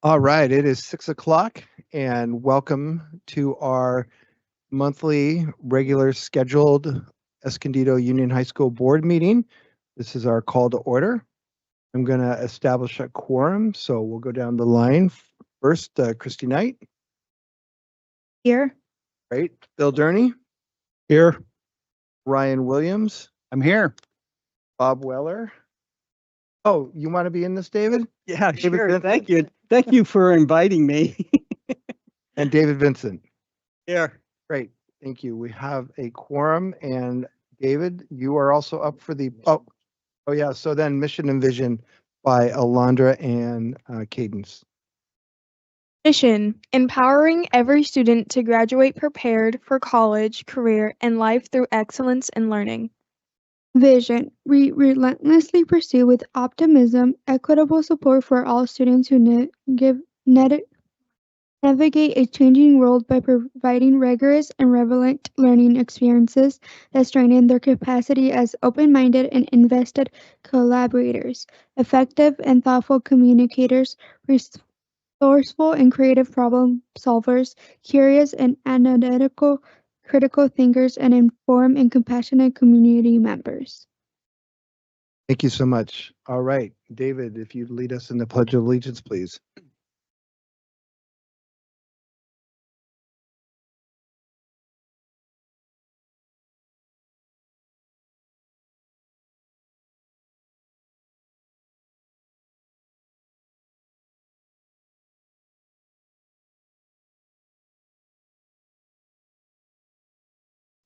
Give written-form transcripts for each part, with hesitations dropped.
All right, it is 6 o'clock, and welcome to our monthly regular scheduled Escondido Union High School board meeting. This is our call to order. I'm going to establish a quorum, so we'll go down the line. First, Christy Knight. Here. Great. Bill Durney. Here. Ryan Williams. I'm here. Bob Weller. Oh, you want to be in this, David? Yeah, David sure. Vincent? Thank you. Thank you for inviting me. And David Vincent. Here. Great. Thank you. We have a quorum, and David, you are also up for the, oh yeah, so then Mission and Vision by Alondra and Cadence. Mission: empowering every student to graduate prepared for college, career, and life through excellence in learning. Vision: we relentlessly pursue with optimism equitable support for all students who navigate a changing world by providing rigorous and relevant learning experiences that strengthen their capacity as open-minded and invested collaborators, effective and thoughtful communicators, resourceful and creative problem solvers, curious and analytical critical thinkers, and informed and compassionate community members. Thank you so much. All right, David, if you'd lead us in the Pledge of Allegiance, please.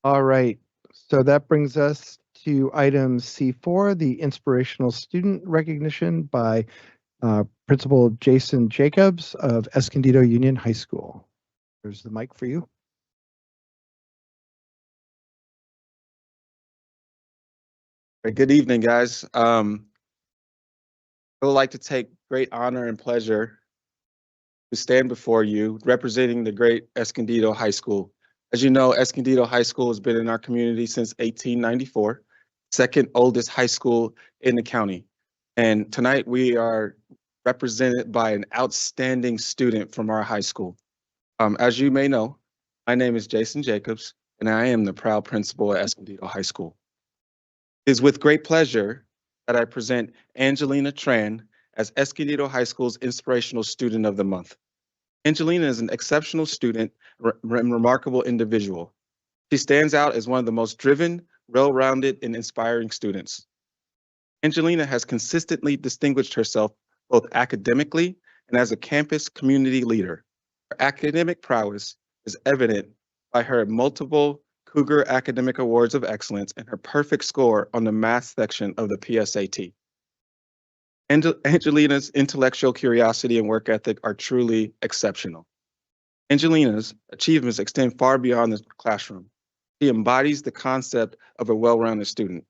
All right, so that brings us to item C4, the inspirational student recognition by Principal Jason Jacobs of Escondido Union High School. There's the mic for you. Good evening, guys. I would like to take great honor and pleasure to stand before you representing the great Escondido High School. As you know, Escondido High School has been in our community since 1894, second oldest high school in the county. And tonight we are represented by an outstanding student from our high school. As you may know, my name is Jason Jacobs, and I am the proud principal at Escondido High School. It is with great pleasure that I present Angelina Tran as Escondido High School's Inspirational Student of the Month. Angelina is an exceptional student and remarkable individual. She stands out as one of the most driven, well-rounded, and inspiring students. Angelina has consistently distinguished herself both academically and as a campus community leader. Her academic prowess is evident by her multiple Cougar Academic Awards of Excellence and her perfect score on the math section of the PSAT. Angelina's intellectual curiosity and work ethic are truly exceptional. Angelina's achievements extend far beyond the classroom. She embodies the concept of a well-rounded student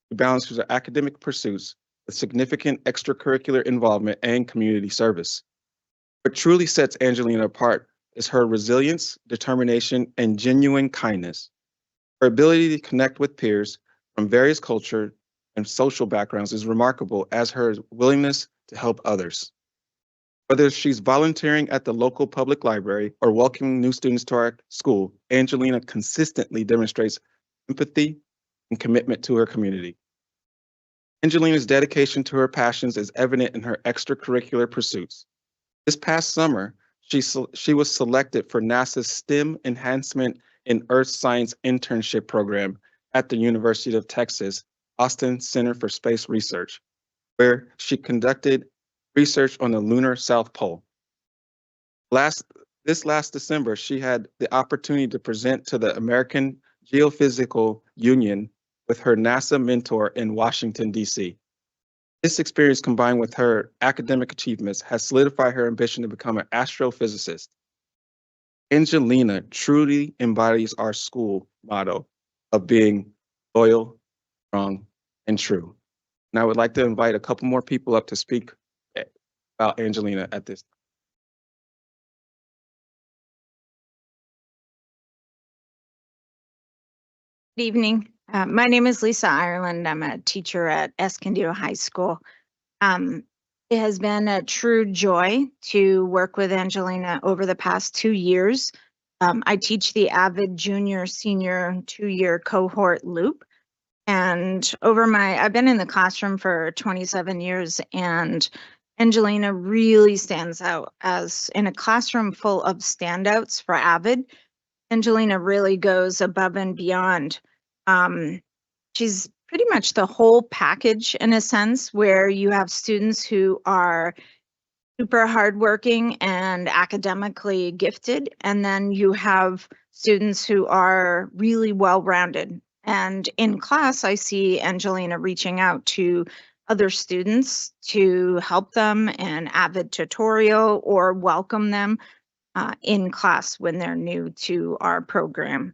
who balances her academic pursuits with significant extracurricular involvement and community service. What truly sets Angelina apart is her resilience, determination, and genuine kindness. Her ability to connect with peers from various cultures and social backgrounds is remarkable, as her willingness to help others. Whether she's volunteering at the local public library or welcoming new students to our school, Angelina consistently demonstrates empathy and commitment to her community. Angelina's dedication to her passions is evident in her extracurricular pursuits. This past summer, she was selected for NASA's STEM Enhancement in Earth Science Internship Program at the University of Texas Austin Center for Space Research, where she conducted research on the lunar South Pole. This last December, she had the opportunity to present to the American Geophysical Union with her NASA mentor in Washington, D.C. This experience, combined with her academic achievements, has solidified her ambition to become an astrophysicist. Angelina truly embodies our school motto of being loyal, strong, and true. And I would like to invite a couple more people up to speak about Angelina at this time. Good evening. My name is Lisa Ireland. I'm a teacher at Escondido High School. It has been a true joy to work with Angelina over the past 2 years. I teach the Avid Junior Senior 2-year cohort loop. And I've been in the classroom for 27 years, and Angelina really stands out as in a classroom full of standouts for Avid. Angelina really goes above and beyond. She's pretty much the whole package in a sense, where you have students who are super hardworking and academically gifted, and then you have students who are really well-rounded. And in class, I see Angelina reaching out to other students to help them in Avid tutorial or welcome them in class when they're new to our program.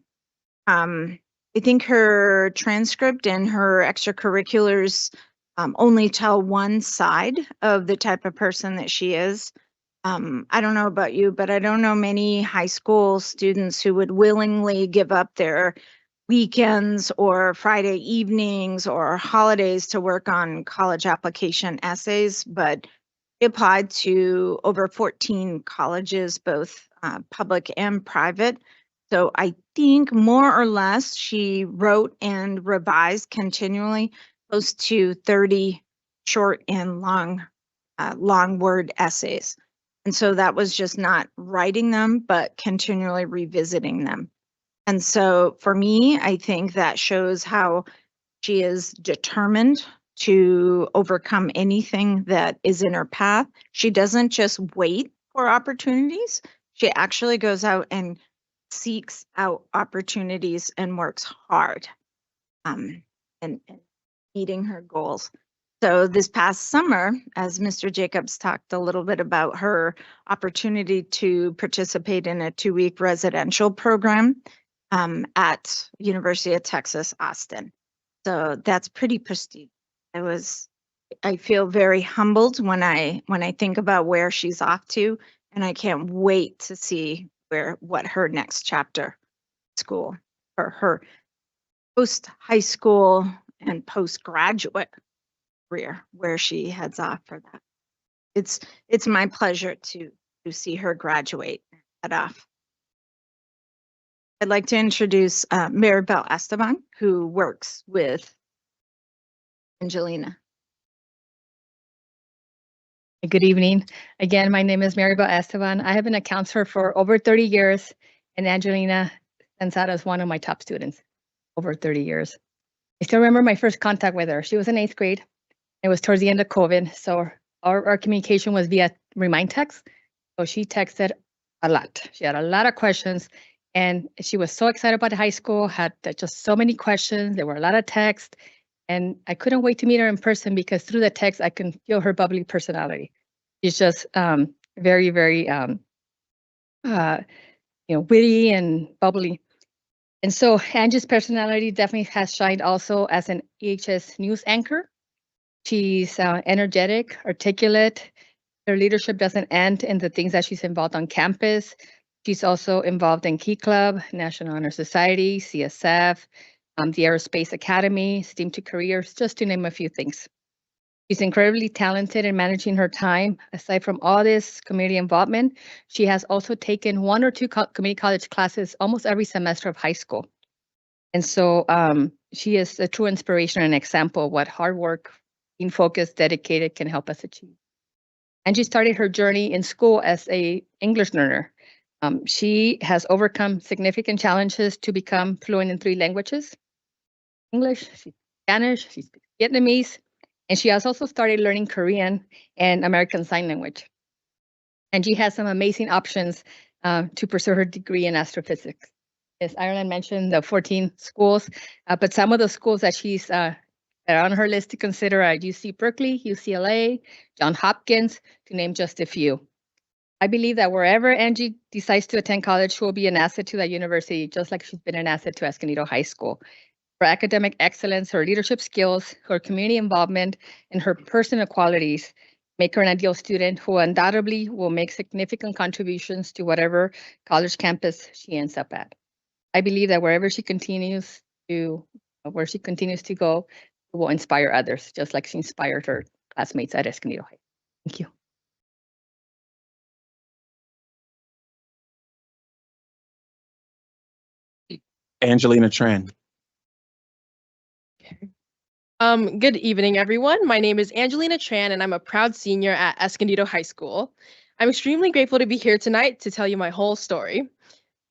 I think her transcript and her extracurriculars only tell one side of the type of person that she is. I don't know about you, but I don't know many high school students who would willingly give up their weekends or Friday evenings or holidays to work on college application essays, but she applied to over 14 colleges, both public and private. So I think more or less she wrote and revised continually close to 30 short and long word essays. And so that was just not writing them, but continually revisiting them. And so for me, I think that shows how she is determined to overcome anything that is in her path. She doesn't just wait for opportunities. She actually goes out and seeks out opportunities and works hard and meeting her goals. So this past summer, as Mr. Jacobs talked a little bit about her opportunity to participate in a 2-week residential program at University of Texas, Austin. So that's pretty prestigious. I feel very humbled when I think about where she's off to, and I can't wait to see what her next chapter school or her post high school and postgraduate career, where she heads off for that. It's my pleasure to see her graduate and head off. I'd like to introduce Maribel Esteban, who works with Angelina. Good evening. Again, my name is Maribel Esteban. I have been a counselor for over 30 years, and Angelina stands out as one of my top students over 30 years. I still remember my first contact with her. She was in 8th grade. It was towards the end of COVID, so our communication was via remind text. So she texted a lot. She had a lot of questions, and she was so excited about high school, had just so many questions. There were a lot of texts. And I couldn't wait to meet her in person, because through the text, I can feel her bubbly personality. She's just very, very, witty and bubbly. And so Angie's personality definitely has shined also as an EHS news anchor. She's energetic, articulate. Her leadership doesn't end in the things that she's involved on campus. She's also involved in Key Club, National Honor Society, CSF, the Aerospace Academy, STEAM to Careers, just to name a few things. She's incredibly talented in managing her time. Aside from all this community involvement, she has also taken 1 or 2 community college classes almost every semester of high school. And so she is a true inspiration and example of what hard work, being focused, dedicated can help us achieve. And she started her journey in school as an English learner. She has overcome significant challenges to become fluent in 3 languages. English, she speaks Spanish, she speaks Vietnamese, and she has also started learning Korean and American Sign Language. And she has some amazing options to pursue her degree in astrophysics. As Ireland mentioned, the 14 schools, but some of the schools that she's are on her list to consider are UC Berkeley, UCLA, Johns Hopkins, to name just a few. I believe that wherever Angie decides to attend college, she will be an asset to that university, just like she's been an asset to Escondido High School. Her academic excellence, her leadership skills, her community involvement, and her personal qualities make her an ideal student who undoubtedly will make significant contributions to whatever college campus she ends up at. I believe that where she continues to go, will inspire others, just like she inspired her classmates at Escondido High. Thank you. Angelina Tran. Good evening, everyone. My name is Angelina Tran, and I'm a proud senior at Escondido High School. I'm extremely grateful to be here tonight to tell you my whole story.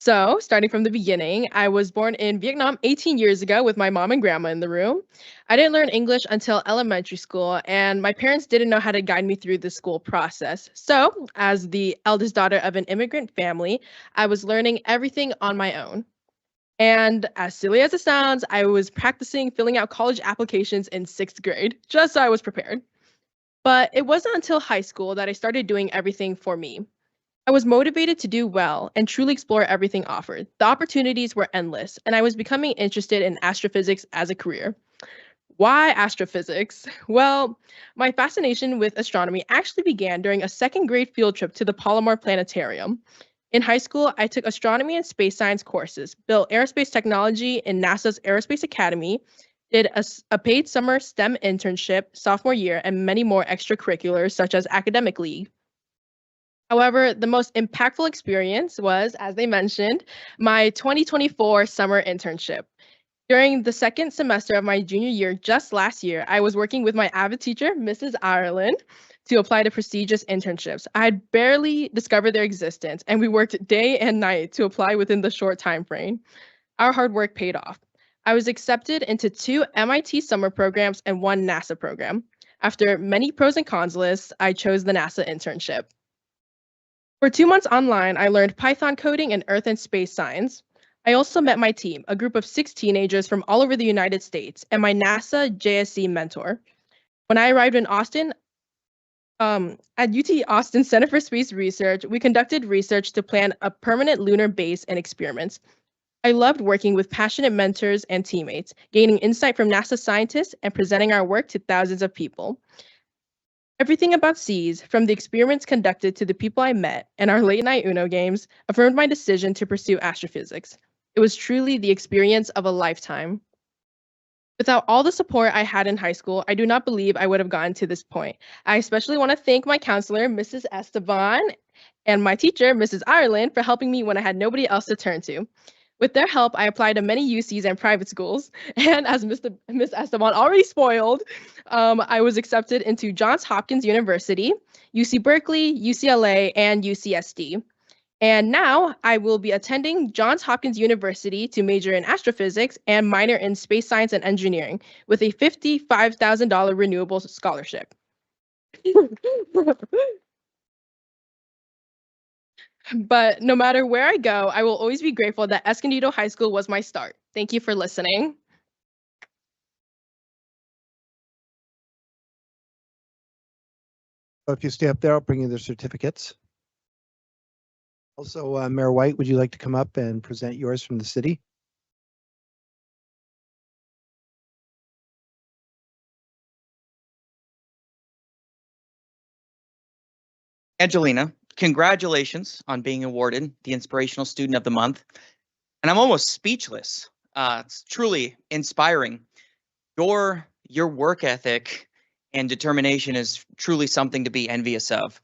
So, starting from the beginning, I was born in Vietnam 18 years ago with my mom and grandma in the room. I didn't learn English until elementary school, and my parents didn't know how to guide me through the school process. So, as the eldest daughter of an immigrant family, I was learning everything on my own. And as silly as it sounds, I was practicing filling out college applications in 6th grade, just so I was prepared. But it wasn't until high school that I started doing everything for me. I was motivated to do well and truly explore everything offered. The opportunities were endless, and I was becoming interested in astrophysics as a career. Why astrophysics? Well, my fascination with astronomy actually began during a 2nd grade field trip to the Palomar Planetarium. In high school, I took astronomy and space science courses, built aerospace technology in NASA's Aerospace Academy, did a paid summer STEM internship sophomore year, and many more extracurriculars such as Academic League. However, the most impactful experience was, as they mentioned, my 2024 summer internship. During the 2nd semester of my junior year, just last year, I was working with my avid teacher, Mrs. Ireland, to apply to prestigious internships. I had barely discovered their existence, and we worked day and night to apply within the short time frame. Our hard work paid off. I was accepted into 2 MIT summer programs and 1 NASA program. After many pros and cons lists, I chose the NASA internship. For 2 months online, I learned Python coding and Earth and space science. I also met my team, a group of 6 teenagers from all over the United States, and my NASA JSC mentor. When I arrived in Austin, at UT Austin Center for Space Research, we conducted research to plan a permanent lunar base and experiments. I loved working with passionate mentors and teammates, gaining insight from NASA scientists and presenting our work to thousands of people. Everything about SEAS, from the experiments conducted to the people I met and our late night Uno games, affirmed my decision to pursue astrophysics. It was truly the experience of a lifetime. Without all the support I had in high school, I do not believe I would have gotten to this point. I especially want to thank my counselor, Mrs. Esteban, and my teacher, Mrs. Ireland, for helping me when I had nobody else to turn to. With their help, I applied to many UCs and private schools, and as Miss Esteban already spoiled, I was accepted into Johns Hopkins University, UC Berkeley, UCLA, and UCSD. And now I will be attending Johns Hopkins University to major in astrophysics and minor in space science and engineering with a $55,000 renewable scholarship. But no matter where I go, I will always be grateful that Escondido High School was my start. Thank you for listening. So if you stay up there, I'll bring you the certificates. Also, Mayor White, would you like to come up and present yours from the city? Angelina, congratulations on being awarded the Inspirational Student of the Month. And I'm almost speechless. It's truly inspiring. Your work ethic and determination is truly something to be envious of.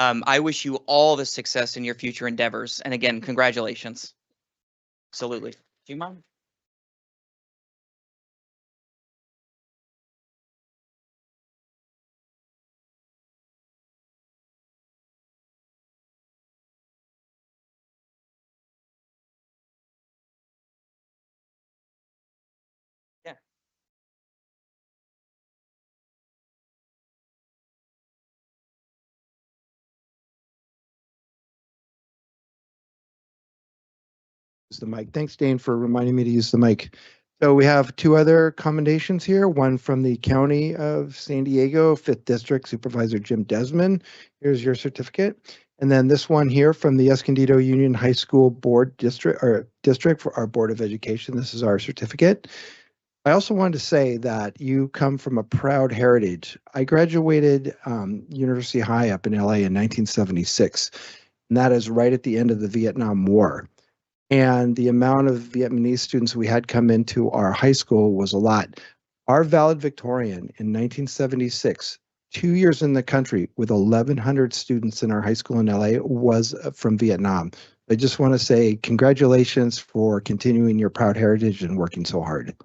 I wish you all the success in your future endeavors. And again, congratulations. Absolutely. Do you mind? Yeah. Use the mic. Thanks, Dane, for reminding me to use the mic. So we have two other commendations here, one from the County of San Diego, 5th District Supervisor Jim Desmond. Here's your certificate. And then this one here from the Escondido Union High School Board District for our Board of Education. This is our certificate. I also wanted to say that you come from a proud heritage. I graduated University High up in LA in 1976, and that is right at the end of the Vietnam War. And the amount of Vietnamese students we had come into our high school was a lot. Our valedictorian in 1976, 2 years in the country with 1,100 students in our high school in LA, was from Vietnam. I just want to say congratulations for continuing your proud heritage and working so hard.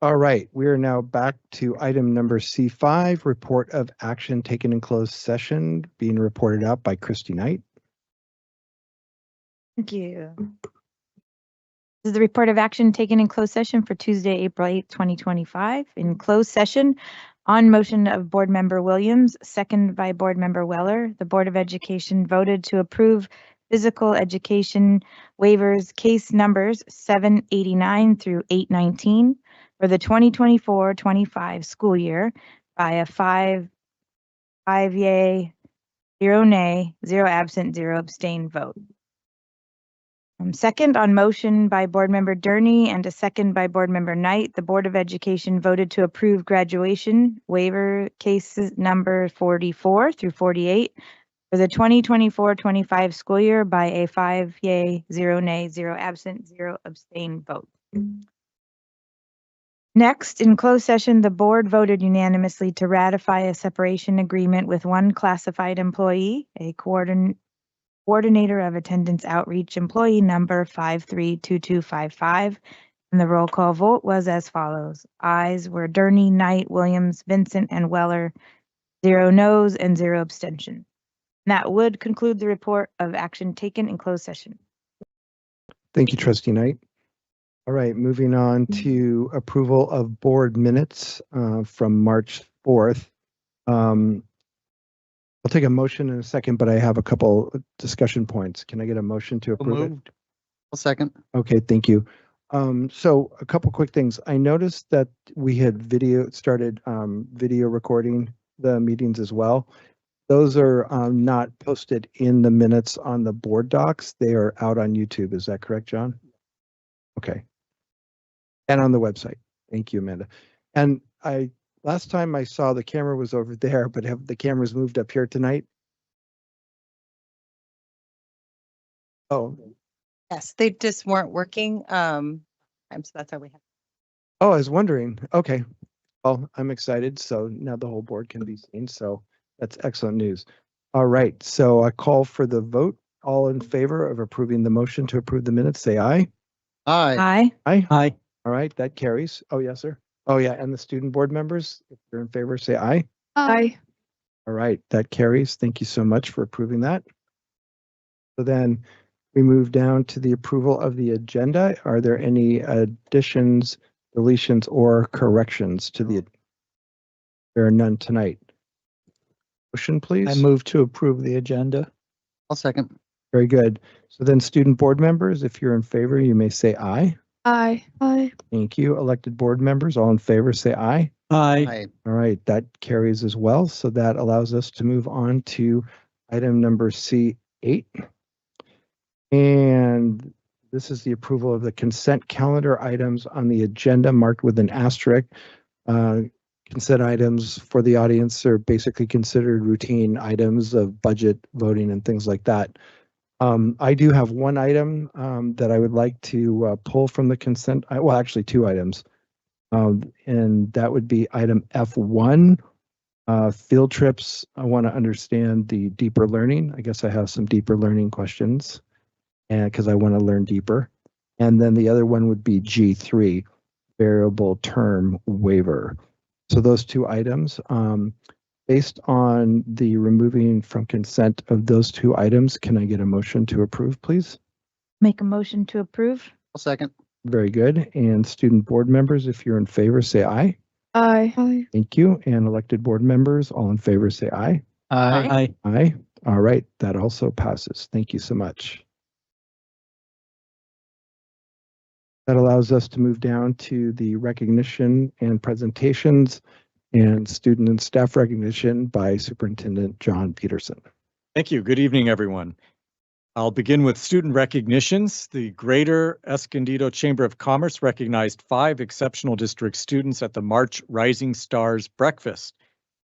All right, we are now back to item number C5, report of action taken in closed session, being reported out by Christy Knight. Thank you. This is the report of action taken in closed session for Tuesday, April 8th, 2025. In closed session, on motion of Board Member Williams, second by Board Member Weller, the Board of Education voted to approve physical education waivers case numbers 789 through 819 for the 2024-25 school year by a 5 yay, 0 nay, 0 absent, 0 abstain vote. Second, on motion by Board Member Durney and a second by Board Member Knight, the Board of Education voted to approve graduation waiver cases number 44 through 48 for the 2024-25 school year by a 5 yay, 0 nay, 0 absent, 0 abstain vote. Next, in closed session, the board voted unanimously to ratify a separation agreement with one classified employee, a coordinator of attendance outreach employee number 532255, and the roll call vote was as follows. Ayes were Durney, Knight, Williams, Vincent, and Weller, 0 noes and 0 abstention. That would conclude the report of action taken in closed session. Thank you, Trustee Knight. All right, moving on to approval of board minutes from March 4th. I'll take a motion in a second, but I have a couple discussion points. Can I get a motion to approve it? I'll second. Okay, thank you. So a couple quick things. I noticed that we had started video recording the meetings as well. Those are not posted in the minutes on the board docs. They are out on YouTube. Is that correct, John? Okay. And on the website. Thank you, Amanda. And I last time I saw the camera was over there, but have the cameras moved up here tonight? Oh, Yes, they just weren't working. So that's why we have. oh, I was wondering. Okay. Well, I'm excited. So now the whole board can be seen. So that's excellent news. All right. So I call for the vote. All in favor of approving the motion to approve the minutes, say aye. Aye. Aye. Aye. All right. That carries. Oh, yes, sir. Oh, yeah. And the student board members, if you're in favor, say aye. Aye. All right. That carries. Thank you so much for approving that. So then we move down to the approval of the agenda. Are there any additions, deletions, or corrections to the? There are none tonight. Motion, please. I move to approve the agenda. I'll second. Very good. So then student board members, if you're in favor, you may say aye. Aye. Aye. Thank you. Elected board members, all in favor, say aye. Aye. Aye. All right, that carries as well. So that allows us to move on to item number C8. And this is the approval of the consent calendar items on the agenda marked with an asterisk. Consent items for the audience are basically considered routine items of budget voting and things like that. I do have one item that I would like to pull from the consent. Well, actually, two items. And that would be item F1, field trips. I want to understand the deeper learning. I guess I have some deeper learning questions and because I want to learn deeper. And then the other one would be G3, variable term waiver. So those two items, based on the removing from consent of those two items, can I get a motion to approve, please? Make a motion to approve. I'll second. Very good. And student board members, if you're in favor, say aye. Aye. Aye. Thank you. And elected board members, all in favor, say aye. Aye. Aye. All right. That also passes. Thank you so much. That allows us to move down to the recognition and presentations and student and staff recognition by Superintendent John Peterson. Thank you. Good evening, everyone. I'll begin with student recognitions. The Greater Escondido Chamber of Commerce recognized 5 exceptional district students at the March Rising Stars Breakfast.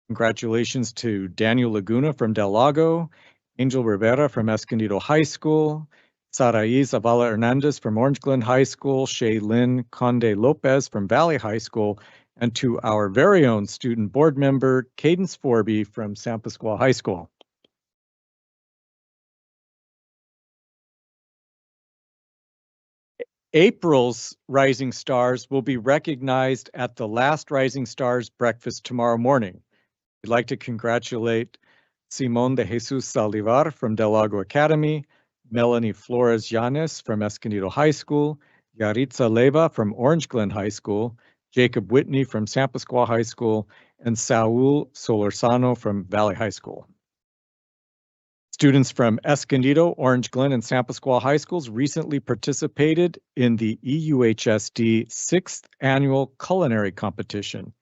Congratulations to Daniel Laguna from Del Lago, Angel Rivera from Escondido High School, Sarai Zavala Hernandez from Orange Glen High School, Shay Lynn Conde Lopez from Valley High School, and to our very own student board member, Cadence Forby from San Pasqual High School. April's Rising Stars will be recognized at the last Rising Stars breakfast tomorrow morning. We'd like to congratulate Simon de Jesus Saldivar from Del Lago Academy, Melanie Flores Llanes from Escondido High School, Yaritza Leva from Orange Glen High School, Jacob Whitney from San Pasqual High School, and Saul Solorzano from Valley High School. Students from Escondido, Orange Glen, and San Pasqual High Schools recently participated in the EUHSD 6th Annual Culinary Competition.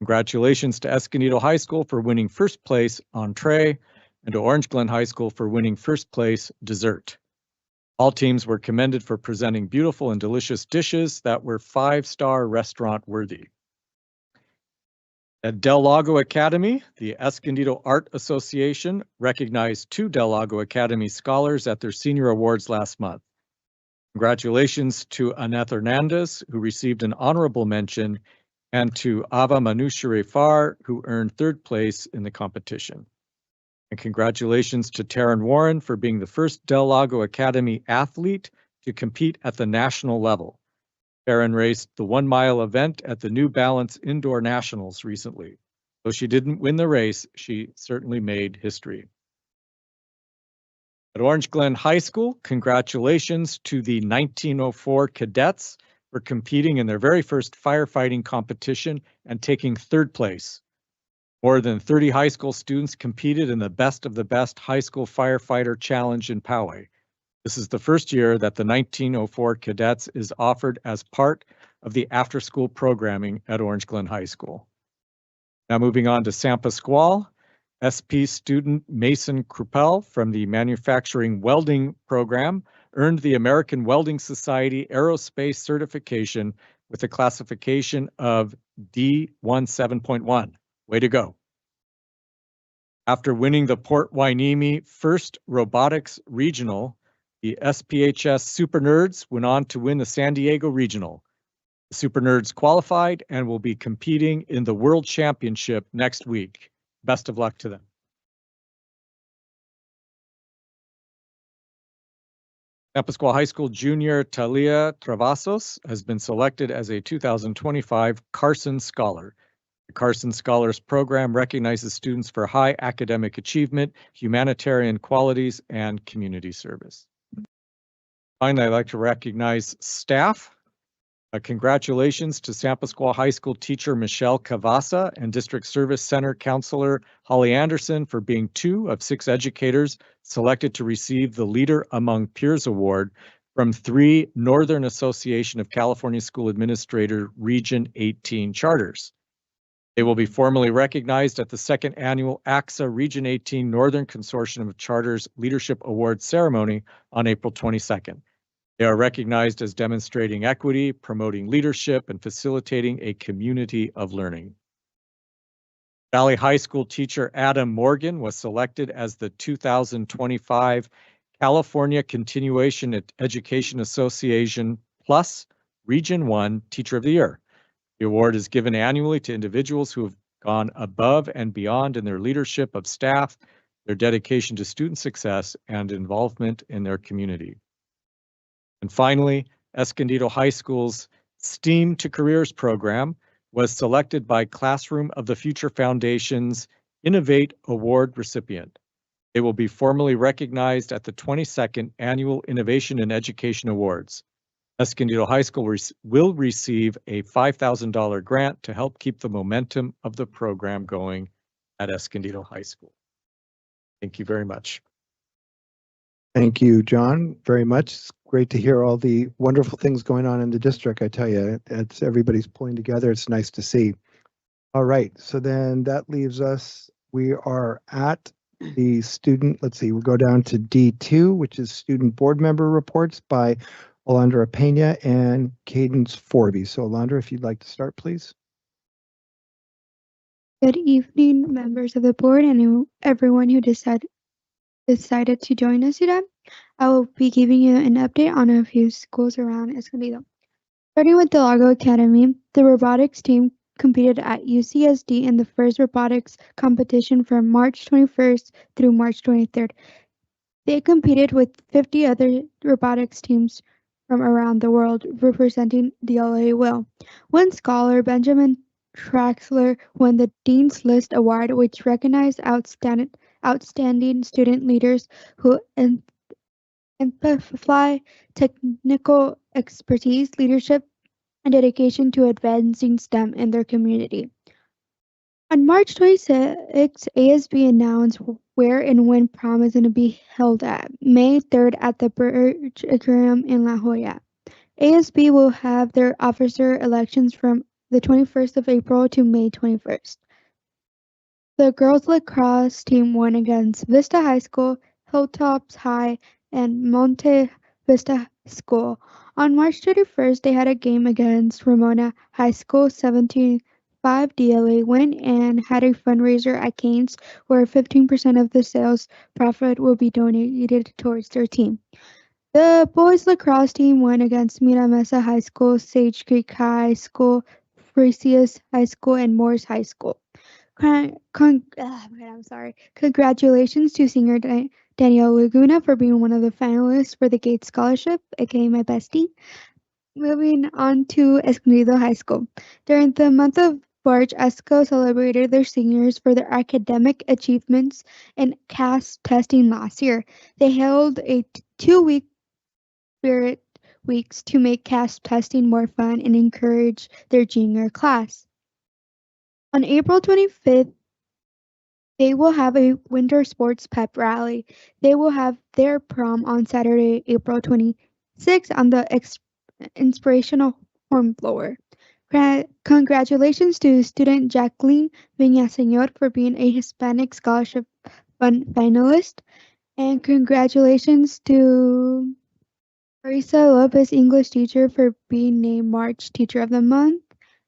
Congratulations to Escondido High School for winning first place entree, and to Orange Glen High School for winning first place dessert. All teams were commended for presenting beautiful and delicious dishes that were 5-star restaurant worthy. At Del Lago Academy, the Escondido Art Association recognized 2 Del Lago Academy scholars at their senior awards last month. Congratulations to Annette Hernandez, who received an honorable mention, and to Ava Manushere Far, who earned 3rd place in the competition. And congratulations to Taryn Warren for being the first Del Lago Academy athlete to compete at the national level. Taryn raced the 1-mile event at the New Balance Indoor Nationals recently. Though she didn't win the race, she certainly made history. At Orange Glen High School, congratulations to the 1904 cadets for competing in their very first firefighting competition and taking 3rd place. More than 30 high school students competed in the Best of the Best High School Firefighter Challenge in Poway. This is the first year that the 1904 cadets is offered as part of the after-school programming at Orange Glen High School. Now moving on to San Pasqual, SP student Mason Krupel from the Manufacturing Welding Program earned the American Welding Society Aerospace Certification with a classification of D17.1. Way to go. After winning the Port Hueneme First Robotics Regional, the SPHS Super Nerds went on to win the San Diego Regional. The Super Nerds qualified and will be competing in the World Championship next week. Best of luck to them. Pascual High School junior Talia Travasos has been selected as a 2025 Carson Scholar. The Carson Scholars Program recognizes students for high academic achievement, humanitarian qualities, and community service. Finally, I'd like to recognize staff. Congratulations to San Pasqual High School teacher Michelle Cavassa and District Service Center Counselor Holly Anderson for being 2 of 6 educators selected to receive the Leader Among Peers Award from 3 Northern Association of California School Administrator Region 18 charters. They will be formally recognized at the 2nd Annual AXA Region 18 Northern Consortium of Charters Leadership Award ceremony on April 22nd. They are recognized as demonstrating equity, promoting leadership, and facilitating a community of learning. Valley High School teacher Adam Morgan was selected as the 2025 California Continuation Education Association Plus Region 1 Teacher of the Year. The award is given annually to individuals who have gone above and beyond in their leadership of staff, their dedication to student success, and involvement in their community. And finally, Escondido High School's STEAM to Careers program was selected by Classroom of the Future Foundation's Innovate Award recipient. They will be formally recognized at the 22nd Annual Innovation in Education Awards. Escondido High School will receive a $5,000 grant to help keep the momentum of the program going at Escondido High School. Thank you very much. Thank you, John, very much. It's great to hear all the wonderful things going on in the district. I tell you, it's everybody's pulling together. It's nice to see. All right, so then that leaves us, we are at the student, let's see, we'll go down to D2, which is student board member reports by Alondra Pena and Cadence Forby. So Alondra, if you'd like to start, please. Good evening, members of the board and everyone who decided to join us today. I will be giving you an update on a few schools around Escondido. Starting with Del Lago Academy, the robotics team competed at EUHSD in the first robotics competition from March 21st through March 23rd. They competed with 50 other robotics teams from around the world representing DLA well. One scholar, Benjamin Traxler, won the Dean's List Award, which recognized outstanding student leaders who exemplify technical expertise, leadership, and dedication to advancing STEM in their community. On March 26, ASB announced where and when prom is going to be held at May 3rd at the Birch Aquarium in La Jolla. ASB will have their officer elections from the 21st of April to May 21st. The girls lacrosse team won against Vista High School, Hilltops High, and Monte Vista School. On March 31st, they had a game against Ramona High School, 17-5 DLA win, and had a fundraiser at Canes where 15% of the sales profit will be donated towards their team. The boys lacrosse team won against Mira Mesa High School, Sage Creek High School, Fresias High School, and Morris High School. Congratulations to singer Danielle Laguna for being one of the finalists for the Gates Scholarship, aka my bestie. Moving on to Escondido High School. During the month of March, ESCO celebrated their seniors for their academic achievements in CAS testing last year. They held a 2-week spirit weeks to make CAS testing more fun and encourage their junior class. On April 25th, they will have a winter sports pep rally. They will have their prom on Saturday, April 26th on the inspirational horn blower. Congratulations to student Jacqueline Villaseñor for being a Hispanic Scholarship Fund finalist. And congratulations to Marisa Lopez, English teacher, for being named March Teacher of the Month.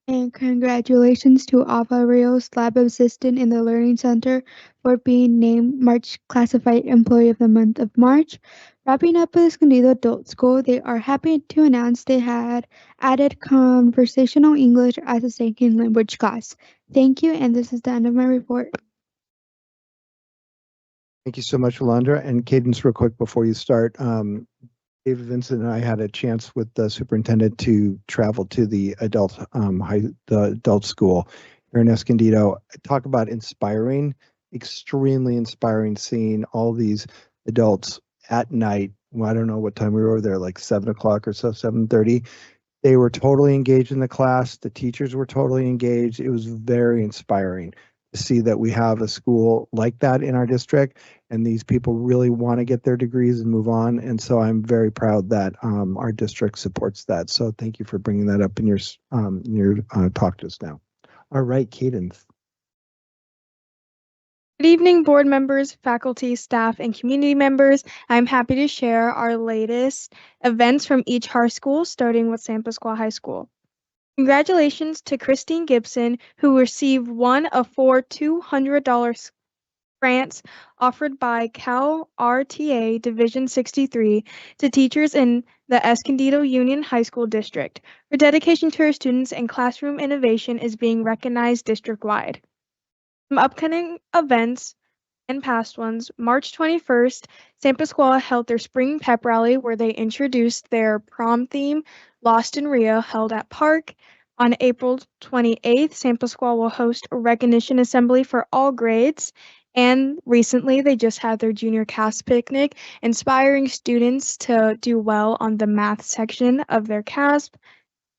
And congratulations to Ava Rios, lab assistant in the Learning Center, for being named March Classified Employee of the Month of March. Wrapping up with Escondido Adult School, they are happy to announce they had added conversational English as a second language class. Thank you, and this is the end of my report. Thank you so much, Alondra. And Cadence, real quick before you start, David Vincent and I had a chance with the superintendent to travel to the adult school here in Escondido. Talk about inspiring, extremely inspiring, seeing all these adults at night. Well, I don't know what time we were over there, like 7 o'clock or so, 7:30. They were totally engaged in the class. The teachers were totally engaged. It was very inspiring to see that we have a school like that in our district, and these people really want to get their degrees and move on. And so I'm very proud that our district supports that. So thank you for bringing that up in your talk to us now. All right, Cadence. Good evening, board members, faculty, staff, and community members. I'm happy to share our latest events from each HAR school, starting with San Pasqual High School. Congratulations to Christine Gibson, who received one of 4 $200 grants offered by Cal RTA Division 63 to teachers in the Escondido Union High School District. Her dedication to her students and classroom innovation is being recognized district-wide. Some upcoming events and past ones. March 21st, San Pasqual held their spring pep rally where they introduced their prom theme, Lost in Rio, held at Park. On April 28th, San Pasqual will host a recognition assembly for all grades. And recently, they just had their junior cast picnic, inspiring students to do well on the math section of their CASP.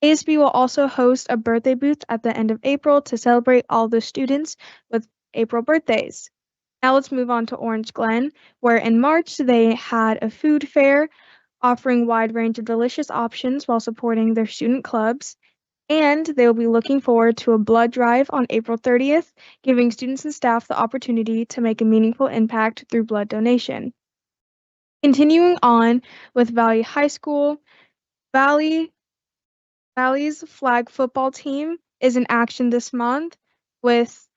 ASB will also host a birthday booth at the end of April to celebrate all the students with April birthdays. Now let's move on to Orange Glen, where in March they had a food fair offering a wide range of delicious options while supporting their student clubs. And they will be looking forward to a blood drive on April 30th, giving students and staff the opportunity to make a meaningful impact through blood donation. Continuing on with Valley High School, Valley's flag football team is in action this month with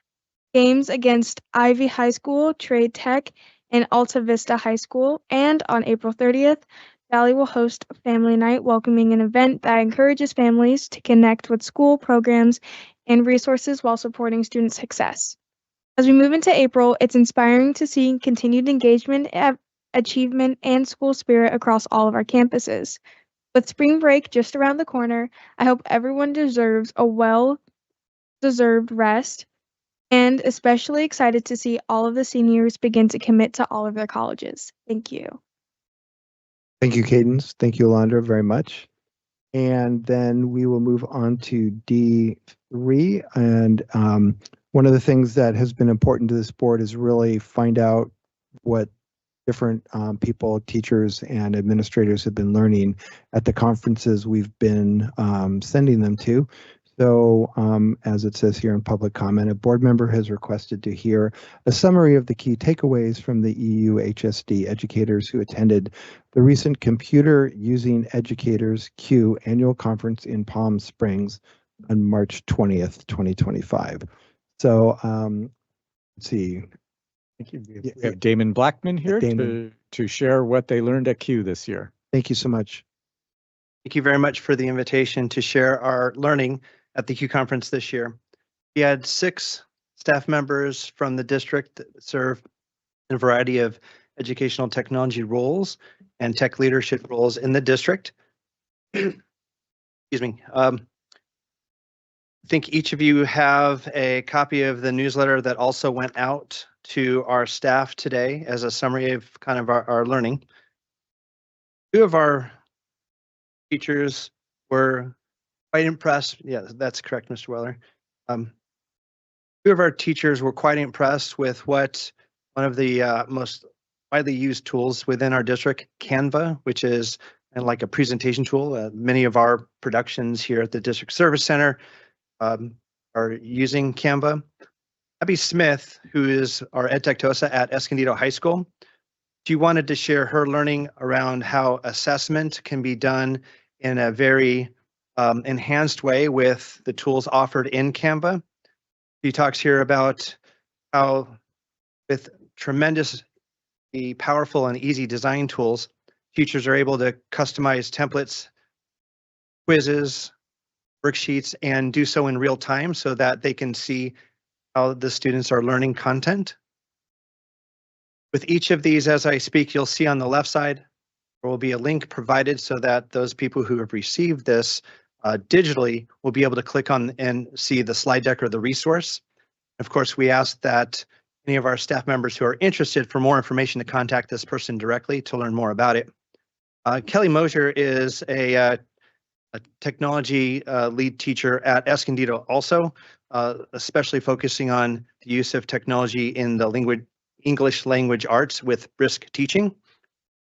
games against Ivy High School, Trade Tech, and Alta Vista High School. And on April 30th, Valley will host a family night, welcoming an event that encourages families to connect with school programs and resources while supporting student success. As we move into April, it's inspiring to see continued engagement, achievement, and school spirit across all of our campuses. With spring break just around the corner, I hope everyone deserves a well-deserved rest, and especially excited to see all of the seniors begin to commit to all of their colleges. Thank you. Thank you, Cadence. Thank you, Alondra, very much. And then we will move on to D3. And one of the things that has been important to this board is really find out what different people, teachers and administrators have been learning at the conferences we've been sending them to. So as it says here in public comment, a board member has requested to hear a summary of the key takeaways from the EUHSD educators who attended the recent Computer Using Educators Q annual conference in Palm Springs on March 20th, 2025. So let's see. Thank you. We have Damon Blackman here to share what they learned at Q this year. Thank you so much. Thank you very much for the invitation to share our learning at the Q conference this year. We had 6 staff members from the district that serve in a variety of educational technology roles and tech leadership roles in the district. Excuse me. I think each of you have a copy of the newsletter that also went out to our staff today as a summary of kind of our learning. 2 of our teachers were quite impressed. Yeah, that's correct, Mr. Weller. 2 of our teachers were quite impressed with what one of the most widely used tools within our district, Canva, which is like a presentation tool. Many of our productions here at the District Service Center are using Canva. Abby Smith, who is our ed tech TOSA at Escondido High School, she wanted to share her learning around how assessment can be done in a very enhanced way with the tools offered in Canva. She talks here about how with tremendously powerful and easy design tools, teachers are able to customize templates, quizzes, worksheets, and do so in real time so that they can see how the students are learning content. With each of these, as I speak, you'll see on the left side, there will be a link provided so that those people who have received this digitally will be able to click on and see the slide deck or the resource. Of course, we ask that any of our staff members who are interested for more information to contact this person directly to learn more about it. Kelly Mosier is a technology lead teacher at Escondido also, especially focusing on the use of technology in the English language arts with brisk teaching.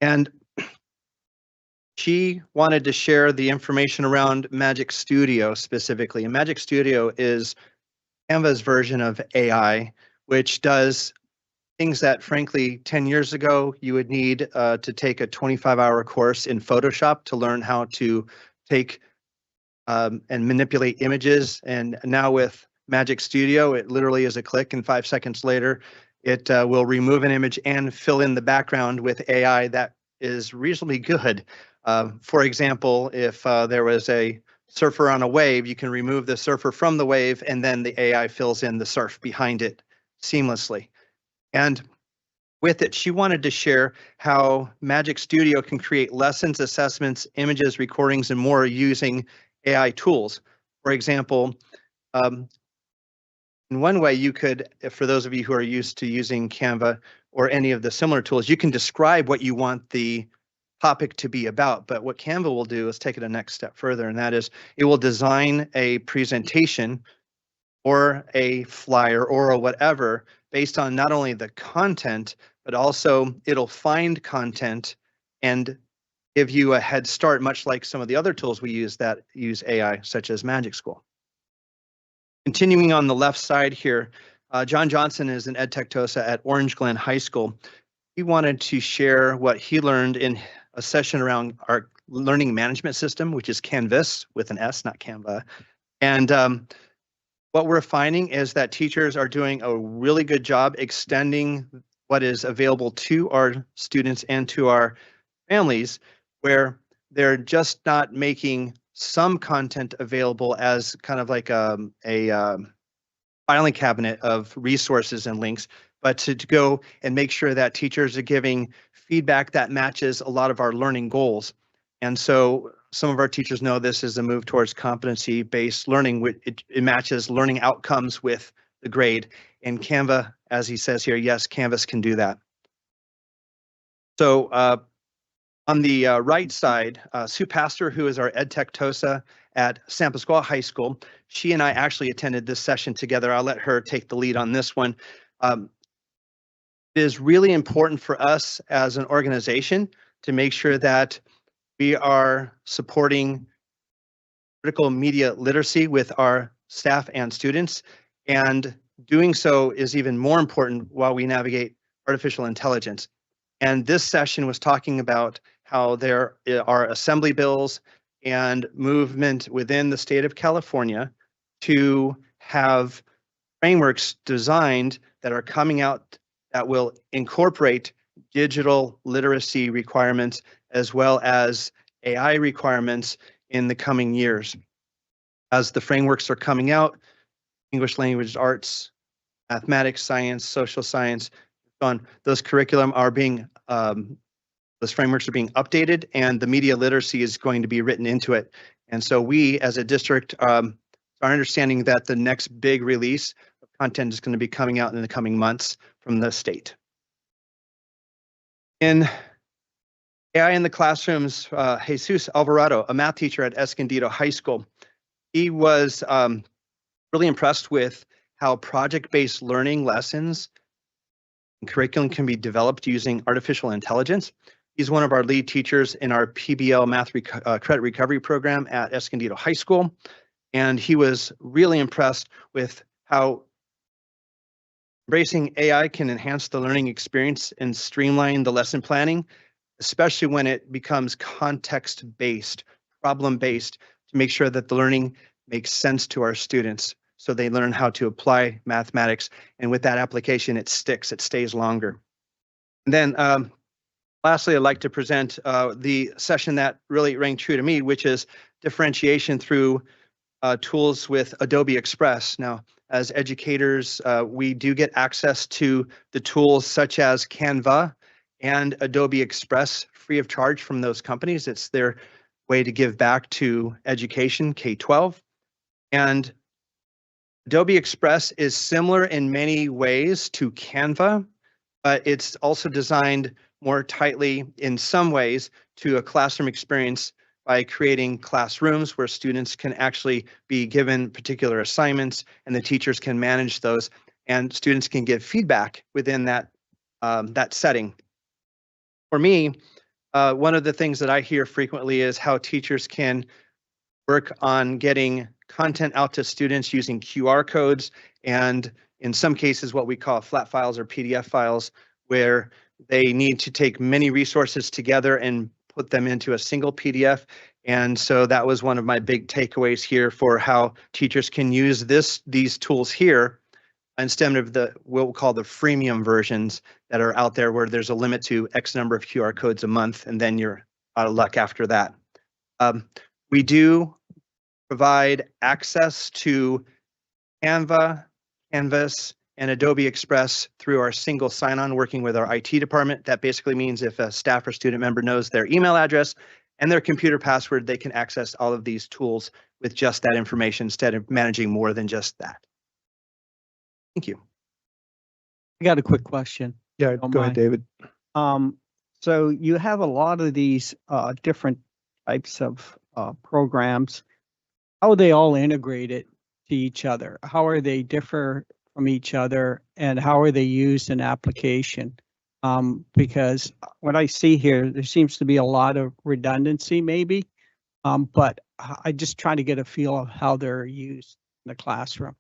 And she wanted to share the information around Magic Studio specifically. And Magic Studio is Canva's version of AI, which does things that, frankly, 10 years ago, you would need to take a 25-hour course in Photoshop to learn how to take and manipulate images. And now with Magic Studio, it literally is a click, and 5 seconds later, it will remove an image and fill in the background with AI that is reasonably good. For example, if there was a surfer on a wave, you can remove the surfer from the wave, and then the AI fills in the surf behind it seamlessly. And with it, she wanted to share how Magic Studio can create lessons, assessments, images, recordings, and more using AI tools. For example, in one way you could, for those of you who are used to using Canva or any of the similar tools, you can describe what you want the topic to be about. But what Canva will do is take it a next step further, and that is it will design a presentation or a flyer or a whatever based on not only the content, but also it'll find content and give you a head start, much like some of the other tools we use that use AI, such as Magic School. Continuing on the left side here, John Johnson is an ed tech TOSA at Orange Glen High School. He wanted to share what he learned in a session around our learning management system, which is Canvas with an S, not Canva. And what we're finding is that teachers are doing a really good job extending what is available to our students and to our families, where they're just not making some content available as kind of like a filing cabinet of resources and links, but to go and make sure that teachers are giving feedback that matches a lot of our learning goals. And so some of our teachers know this is a move towards competency-based learning. It matches learning outcomes with the grade. And Canva, as he says here, yes, Canvas can do that. So on the right side, Sue Pastor, who is our ed tech TOSA at San Pasqual High School, she and I actually attended this session together. I'll let her take the lead on this one. It is really important for us as an organization to make sure that we are supporting critical media literacy with our staff and students, and doing so is even more important while we navigate artificial intelligence. And this session was talking about how there are assembly bills and movement within the state of California to have frameworks designed that are coming out that will incorporate digital literacy requirements as well as AI requirements in the coming years. As the frameworks are coming out, English language arts, mathematics, science, social science, those curriculum are being, those frameworks are being updated, and the media literacy is going to be written into it. And so we, as a district, are understanding that the next big release of content is going to be coming out in the coming months from the state. In AI in the classrooms, Jesus Alvarado, a math teacher at Escondido High School, he was really impressed with how project-based learning lessons and curriculum can be developed using artificial intelligence. He's one of our lead teachers in our PBL Math Credit Recovery Program at Escondido High School, and he was really impressed with how embracing AI can enhance the learning experience and streamline the lesson planning, especially when it becomes context-based, problem-based, to make sure that the learning makes sense to our students. So they learn how to apply mathematics. And with that application, it sticks, it stays longer. And then lastly, I'd like to present the session that really rang true to me, which is differentiation through tools with Adobe Express. Now, as educators, we do get access to the tools such as Canva and Adobe Express free of charge from those companies. It's their way to give back to education, K-12. And Adobe Express is similar in many ways to Canva, but it's also designed more tightly in some ways to a classroom experience by creating classrooms where students can actually be given particular assignments and the teachers can manage those and students can give feedback within that, that setting. For me, one of the things that I hear frequently is how teachers can work on getting content out to students using QR codes and in some cases what we call flat files or PDF files, where they need to take many resources together and put them into a single PDF. And so that was one of my big takeaways here for how teachers can use these tools here instead of the what we'll call the freemium versions that are out there where there's a limit to X number of QR codes a month and then you're out of luck after that. We do provide access to Canva, Canvas, and Adobe Express through our single sign-on working with our IT department. That basically means if a staff or student member knows their email address and their computer password, they can access all of these tools with just that information instead of managing more than just that. Thank you. I got a quick question. Yeah, go ahead, David. So you have a lot of these different types of programs. How are they all integrated to each other? How are they differ from each other, and how are they used in application? Because what I see here, there seems to be a lot of redundancy maybe, but I just try to get a feel of how they're used in the classroom.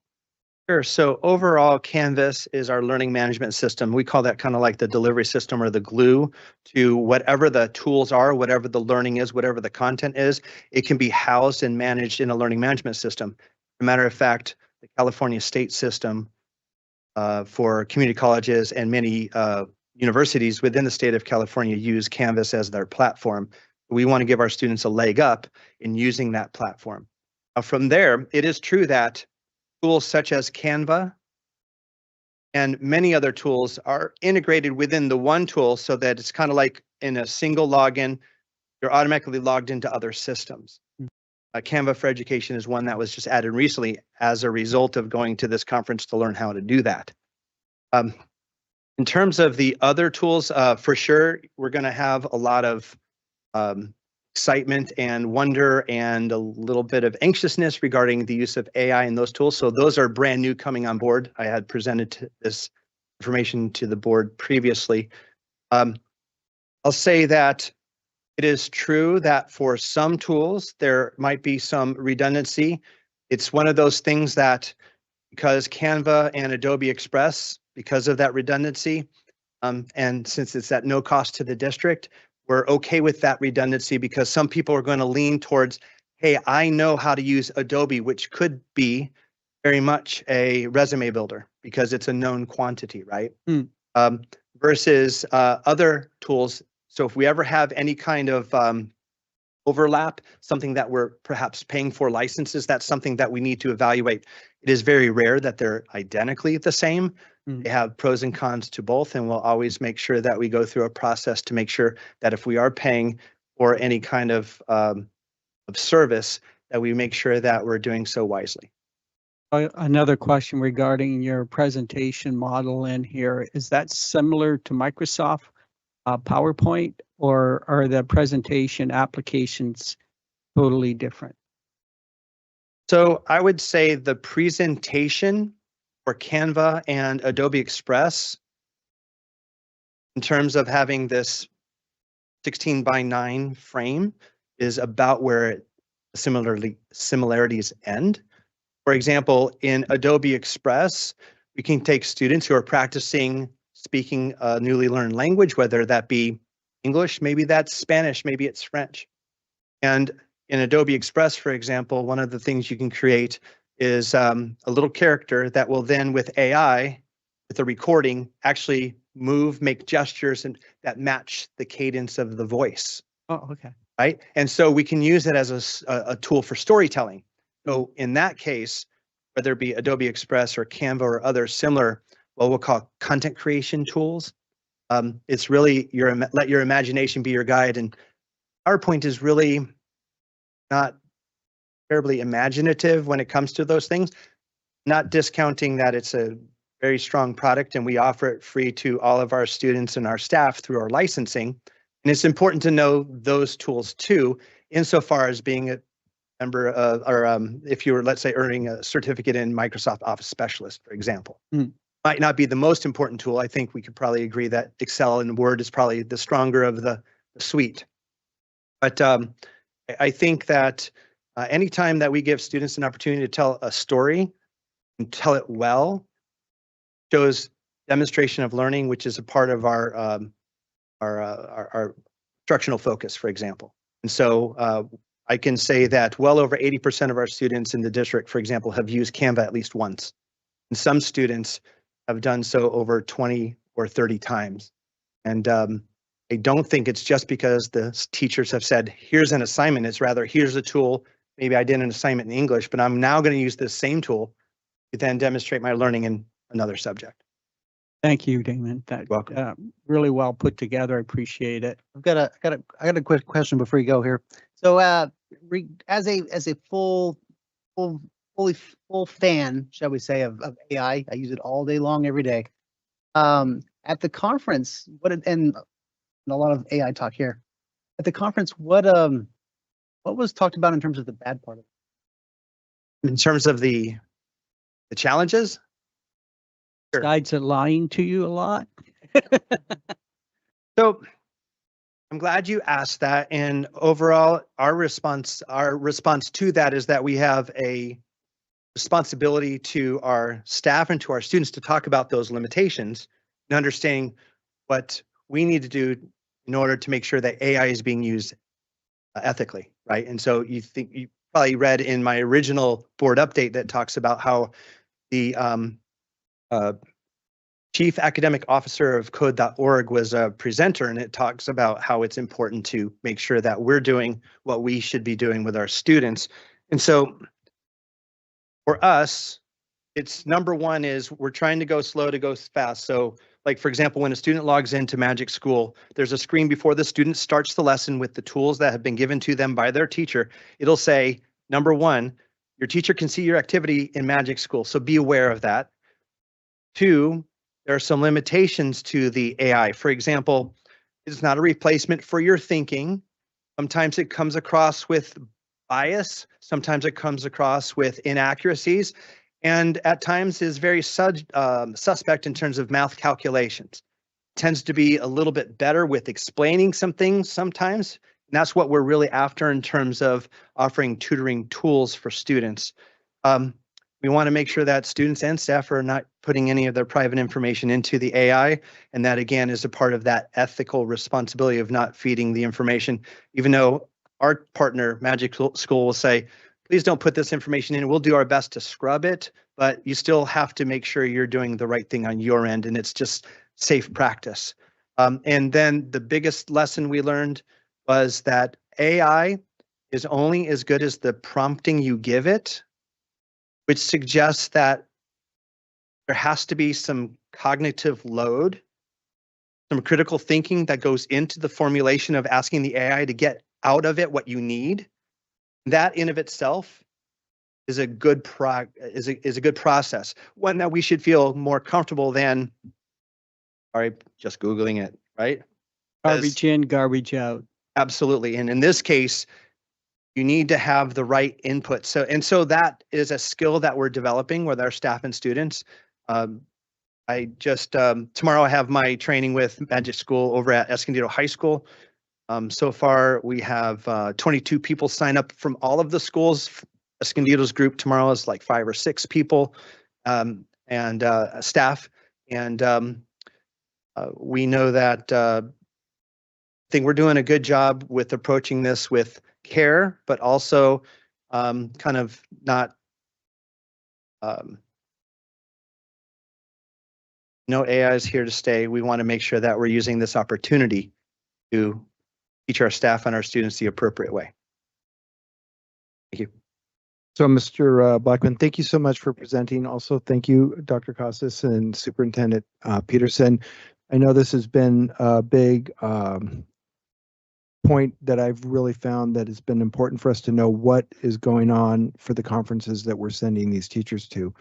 Sure. So overall, Canvas is our learning management system. We call that kind of like the delivery system or the glue to whatever the tools are, whatever the learning is, whatever the content is. It can be housed and managed in a learning management system. As a matter of fact, the California state system for community colleges and many universities within the state of California use Canvas as their platform. We want to give our students a leg up in using that platform. From there, it is true that tools such as Canva and many other tools are integrated within the one tool so that it's kind of like in a single login, you're automatically logged into other systems. Canva for Education is one that was just added recently as a result of going to this conference to learn how to do that. In terms of the other tools, for sure, we're going to have a lot of excitement and wonder and a little bit of anxiousness regarding the use of AI in those tools. So those are brand new coming on board. I had presented this information to the board previously. I'll say that it is true that for some tools, there might be some redundancy. It's one of those things that because Canva and Adobe Express, because of that redundancy, and since it's at no cost to the district, we're okay with that redundancy because some people are going to lean towards, hey, I know how to use Adobe, which could be very much a resume builder because it's a known quantity, right? Versus other tools. So if we ever have any kind of overlap, something that we're perhaps paying for licenses, that's something that we need to evaluate. It is very rare that they're identically the same. They have pros and cons to both, and we'll always make sure that we go through a process to make sure that if we are paying for any kind of service, that we make sure that we're doing so wisely. Another question regarding your presentation model in here, is that similar to Microsoft PowerPoint, or are the presentation applications totally different? So I would say the presentation for Canva and Adobe Express, in terms of having this 16:9 frame, is about where similarities end. For example, in Adobe Express, we can take students who are practicing speaking a newly learned language, whether that be English, maybe that's Spanish, maybe it's French. And in Adobe Express, for example, one of the things you can create is a little character that will then, with AI, with the recording, actually move, make gestures and that match the cadence of the voice. Oh, okay. Right. And so we can use it as a tool for storytelling. So in that case, whether it be Adobe Express or Canva or other similar, what we'll call content creation tools, it's really let your imagination be your guide. And PowerPoint is really not terribly imaginative when it comes to those things, not discounting that it's a very strong product and we offer it free to all of our students and our staff through our licensing. And it's important to know those tools too, insofar as being a member of, or if you were, let's say, earning a certificate in Microsoft Office Specialist, for example. Might not be the most important tool. I think we could probably agree that Excel and Word is probably the stronger of the suite. But I think that anytime that we give students an opportunity to tell a story and tell it well, shows demonstration of learning, which is a part of our instructional focus, for example. And so I can say that well over 80% of our students in the district, for example, have used Canva at least once. And some students have done so over 20 or 30 times. And I don't think it's just because the teachers have said, here's an assignment. It's rather, here's a tool. Maybe I did an assignment in English, but I'm now going to use this same tool to then demonstrate my learning in another subject. Thank you, Damon. That really well put together. I appreciate it. I got a quick question before you go here. So, as a full fan, shall we say, of AI, I use it all day long, every day. At the conference, and a lot of AI talk here. At the conference, what was talked about in terms of the bad part of it? In terms of the challenges? Sure. Guides are lying to you a lot. So I'm glad you asked that. And overall, our response to that is that we have a responsibility to our staff and to our students to talk about those limitations and understanding what we need to do in order to make sure that AI is being used ethically, right? And so you probably read in my original board update that talks about how the Chief Academic Officer of Code.org was a presenter, and it talks about how it's important to make sure that we're doing what we should be doing with our students. And so for us, it's number one is we're trying to go slow to go fast. So like, for example, when a student logs into Magic School, there's a screen before the student starts the lesson with the tools that have been given to them by their teacher. It'll say, number one, your teacher can see your activity in Magic School, so be aware of that. Two, there are some limitations to the AI. For example, it's not a replacement for your thinking. Sometimes it comes across with bias. Sometimes it comes across with inaccuracies. And at times is very suspect in terms of math calculations. Tends to be a little bit better with explaining some things sometimes. And that's what we're really after in terms of offering tutoring tools for students. We want to make sure that students and staff are not putting any of their private information into the AI. And that, again, is a part of that ethical responsibility of not feeding the information, even though our partner, Magic School, will say, please don't put this information in. We'll do our best to scrub it, but you still have to make sure you're doing the right thing on your end, and it's just safe practice. And then the biggest lesson we learned was that AI is only as good as the prompting you give it, which suggests that there has to be some cognitive load, some critical thinking that goes into the formulation of asking the AI to get out of it what you need. That in of itself is a good process, one that we should feel more comfortable than, sorry, just Googling it, right? Garbage in, garbage out. Absolutely. And in this case, you need to have the right input. So that is a skill that we're developing with our staff and students. I just, tomorrow I have my training with Magic School over at Escondido High School. So far, we have 22 people sign up from all of the schools. Escondido's group tomorrow is like 5 or 6 people and staff. And we know that think we're doing a good job with approaching this with care, but also kind of not no AI is here to stay. We want to make sure that we're using this opportunity to teach our staff and our students the appropriate way. Thank you. So, Mr. Blackman, thank you so much for presenting. Also, thank you, Dr. Costas and Superintendent Peterson. I know this has been a big point that I've really found that it's been important for us to know what is going on for the conferences that we're sending these teachers to.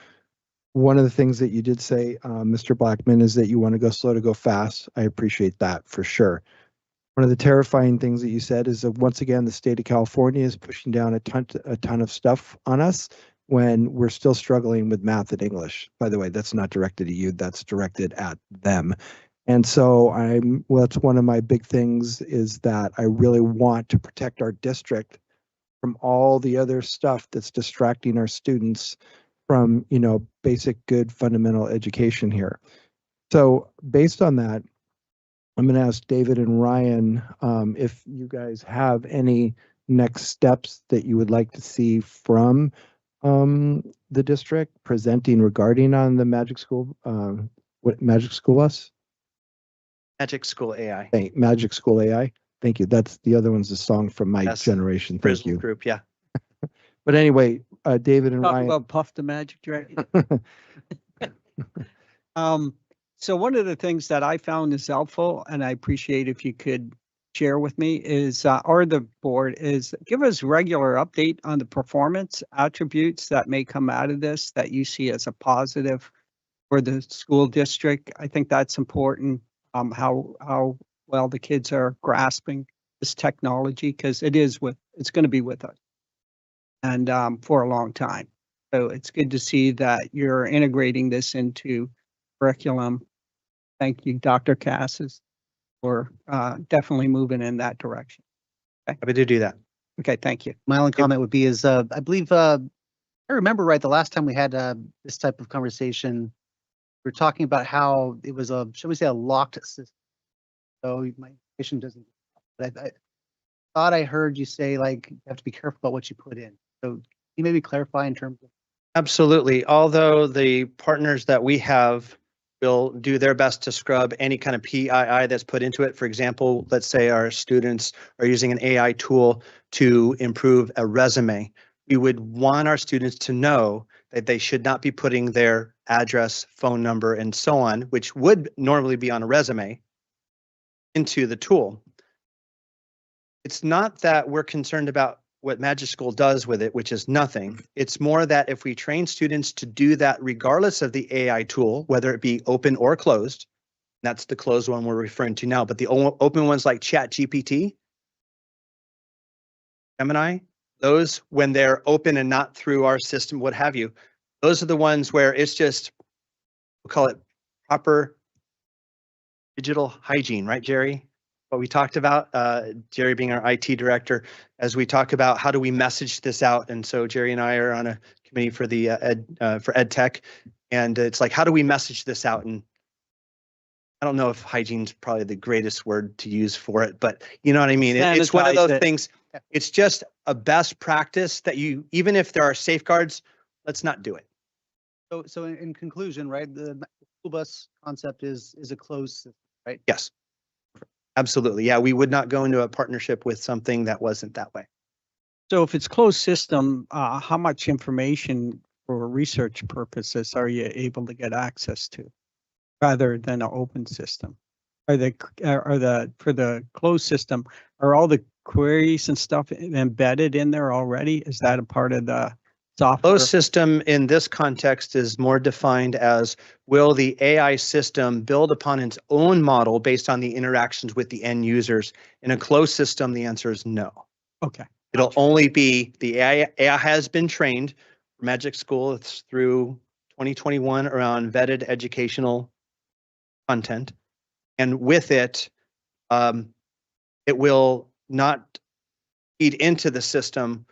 One of the things that you did say, Mr. Blackman, is that you want to go slow to go fast. I appreciate that for sure. One of the terrifying things that you said is that once again, the state of California is pushing down a ton of stuff on us when we're still struggling with math and English. By the way, that's not directed at you, that's directed at them. And so that's one of my big things, is that I really want to protect our district from all the other stuff that's distracting our students from, basic good fundamental education here. So based on that, I'm going to ask David and Ryan if you guys have any next steps that you would like to see from the district presenting regarding on the Magic School, what Magic School Bus? Magic School AI. Magic School AI. Thank you. That's the other one's a song from my generation. Thank Prism you. Group, yeah. But anyway, David and Talk Ryan. about Puff the Magic Dragon. So one of the things that I found is helpful, and I appreciate if you could share with me, is or the board, is give us regular update on the performance attributes that may come out of this that you see as a positive for the school district. I think that's important. How well the kids are grasping this technology, because it's going to be with us and for a long time. So it's good to see that you're integrating this into curriculum. Thank you, Dr. Cassis, for definitely moving in that direction. Okay. Happy to do that. Okay, thank you. My only comment would be is I believe I remember right, the last time we had this type of conversation, we were talking about how it was shall we say, a locked system. So my information doesn't. But I thought I heard you say like you have to be careful about what you put in. So can you maybe clarify in terms of? Absolutely. Although the partners that we have will do their best to scrub any kind of PII that's put into it. For example, let's say our students are using an AI tool to improve a resume. We would want our students to know that they should not be putting their address, phone number, and so on, which would normally be on a resume, into the tool. It's not that we're concerned about what Magic School does with it, which is nothing. It's more that if we train students to do that regardless of the AI tool, whether it be open or closed, that's the closed one we're referring to now, but the open ones like ChatGPT, Gemini, those when they're open and not through our system, what have you, those are the ones where it's just, we'll call it proper digital hygiene, right, Jerry? What we talked about, Jerry being our IT director, as we talk about how do we message this out. And so Jerry and I are on a committee for the for ed tech, and it's like, how do we message this out? And I don't know if hygiene is probably the greatest word to use for it, but you know what I mean? It's one of those things. It's just a best practice that you, even if there are safeguards, let's not do it. So in conclusion, right, the school bus concept is a closed system, right? Yes. Absolutely. Yeah, we would not go into a partnership with something that wasn't that way. So if it's closed system, how much information for research purposes are you able to get access to rather than an open system? For the closed system, are all the queries and stuff embedded in there already? Is that a part of the software? Closed system in this context is more defined as, will the AI system build upon its own model based on the interactions with the end users? In a closed system, the answer is no. Okay. It'll only be the AI has been trained for Magic School. It's through 2021 around vetted educational content. And with it, it will not feed into the system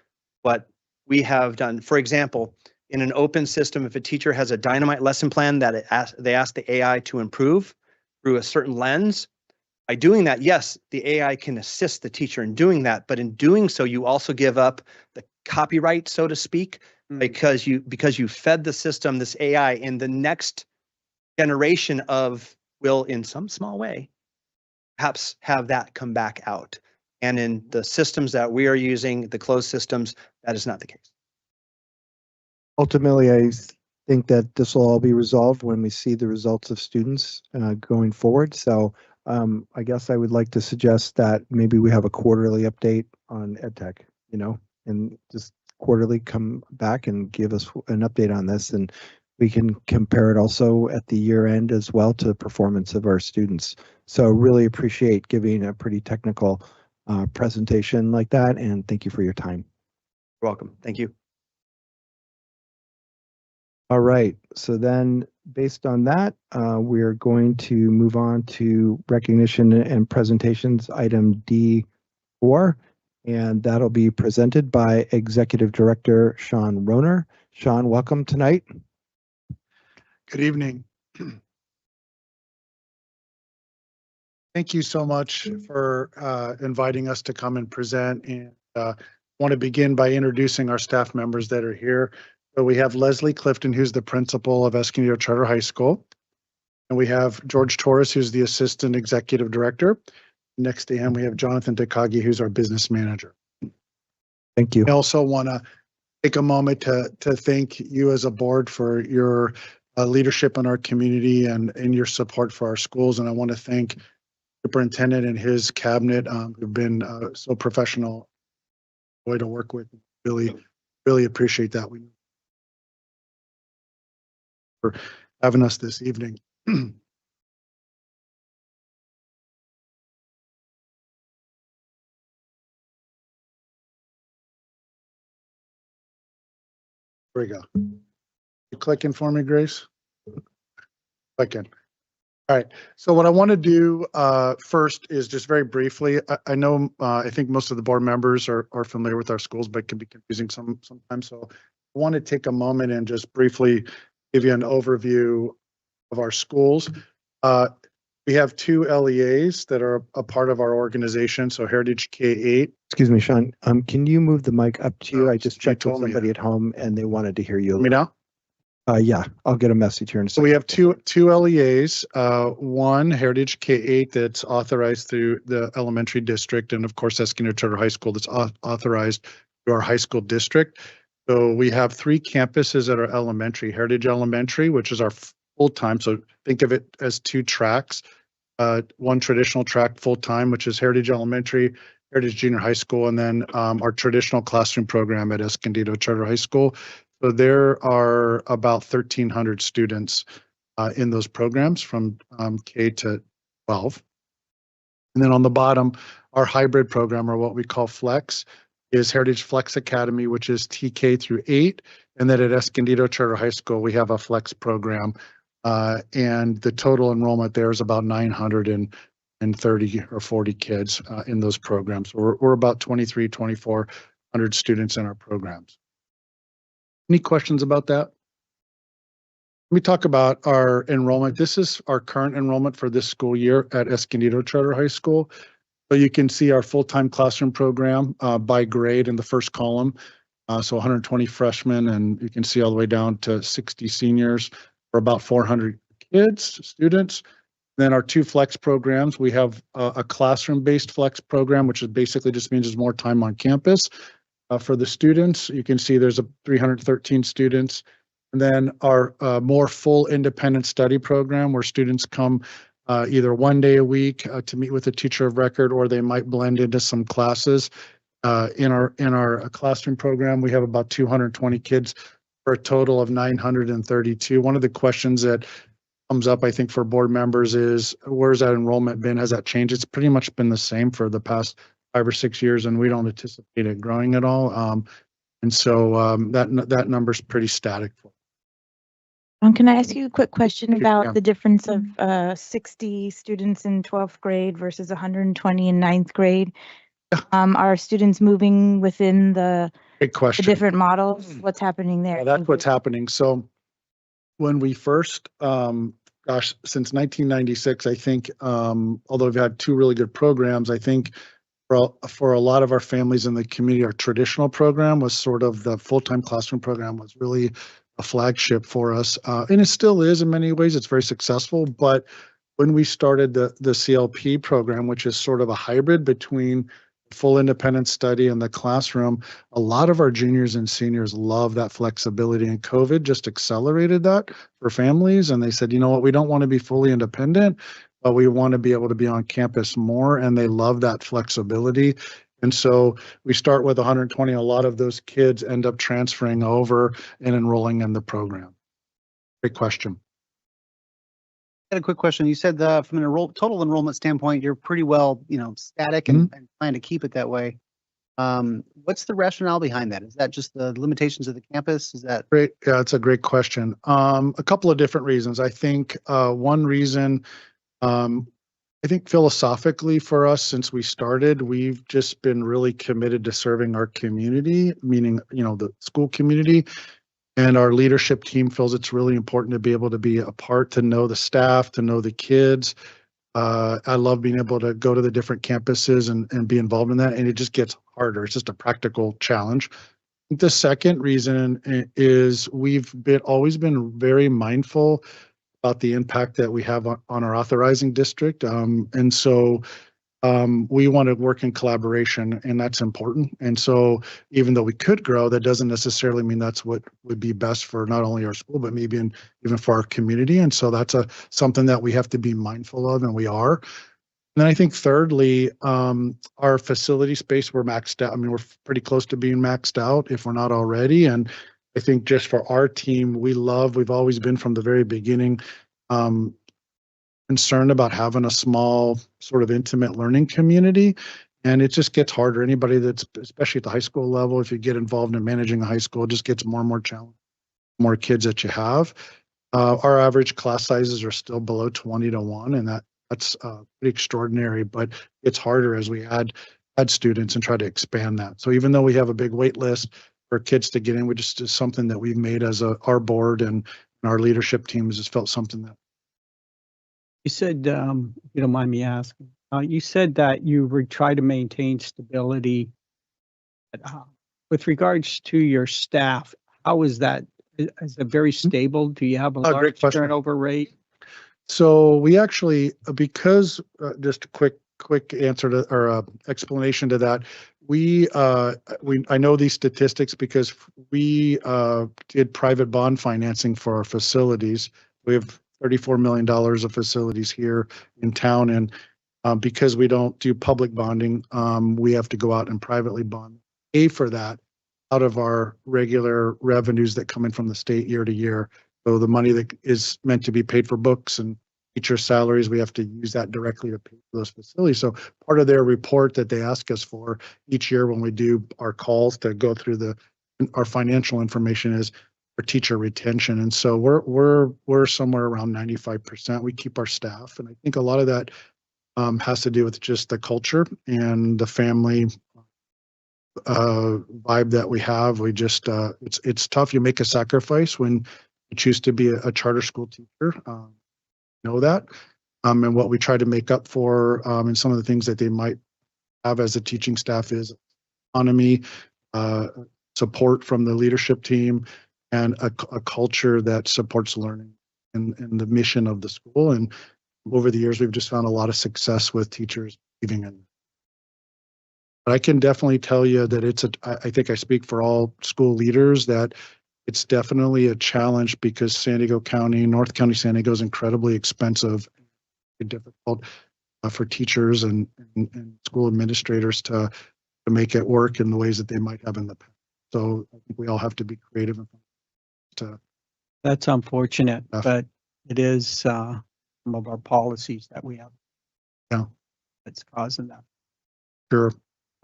what we have done. For example, in an open system, if a teacher has a dynamite lesson plan that they ask the AI to improve through a certain lens, By doing that, yes, the AI can assist the teacher in doing that, but in doing so, you also give up the copyright, so to speak, because you fed the system this AI, and the next generation will, in some small way, perhaps have that come back out. And in the systems that we are using, the closed systems, that is not the case. Ultimately, I think that this will all be resolved when we see the results of students going forward. So I guess I would like to suggest that maybe we have a quarterly update on EdTech, and just quarterly come back and give us an update on this. And we can compare it also at the year end as well to the performance of our students. So really appreciate giving a pretty technical presentation like that. And thank you for your time. You're welcome. Thank you. All right, so then based on that, we're going to move on to recognition and presentations, item D4, and that'll be presented by Executive Director Sean Rohner. Sean, welcome tonight. Good evening. Thank you so much for inviting us to come and present, and want to begin by introducing our staff members that are here. So we have Leslie Clifton, who's the principal of Escondido Charter High School. And we have George Torres, who's the assistant executive director. Next to him, we have Jonathan Takagi, who's our business manager. Thank you. I also want to take a moment to thank you as a board for your leadership in our community and your support for our schools. And I want to thank the superintendent and his cabinet who've been so professional, way to work with. Really appreciate that. We for having us this evening. There we go. You clicking for me, Grace? Clicking. All right. So what I want to do first is just very briefly, I know I think most of the board members are familiar with our schools, but it can be confusing sometimes. So I want to take a moment and just briefly give you an overview of our schools. We have two LEAs that are a part of our organization. So Heritage K-8. Excuse me, Sean. Can you move the mic up to you? I just checked with told me somebody at home and they wanted to hear you. Me now? Yeah, I'll get a message here in a second. So we have two LEAs, one Heritage K-8 that's authorized through the elementary district, and of course Escondido Charter High School that's authorized through our high school district. So we have three campuses at our elementary: Heritage Elementary, which is our full-time. So think of it as two tracks. One traditional track full-time, which is Heritage Elementary, Heritage Junior High School, and then our traditional classroom program at Escondido Charter High School. So there are about 1,300 students in those programs from K to 12. And then on the bottom, our hybrid program, or what we call Flex, is Heritage Flex Academy, which is TK through 8. And then at Escondido Charter High School, we have a Flex program. And the total enrollment there is about 930 or 40 kids in those programs. We're about 2,400 students in our programs. Any questions about that? Let me talk about our enrollment. This is our current enrollment for this school year at Escondido Charter High School. So you can see our full-time classroom program by grade in the first column. So 120 freshmen, and you can see all the way down to 60 seniors for about 400 kids, students. Then our two flex programs, we have a classroom-based flex program, which is basically just means there's more time on campus. For the students, you can see there's 313 students. And then our more full independent study program, where students come either one day a week to meet with a teacher of record, or they might blend into some classes. In our classroom program, we have about 220 kids for a total of 932. One of the questions that comes up, I think, for board members is, where's that enrollment been? Has that changed? It's pretty much been the same for the past 5 or 6 years, and we don't anticipate it growing at all. And so that number's pretty static. Can I ask you a quick question about the difference of 60 students in 12th grade versus 120 in 9th grade? Are students moving within the different models? What's happening there? That's what's happening. So when we first gosh, since 1996, I think, although we've had two really good programs, I think for a lot of our families in the community, our traditional program was sort of the full-time classroom program was really a flagship for us. And it still is in many ways. It's very successful. But when we started the CLP program, which is sort of a hybrid between full independent study and the classroom, a lot of our juniors and seniors love that flexibility, and COVID just accelerated that for families. And they said, you know what, we don't want to be fully independent, but we want to be able to be on campus more, and they love that flexibility. And so we start with 120. A lot of those kids end up transferring over and enrolling in the program. Great question. I had a quick question. You said from an total enrollment standpoint, you're pretty well, static and plan to keep it that way. What's the rationale behind that? Is that just the limitations of the campus? Is that great? Yeah, it's a great question. A couple of different reasons. I think one reason, I think philosophically for us, since we started, we've just been really committed to serving our community, meaning, the school community. And our leadership team feels it's really important to be able to be a part, to know the staff, to know the kids. I love being able to go to the different campuses and be involved in that. And it just gets harder. It's just a practical challenge. The second reason is we've always been very mindful about the impact that we have on our authorizing district. And so we want to work in collaboration, and that's important. And so even though we could grow, that doesn't necessarily mean that's what would be best for not only our school, but maybe even for our community. And so that's something that we have to be mindful of, and we are. And then I think thirdly, our facility space, we're maxed out. I mean, we're pretty close to being maxed out if we're not already. And I think just for our team, we've always been from the very beginning, concerned about having a small sort of intimate learning community. And it just gets harder. Anybody that's, especially at the high school level, if you get involved in managing a high school, it just gets more and more challenging, more kids that you have. Our average class sizes are still below 20 to 1, and that's pretty extraordinary, but it's harder as we add students and try to expand that. So even though we have a big wait list for kids to get in, we just is something that we've made as our board and our leadership team has just felt something that. You said, if you don't mind me asking, you said that you would try to maintain stability. With regards to your staff, how is that? Is it very stable? Do you have a large turnover rate? So we actually, because just a quick answer to or explanation to that, I know these statistics because we did private bond financing for our facilities. We have $34 million of facilities here in town. And because we don't do public bonding, we have to go out and privately bond, pay for that out of our regular revenues that come in from the state year to year. So the money that is meant to be paid for books and teacher salaries, we have to use that directly to pay for those facilities. So part of their report that they ask us for each year when we do our calls to go through our financial information is for teacher retention. And so we're somewhere around 95%. We keep our staff. And I think a lot of that has to do with just the culture and the family vibe that we have. We just, it's tough. You make a sacrifice when you choose to be a charter school teacher. Know that. And what we try to make up for and some of the things that they might have as a teaching staff is autonomy, support from the leadership team, and a culture that supports learning and the mission of the school. And over the years, we've just found a lot of success with teachers believing in. But I can definitely tell you that I think I speak for all school leaders that it's definitely a challenge because San Diego County, North County San Diego is incredibly expensive and difficult for teachers and school administrators to make it work in the ways that they might have in the past. So I think we all have to be creative. That's unfortunate, but it is some of our policies that we have. Yeah. That's causing that. Sure.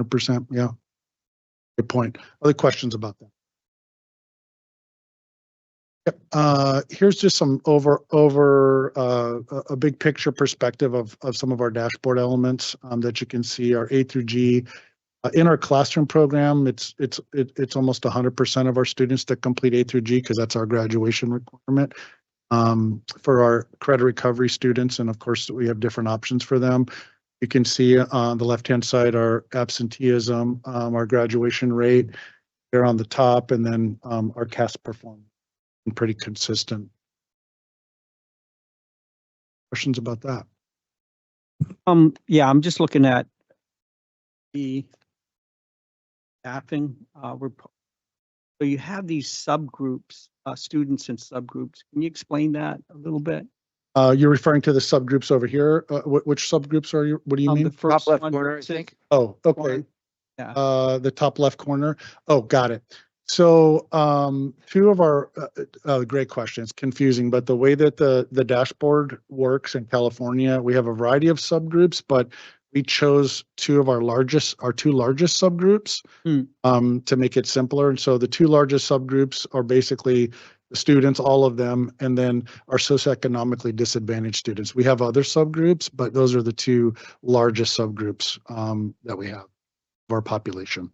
100%. Yeah. Good point. Other questions about that? Yep. Here's just some a big picture perspective of some of our dashboard elements that you can see. Our A through G in our classroom program. It's almost 100% of our students that complete A through G because that's our graduation requirement. For our credit recovery students, and of course, we have different options for them. You can see on the left-hand side our absenteeism, our graduation rate. They're on the top, and then our CAS performance, pretty consistent. Questions about that? Yeah, I'm just looking at the staffing report. So you have these subgroups, students in subgroups. Can you explain that a little bit? You're referring to the subgroups over here. Which subgroups are you? What do you mean? The first left one corner, I says think. Oh, okay. corner. Yeah. The top left corner. Oh, got it. So two of our great questions, confusing, but the way that the dashboard works in California, we have a variety of subgroups, but we chose our two largest subgroups to make it simpler. And so the two largest subgroups are basically the students, all of them, and then our socioeconomically disadvantaged students. We have other subgroups, but those are the two largest subgroups that we have of our population.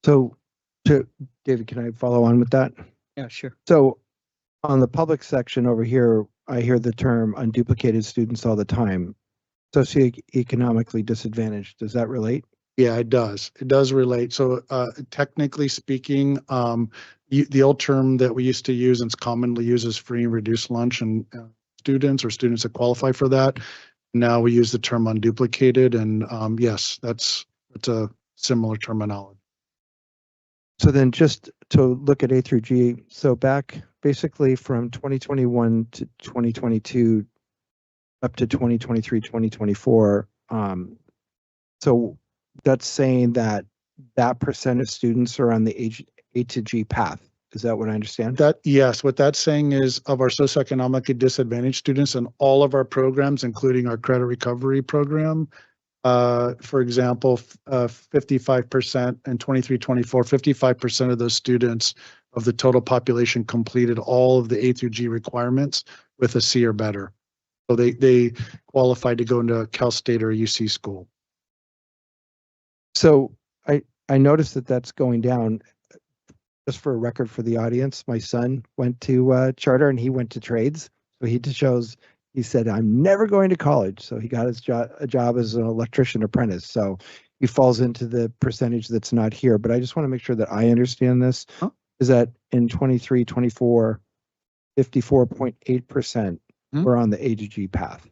So, David, can I follow on with that? Yeah, sure. So on the public section over here, I hear the term unduplicated students all the time. Socioeconomically disadvantaged, does that relate? Yeah, it does. It does relate. So technically speaking, the old term that we used to use and is commonly used is free and reduced lunch and students or students that qualify for that. Now we use the term unduplicated, and yes, that's a similar terminology. So then just to look at A through G, so back basically from 2021 to 2022 up to 2023, 2024. So that's saying that percent of students are on the A to G path. Is that what I understand? Yes, what that's saying is of our socioeconomically disadvantaged students and all of our programs, including our credit recovery program, for example, 55% in 23-24, 55% of those students of the total population completed all of the A through G requirements with a C or better. So they qualified to go into a Cal State or a UC school. So I noticed that that's going down. Just for a record for the audience, my son went to charter and he went to trades. So he said, I'm never going to college. So he got a job as an electrician apprentice. So he falls into the percentage that's not here. But I just want to make sure that I understand this. Huh? Is that in 23, 24, 54.8% were on the A to G path?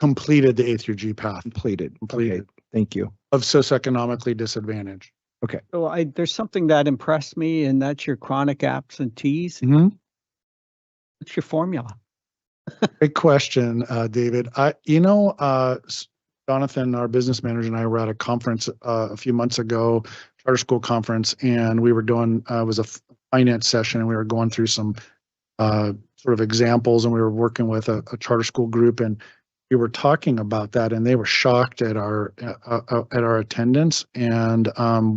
Completed the A through G path. Completed. Okay, thank you. Of socioeconomically disadvantaged. Okay. So there's something that impressed me, and that's your chronic absentees. Mm-hmm. What's your formula? Great question, David. Jonathan, our business manager, and I were at a conference a few months ago, charter school conference, and we were doing it was a finance session, and we were going through some sort of examples, and we were working with a charter school group, and we were talking about that, and they were shocked at our attendance, and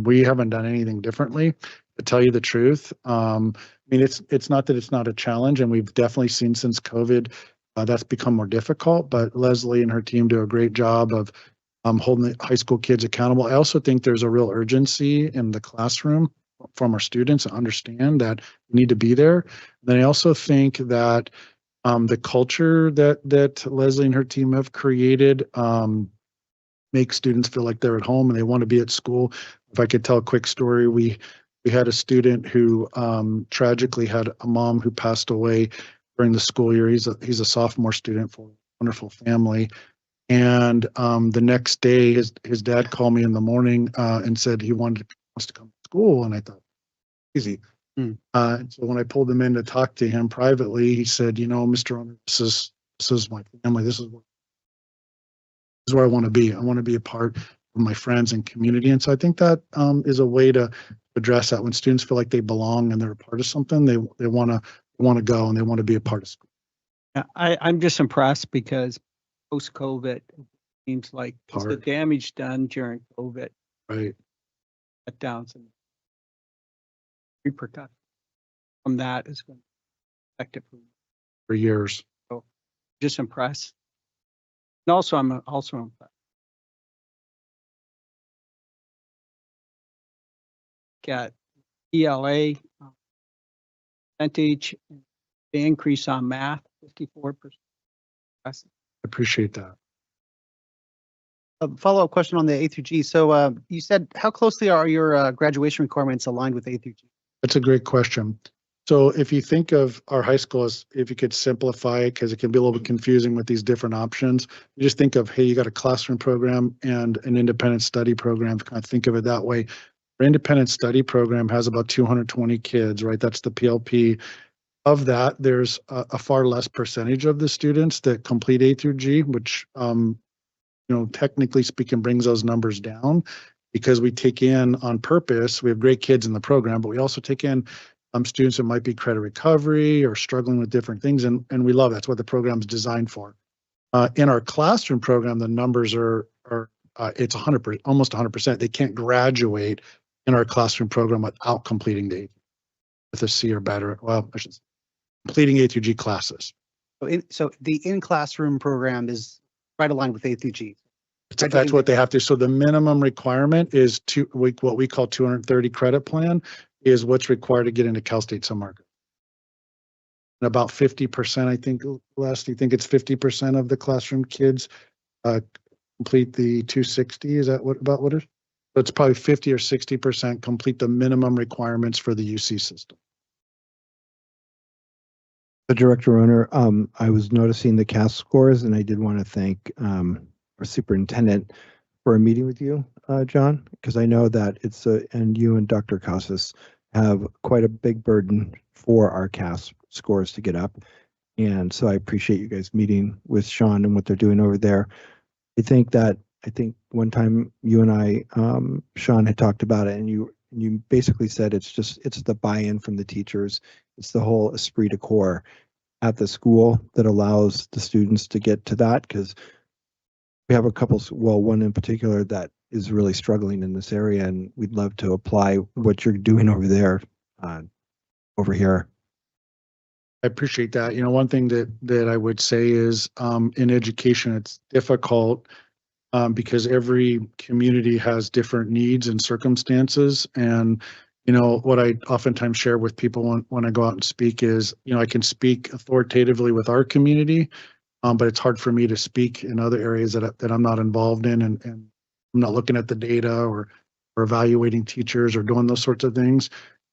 we haven't done anything differently, to tell you the truth. I mean, it's not that it's not a challenge, and we've definitely seen since COVID that's become more difficult. But Leslie and her team do a great job of holding the high school kids accountable. I also think there's a real urgency in the classroom from our students to understand that we need to be there. And then I also think that the culture that Leslie and her team have created makes students feel like they're at home and they want to be at school. If I could tell a quick story, we had a student who tragically had a mom who passed away during the school year. He's a sophomore student for a wonderful family. And the next day, his dad called me in the morning and said he wants to come to school. And I thought, easy. So when I pulled him in to talk to him privately, he said, Mr. Owner, this is my family. This is where I want to be. I want to be a part of my friends and community. And so I think that is a way to address that. When students feel like they belong and they're a part of something, they want to go and they want to be a part of school. Yeah, I'm just impressed because post-COVID, it seems like the damage done during COVID, right, cut down some repercussions from that is going to affect it for years. So just impressed. And also, I'm also impressed. At ELA percentage, the increase on math, 54%. Appreciate that. A follow-up question on the A through G. So you said, how closely are your graduation requirements aligned with A through G? That's a great question. So if you think of our high school as, if you could simplify it, because it can be a little bit confusing with these different options, you just think of, hey, you got a classroom program and an independent study program. Kind of think of it that way. Our independent study program has about 220 kids, right? That's the PLP. Of that, there's a far less percentage of the students that complete A through G, which, technically speaking, brings those numbers down, because we take in on purpose. We have great kids in the program, but we also take in students that might be credit recovery or struggling with different things, and we love that. That's what the program's designed for. In our classroom program, the numbers are it's 100%, almost 100%. They can't graduate in our classroom program without completing the with a C or better. Well, I should say, completing A through G classes. So the in-classroom program is right aligned with A through G. That's what they have to. So the minimum requirement is what we call 230 credit plan is what's required to get into Cal State San Marcos. And about 50%, I think, Les, do you think it's 50% of the classroom kids complete the 260? Is that what it is? So it's probably 50 or 60% complete the minimum requirements for the UC system. The Director Owner, I was noticing the CAS scores, and I did want to thank our superintendent for a meeting with you, John, because I know that and you and Dr. Casas have quite a big burden for our CAS scores to get up. And so I appreciate you guys meeting with Sean and what they're doing over there. I think one time you and I, Sean, had talked about it, and you basically said it's the buy-in from the teachers. It's the whole esprit de corps at the school that allows the students to get to that, because we have a couple, one in particular that is really struggling in this area, and we'd love to apply what you're doing over there, over here. I appreciate that. One thing that I would say is in education, it's difficult because every community has different needs and circumstances. And, what I oftentimes share with people when I go out and speak is, I can speak authoritatively with our community, but it's hard for me to speak in other areas that I'm not involved in, and I'm not looking at the data or evaluating teachers or doing those sorts of things.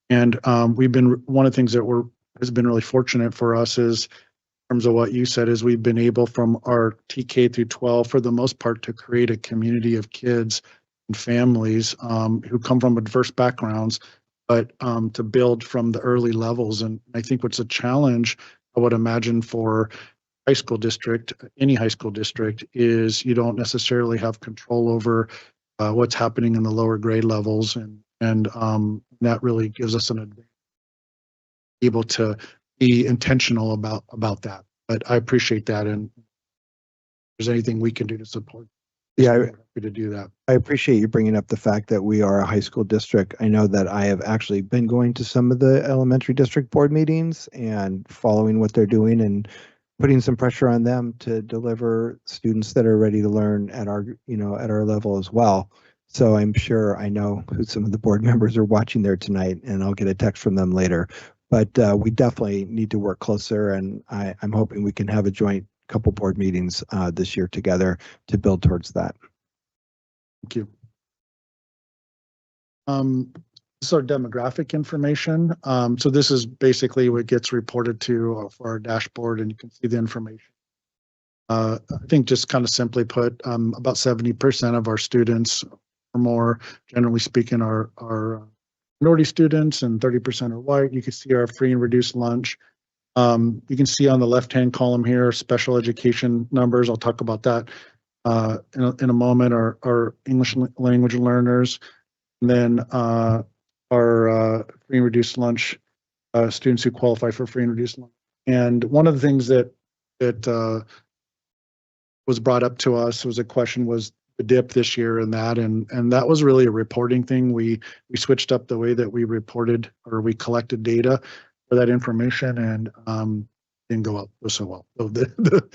And one of the things that has been really fortunate for us is, in terms of what you said, is we've been able from our TK through 12, for the most part, to create a community of kids and families who come from diverse backgrounds, but to build from the early levels. And I think what's a challenge, I would imagine, for high school district, any high school district, is you don't necessarily have control over what's happening in the lower grade levels, and that really gives us an advantage, able to be intentional about that. But I appreciate that, and if there's anything we can do to support, yeah, happy to do that. I appreciate you bringing up the fact that we are a high school district. I know that I have actually been going to some of the elementary district board meetings and following what they're doing and putting some pressure on them to deliver students that are ready to learn at our level as well. So I'm sure I know who some of the board members are watching there tonight, and I'll get a text from them later. But we definitely need to work closer, and I'm hoping we can have a joint couple board meetings this year together to build towards that. Thank you. This is our demographic information. So this is basically what gets reported to for our dashboard, and you can see the information. I think, just kind of simply put, about 70% of our students or more, generally speaking, are minority students, and 30% are white. You can see our free and reduced lunch. You can see on the left-hand column here, special education numbers. I'll talk about that in a moment. Our English language learners, and then our free and reduced lunch students who qualify for free and reduced lunch. And one of the things that was brought up to us was the dip this year in that, and that was really a reporting thing. We switched up the way that we reported, or we collected data for that information, and didn't go up so well. So the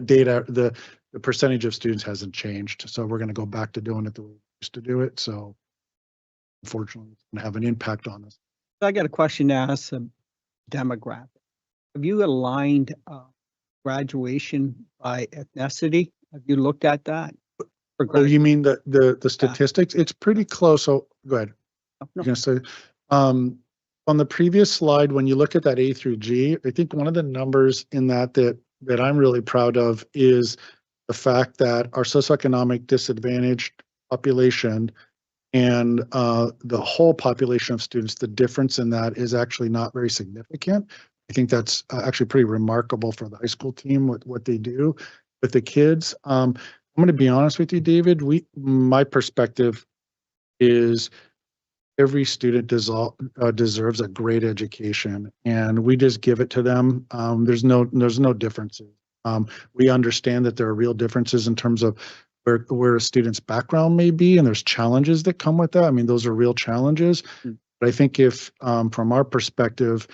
data, the percentage of students hasn't changed. So we're going to go back to doing it the way we used to do it. So unfortunately, it's going to have an impact on us. I got a question to ask, demographic. have you aligned graduation by ethnicity? Have you looked at that? Oh, you mean the statistics? It's pretty close. So go ahead. No. You're gonna say, on the previous slide, when you look at that A through G, I think one of the numbers in that I'm really proud of is the fact that our socioeconomic disadvantaged population and the whole population of students, the difference in that is actually not very significant. I think that's actually pretty remarkable for the high school team, what they do with the kids. I'm going to be honest with you, David. My perspective is every student deserves a great education, and we just give it to them. There's no differences. We understand that there are real differences in terms of where a student's background may be, and there's challenges that come with that. I mean, those are real challenges. But I think if, from our perspective,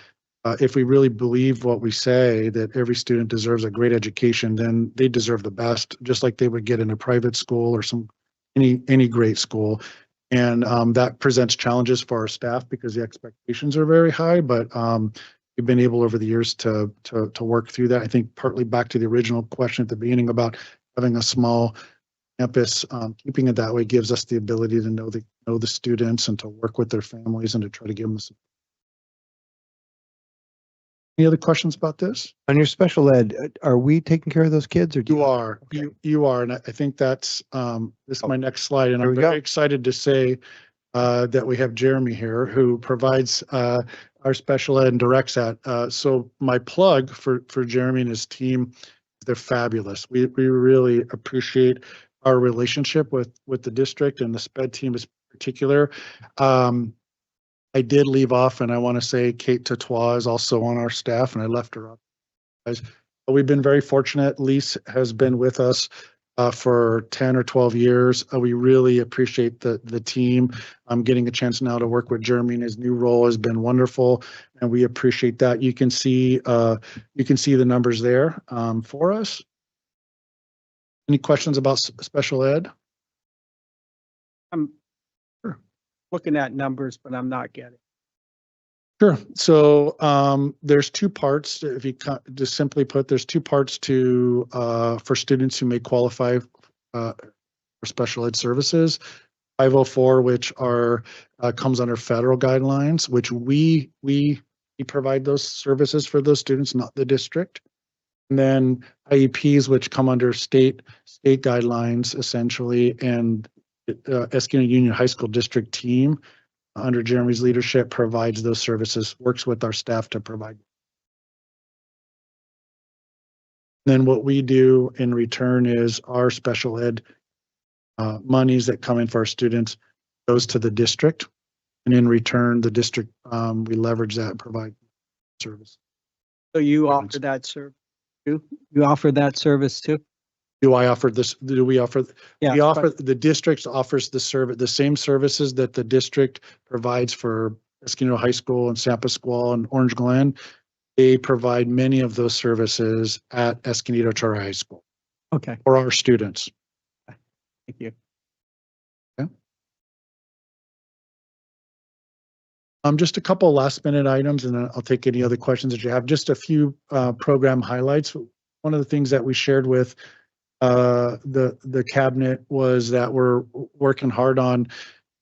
if we really believe what we say, that every student deserves a great education, then they deserve the best, just like they would get in a private school or any great school. And that presents challenges for our staff because the expectations are very high. But we've been able over the years to work through that. I think partly back to the original question at the beginning about having a small campus, keeping it that way gives us the ability to know the students and to work with their families and to try to give them support. Any other questions about this? On your special ed, are we taking care of those kids, or You are, you are, and I think that's this is my next slide, and I'm very excited to say that we have Jeremy here who provides our special ed and directs that. So my plug for Jeremy and his team, they're fabulous. We really appreciate our relationship with the district and the SPED team in particular. I did leave off, and I want to say Kate Tatois is also on our staff, and I left her up. But we've been very fortunate. Lise has been with us for 10 or 12 years. We really appreciate the team. I'm getting a chance now to work with Jeremy in his new role has been wonderful, and we appreciate that. You can see the numbers there for us. Any questions about special ed? I'm looking at numbers, but I'm not getting. Sure. So there's two parts. If you just simply put, there's two parts to for students who may qualify for special ed services. 504, which are comes under federal guidelines, which we provide those services for those students, not the district. And then IEPs, which come under state guidelines, essentially, and Escondido Union High School District team under Jeremy's leadership provides those services, works with our staff to provide. Then what we do in return is our special ed monies that come in for our students goes to the district, and in return, the district we leverage that and provide service. So you offer that service too? You offer that service too? Do I offer this? Do we offer? Yeah, we offer, the district offers the same services that the district provides for Escondido High School and San Pasqual and Orange Glen. They provide many of those services at Escondido Charter High School. Okay. For our students. Thank you. Okay. Just a couple last minute items, and then I'll take any other questions that you have. Just a few program highlights. One of the things that we shared with the cabinet was that we're working hard on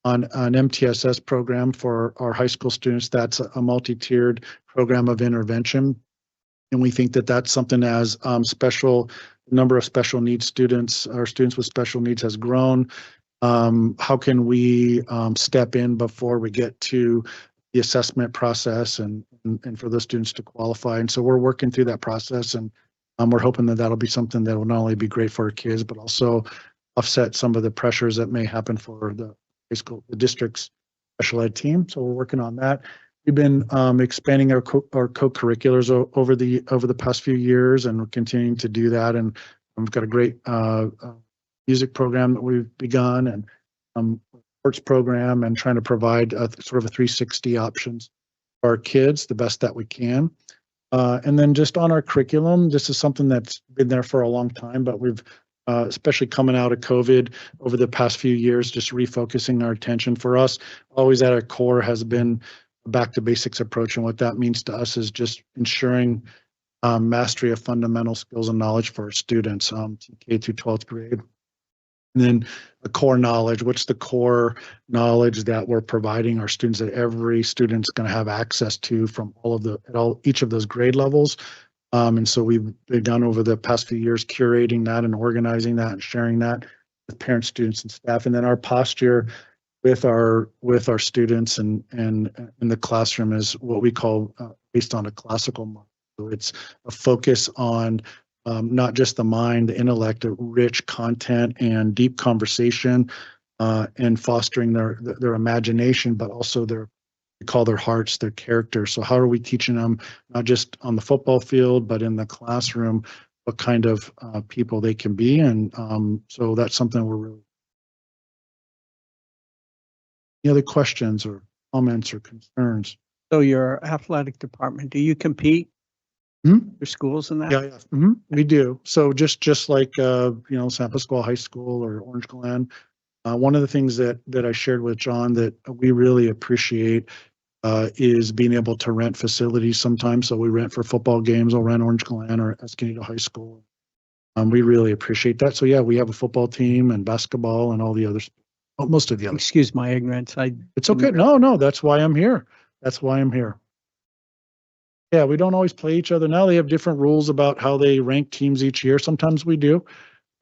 an MTSS program for our high school students. That's a multi-tiered program of intervention, and we think that that's something as number of special needs students, our students with special needs has grown. How can we step in before we get to the assessment process and for those students to qualify? And so we're working through that process, and we're hoping that that'll be something that will not only be great for our kids, but also offset some of the pressures that may happen for the high school, the district's special ed team. So we're working on that. We've been expanding our co-curriculars over the past few years, and we're continuing to do that. And we've got a great music program that we've begun, and sports program, and trying to provide sort of a 360 options for our kids, the best that we can. And then just on our curriculum, this is something that's been there for a long time, but we've, especially coming out of COVID over the past few years, just refocusing our attention. For us, always at our core has been a back to basics approach. And what that means to us is just ensuring mastery of fundamental skills and knowledge for our students, K through 12th grade. And then the core knowledge, what's the core knowledge that we're providing our students that every student's going to have access to from each of those grade levels. And so we've done over the past few years curating that and organizing that and sharing that with parents, students, and staff. And then our posture with our students and in the classroom is what we call based on a classical model. So it's a focus on not just the mind, the intellect, the rich content and deep conversation, and fostering their imagination, but also we call their hearts, their character. So how are we teaching them, not just on the football field, but in the classroom, what kind of people they can be? And so that's something we're really. Any other questions or comments or concerns? So your athletic department, do you compete? Your schools in that? Yeah. We do. So just like San Pasqual High School or Orange Glen, one of the things that I shared with John that we really appreciate is being able to rent facilities sometimes. So we rent for football games. I'll rent Orange Glen or Escondido High School. We really appreciate that. So yeah, we have a football team and basketball and all the others. Most of the others. Excuse my ignorance. It's okay. No, that's why I'm here. That's why I'm here. Yeah, we don't always play each other. Now they have different rules about how they rank teams each year. Sometimes we do.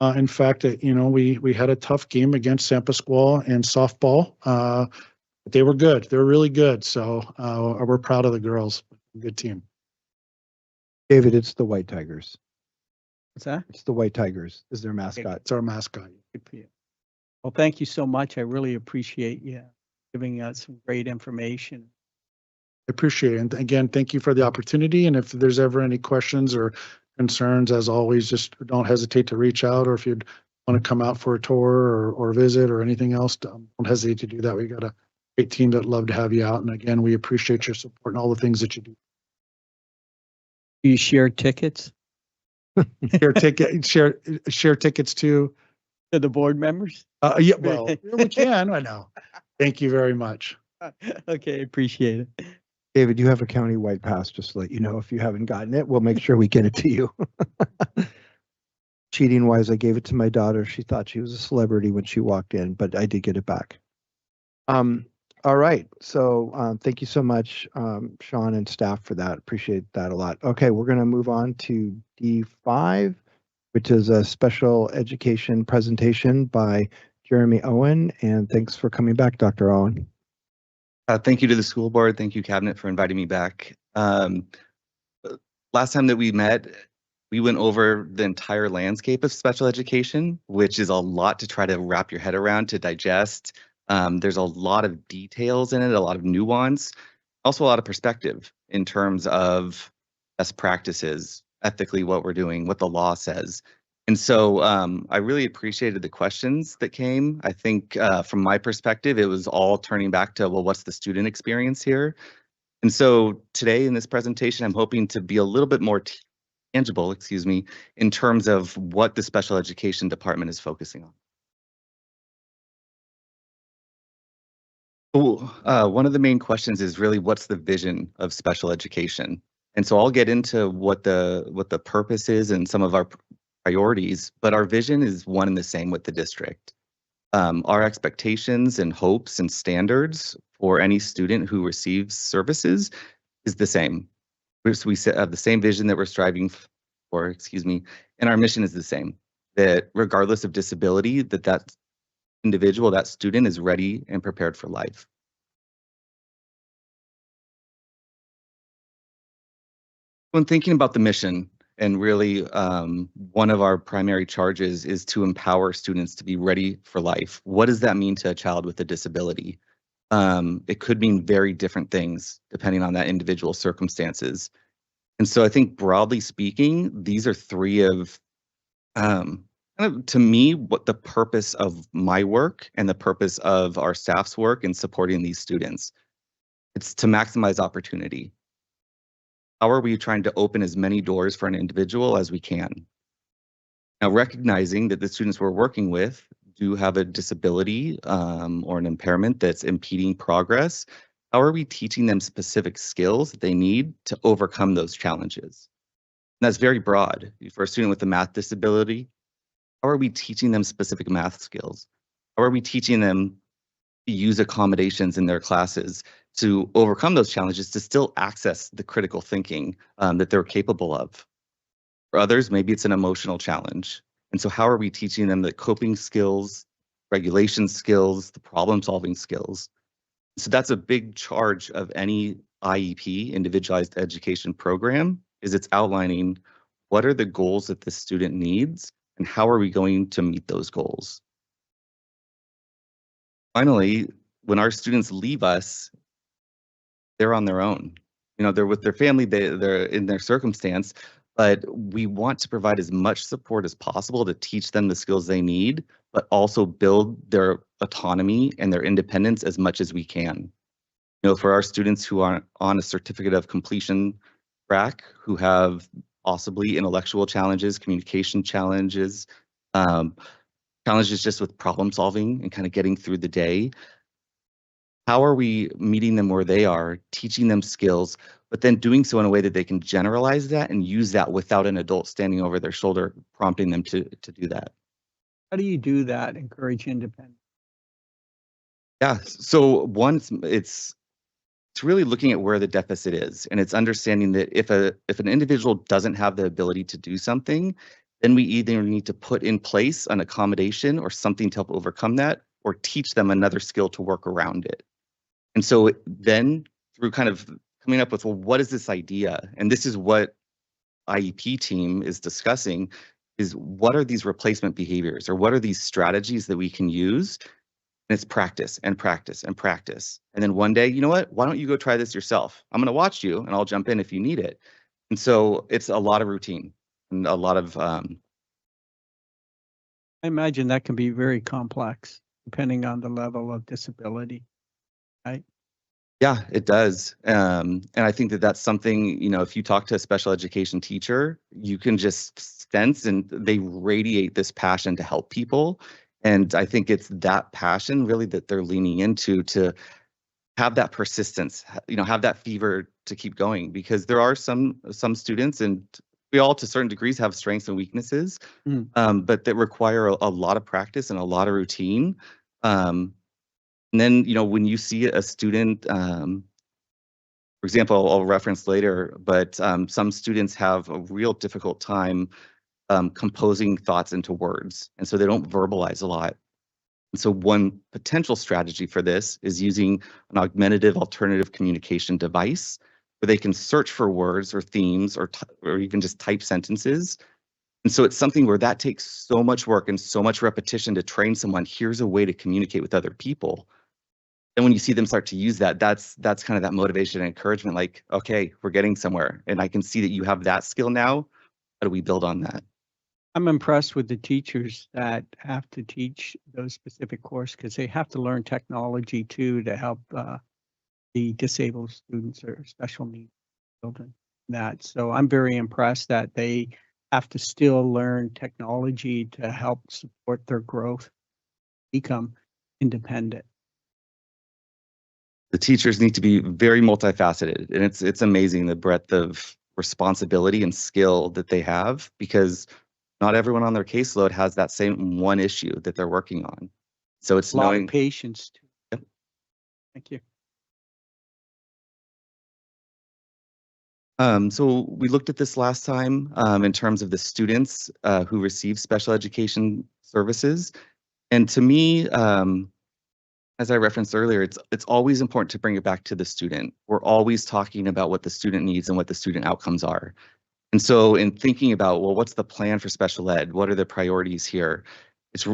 In fact, we had a tough game against San Pasqual in softball. But they were good. They were really good. So we're proud of the girls. Good team. David, it's the White Tigers. What's that? It's the White Tigers is their mascot. It's our mascot. Well, thank you so much. I really appreciate you giving us some great information. I appreciate it. And again, thank you for the opportunity. And if there's ever any questions or concerns, as always, just don't hesitate to reach out. Or if you'd want to come out for a tour or visit or anything else, don't hesitate to do that. We got a great team that'd love to have you out. And again, we appreciate your support and all the things that you do. Do you share tickets? share tickets to the board members? Yeah, well, we can. I know. Thank you very much. Okay, appreciate it. David, you have a county white pass, just to let you know if you haven't gotten it. We'll make sure we get it to you. Cheating wise, I gave it to my daughter. She thought she was a celebrity when she walked in, but I did get it back. All right. So thank you so much, Sean and staff, for that. Appreciate that a lot. Okay, we're going to move on to D5, which is a special education presentation by Jeremy Owen. And thanks for coming back, Dr. Owen. Thank you to the school board. Thank you, Cabinet, for inviting me back. Last time that we met, we went over the entire landscape of special education, which is a lot to try to wrap your head around, to digest. There's a lot of details in it, a lot of nuance, also a lot of perspective in terms of best practices, ethically what we're doing, what the law says. And so I really appreciated the questions that came. I think from my perspective, it was all turning back to, well, what's the student experience here? And so today in this presentation, I'm hoping to be a little bit more tangible, in terms of what the special education department is focusing on. One of the main questions is really what's the vision of special education? And so I'll get into what the purpose is and some of our priorities, but our vision is one and the same with the district. Our expectations and hopes and standards for any student who receives services is the same. We have the same vision that we're striving for, and our mission is the same, that regardless of disability, that individual, that student is ready and prepared for life. When thinking about the mission, and really one of our primary charges is to empower students to be ready for life. What does that mean to a child with a disability? It could mean very different things depending on that individual circumstances. And so I think broadly speaking, these are three of, to me, what the purpose of my work and the purpose of our staff's work in supporting these students. It's to maximize opportunity. How are we trying to open as many doors for an individual as we can? Now, recognizing that the students we're working with do have a disability or an impairment that's impeding progress, how are we teaching them specific skills that they need to overcome those challenges? that's very broad. For a student with a math disability, how are we teaching them specific math skills? How are we teaching them to use accommodations in their classes to overcome those challenges, to still access the critical thinking that they're capable of? For others, maybe it's an emotional challenge. And so how are we teaching them the coping skills, regulation skills, the problem solving skills? So that's a big charge of any IEP, individualized education program, is it's outlining what are the goals that the student needs and how are we going to meet those goals? Finally, when our students leave us, they're on their own. You know, they're with their family, they're in their circumstance, but we want to provide as much support as possible to teach them the skills they need, but also build their autonomy and their independence as much as we can. You know, for our students who are on a certificate of completion track, who have possibly intellectual challenges, communication challenges, challenges just with problem solving and kind of getting through the day. How are we meeting them where they are, teaching them skills, but then doing so in a way that they can generalize that and use that without an adult standing over their shoulder, prompting them to do that? How do you do that? Encourage independence. Yeah, so one, it's really looking at where the deficit is, and it's understanding that if an individual doesn't have the ability to do something, then we either need to put in place an accommodation or something to help overcome that, or teach them another skill to work around it. And so then through kind of coming up with, well, what is this idea? And this is what IEP team is discussing, is what are these replacement behaviors, or what are these strategies that we can use? And it's practice and practice and practice. And then one day, you know what? Why don't you go try this yourself? I'm going to watch you and I'll jump in if you need it. And so it's a lot of routine and a lot of. I imagine that can be very complex depending on the level of disability, right? Yeah, it does. And I think that that's something, you know, if you talk to a special education teacher, you can just sense and they radiate this passion to help people. And I think it's that passion really that they're leaning into, to have that persistence, you know, have that fever to keep going, because there are some students, and we all to certain degrees have strengths and weaknesses, but that require a lot of practice and a lot of routine. And then, you know, when you see a student, for example, I'll reference later, but some students have a real difficult time composing thoughts into words. And so they don't verbalize a lot. And so one potential strategy for this is using an augmentative alternative communication device where they can search for words or themes or even just type sentences. And so it's something where that takes so much work and so much repetition to train someone. Here's a way to communicate with other people. And when you see them start to use that, that's kind of that motivation and encouragement, like, okay, we're getting somewhere. And I can see that you have that skill now. How do we build on that? I'm impressed with the teachers that have to teach those specific courses, because they have to learn technology too to help the disabled students or special needs children. So I'm very impressed that they have to still learn technology to help support their growth, become independent. The teachers need to be very multifaceted, and it's amazing the breadth of responsibility and skill that they have, because not everyone on their caseload has that same one issue that they're working on. So it's a lot knowing of patience too. Yep. Thank you. So we looked at this last time in terms of the students who receive special education services. And to me, as I referenced earlier, it's always important to bring it back to the student. We're always talking about what the student needs and what the student outcomes are. And so in thinking about, well, what's the plan for special ed? What are the priorities here? It's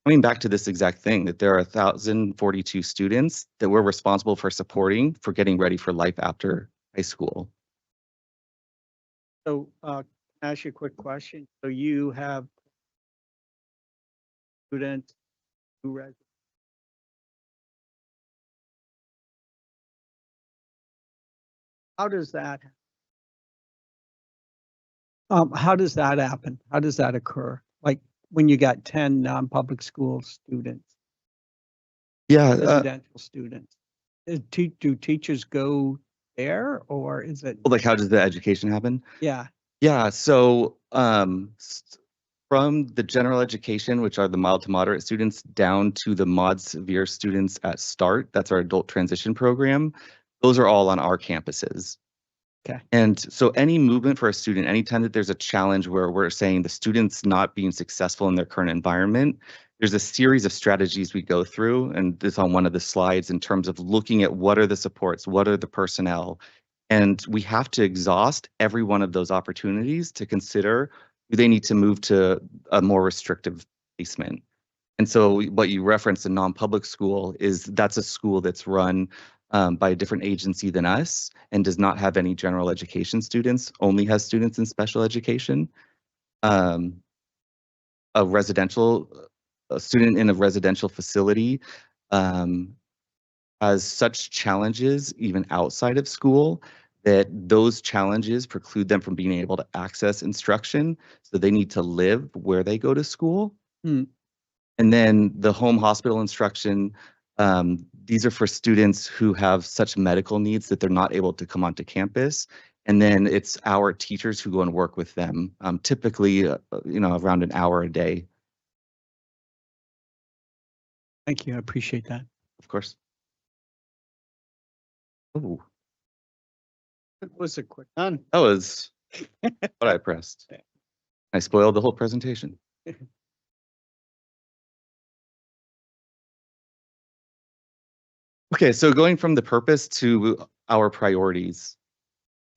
coming back to this exact thing, that there are 1,042 students that we're responsible for supporting for getting ready for life after high school. So can I ask you a quick question? So you have students who read. How does that happen? How does that occur? Like when you got 10 non-public school students? Yeah. Residential students. Do teachers go there, or is it? Like, how does the education happen? Yeah. Yeah, so from the general education, which are the mild to moderate students, down to the mod severe students at START, that's our adult transition program, those are all on our campuses. Okay. And so any movement for a student, anytime that there's a challenge where we're saying the student's not being successful in their current environment, there's a series of strategies we go through, and this on one of the slides in terms of looking at what are the supports, what are the personnel, and we have to exhaust every one of those opportunities to consider do they need to move to a more restrictive placement. And so what you referenced in non-public school is that's a school that's run by a different agency than us and does not have any general education students, only has students in special education. A student in a residential facility has such challenges even outside of school that those challenges preclude them from being able to access instruction. So they need to live where they go to school. Hmm. And then the home hospital instruction, these are for students who have such medical needs that they're not able to come onto campus. And then it's our teachers who go and work with them, typically, around an hour a day. Thank you. I appreciate that. Of course. Oh, It was a quick. that was what I pressed. I spoiled the whole presentation. Okay, so going from the purpose to our priorities.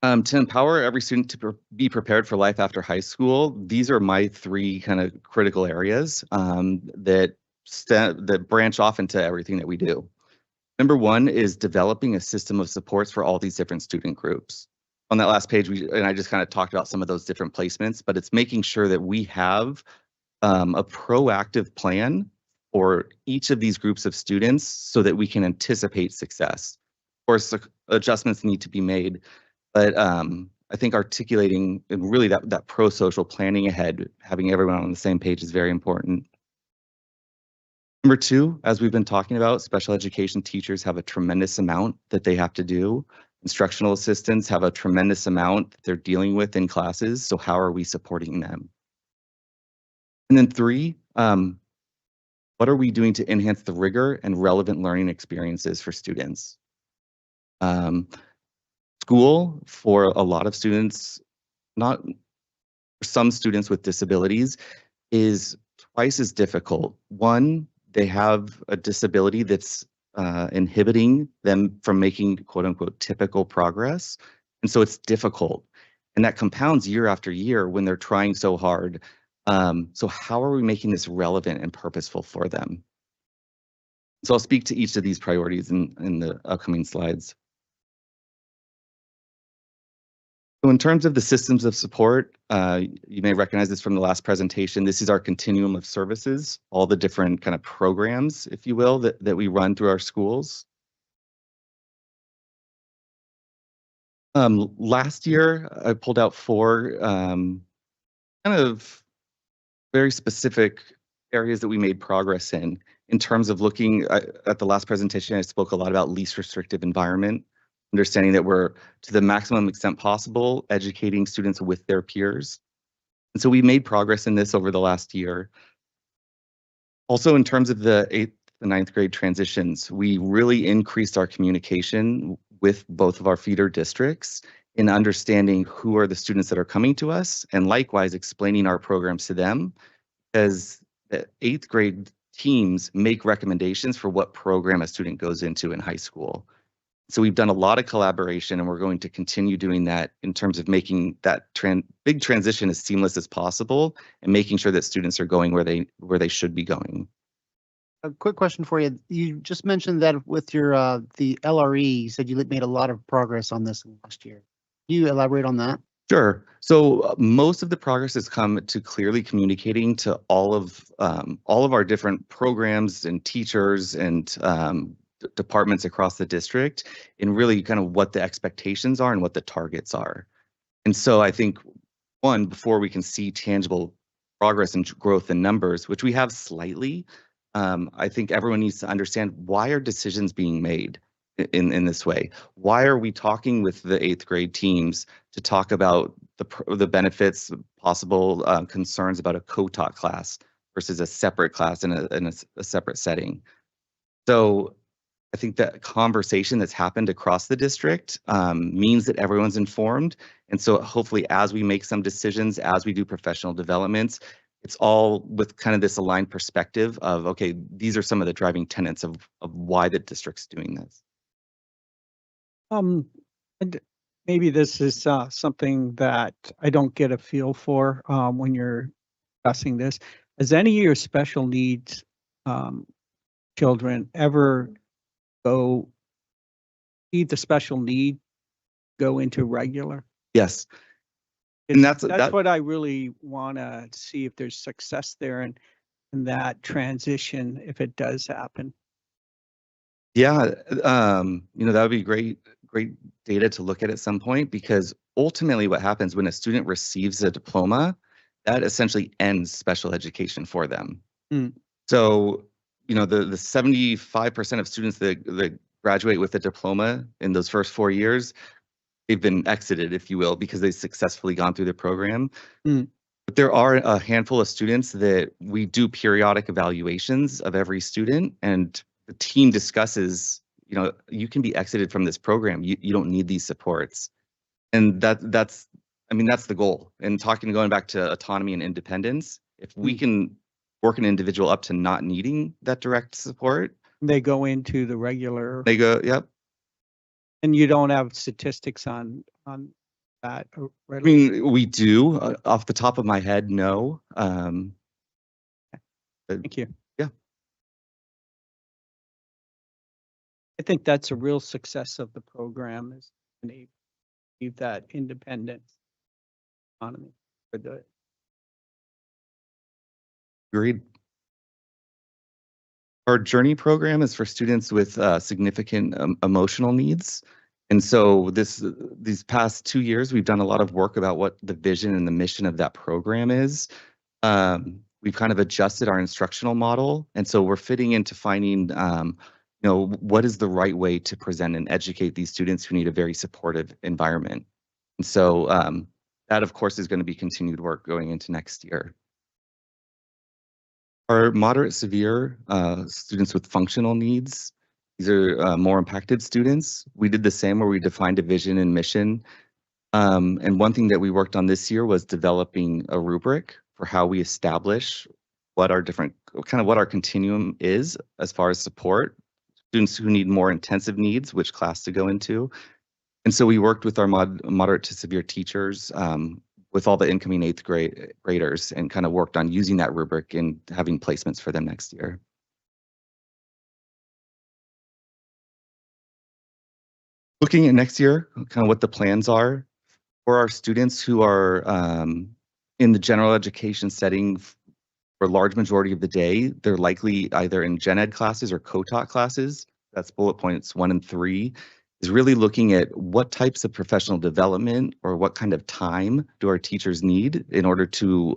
To empower every student to be prepared for life after high school, these are my three kind of critical areas that branch off into everything that we do. Number one is developing a system of supports for all these different student groups. On that last page, I just kind of talked about some of those different placements, but it's making sure that we have a proactive plan for each of these groups of students so that we can anticipate success. Of course, adjustments need to be made, but I think articulating and really that pro-social planning ahead, having everyone on the same page is very important. Number two, as we've been talking about, special education teachers have a tremendous amount that they have to do. Instructional assistants have a tremendous amount that they're dealing with in classes. So how are we supporting them? And then three, what are we doing to enhance the rigor and relevant learning experiences for students? School, for a lot of students, not for some students with disabilities, is twice as difficult. One, they have a disability that's inhibiting them from making quote unquote typical progress. And so it's difficult. And that compounds year after year when they're trying so hard. So how are we making this relevant and purposeful for them? So I'll speak to each of these priorities in the upcoming slides. So in terms of the systems of support, you may recognize this from the last presentation. This is our continuum of services, all the different kind of programs, if you will, that we run through our schools. Last year, I pulled out four kind of very specific areas that we made progress in terms of looking at the last presentation. I spoke a lot about least restrictive environment, understanding that we're, to the maximum extent possible, educating students with their peers. And so we made progress in this over the last year. Also, in terms of the 8th and 9th grade transitions, we really increased our communication with both of our feeder districts in understanding who are the students that are coming to us, and likewise explaining our programs to them, as the 8th grade teams make recommendations for what program a student goes into in high school. So we've done a lot of collaboration, and we're going to continue doing that in terms of making that big transition as seamless as possible and making sure that students are going where they should be going. A quick question for you. You just mentioned that with your the LRE, you said you made a lot of progress on this last year. Can you elaborate on that? Sure. So most of the progress has come to clearly communicating to all of our different programs and teachers and departments across the district, in really kind of what the expectations are and what the targets are. And so I think, one, before we can see tangible progress and growth in numbers, which we have slightly, I think everyone needs to understand, why are decisions being made? in this way? Why are we talking with the 8th grade teams to talk about the benefits, possible concerns about a co-taught class versus a separate class in a separate setting? So I think that conversation that's happened across the district means that everyone's informed. And so hopefully as we make some decisions, as we do professional developments, it's all with kind of this aligned perspective of, okay, these are some of the driving tenets of why the district's doing this. And maybe this is something that I don't get a feel for when you're discussing this. Has any of your special needs children ever see the special need go into regular? Yes. And that's what I really want to see, if there's success there and that transition, if it does happen. Yeah, that would be great data to look at some point, because ultimately what happens when a student receives a diploma, that essentially ends special education for them. So, the 75% of students that graduate with a diploma in those first 4 years, they've been exited, if you will, because they've successfully gone through the program. But there are a handful of students that we do periodic evaluations of every student, and the team discusses, you can be exited from this program. You don't need these supports. And that's the goal. And going back to autonomy and independence, if we can work an individual up to not needing that direct support, they go into the regular. They go, yep. And you don't have statistics on that? I mean, we do. Off the top of my head, no. Thank you. Yeah. I think that's a real success of the program, is achieve that independence, autonomy for the. Agreed. Our Journey program is for students with significant emotional needs. And so these past 2 years, we've done a lot of work about what the vision and the mission of that program is. We've kind of adjusted our instructional model. And so we're fitting into finding, what is the right way to present and educate these students who need a very supportive environment. And so that, of course, is going to be continued work going into next year. Our moderate severe students with functional needs, these are more impacted students. We did the same, where we defined a vision and mission. And one thing that we worked on this year was developing a rubric for how we establish what our continuum is as far as support. Students who need more intensive needs, which class to go into. And so we worked with our moderate to severe teachers, with all the incoming 8th graders, and kind of worked on using that rubric and having placements for them next year. Looking at next year, kind of what the plans are for our students who are in the general education setting for a large majority of the day. They're likely either in gen ed classes or co-taught classes. That's bullet points 1 and 3. Is really looking at what types of professional development or what kind of time do our teachers need in order to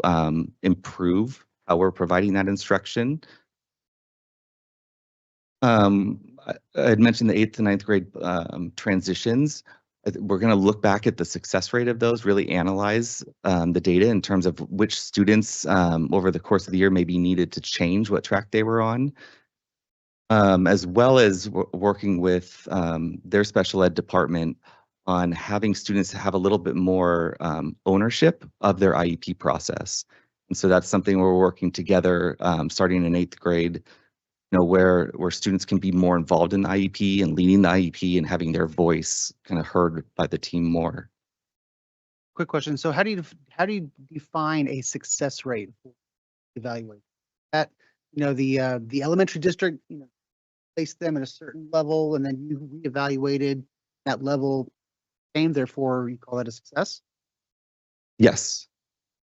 improve how we're providing that instruction. I had mentioned the 8th to 9th grade transitions. We're going to look back at the success rate of those, really analyze the data in terms of which students over the course of the year may be needed to change what track they were on. As well as working with their special ed department on having students have a little bit more ownership of their IEP process. And so that's something we're working together, starting in 8th grade, where students can be more involved in the IEP and leading the IEP and having their voice kind of heard by the team more. Quick question. So how do you define a success rate for evaluate that? The elementary district, placed them at a certain level, and then you reevaluated that level, therefore you call that a success? Yes.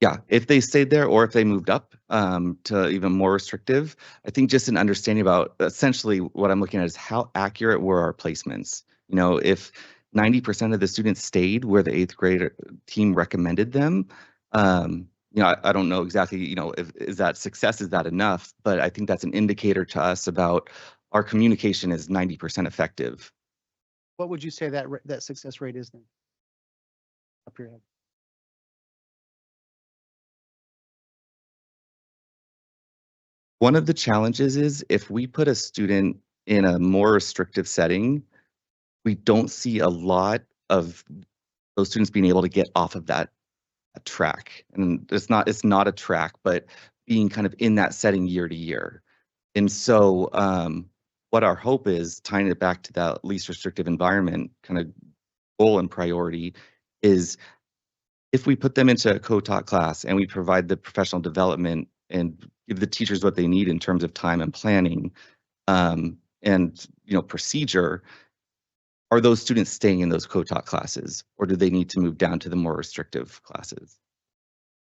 Yeah, if they stayed there or if they moved up to even more restrictive, I think just an understanding about essentially what I'm looking at is how accurate were our placements. If 90% of the students stayed where the 8th grade team recommended them, I don't know exactly, is that success, is that enough? But I think that's an indicator to us about our communication is 90% effective. What would you say that success rate is then? Up your head. One of the challenges is if we put a student in a more restrictive setting, we don't see a lot of those students being able to get off of that track. And it's not a track, but being kind of in that setting year to year. And so what our hope is, tying it back to that least restrictive environment kind of goal and priority, is if we put them into a co-taught class and we provide the professional development and give the teachers what they need in terms of time and planning and procedure, are those students staying in those co-taught classes, or do they need to move down to the more restrictive classes?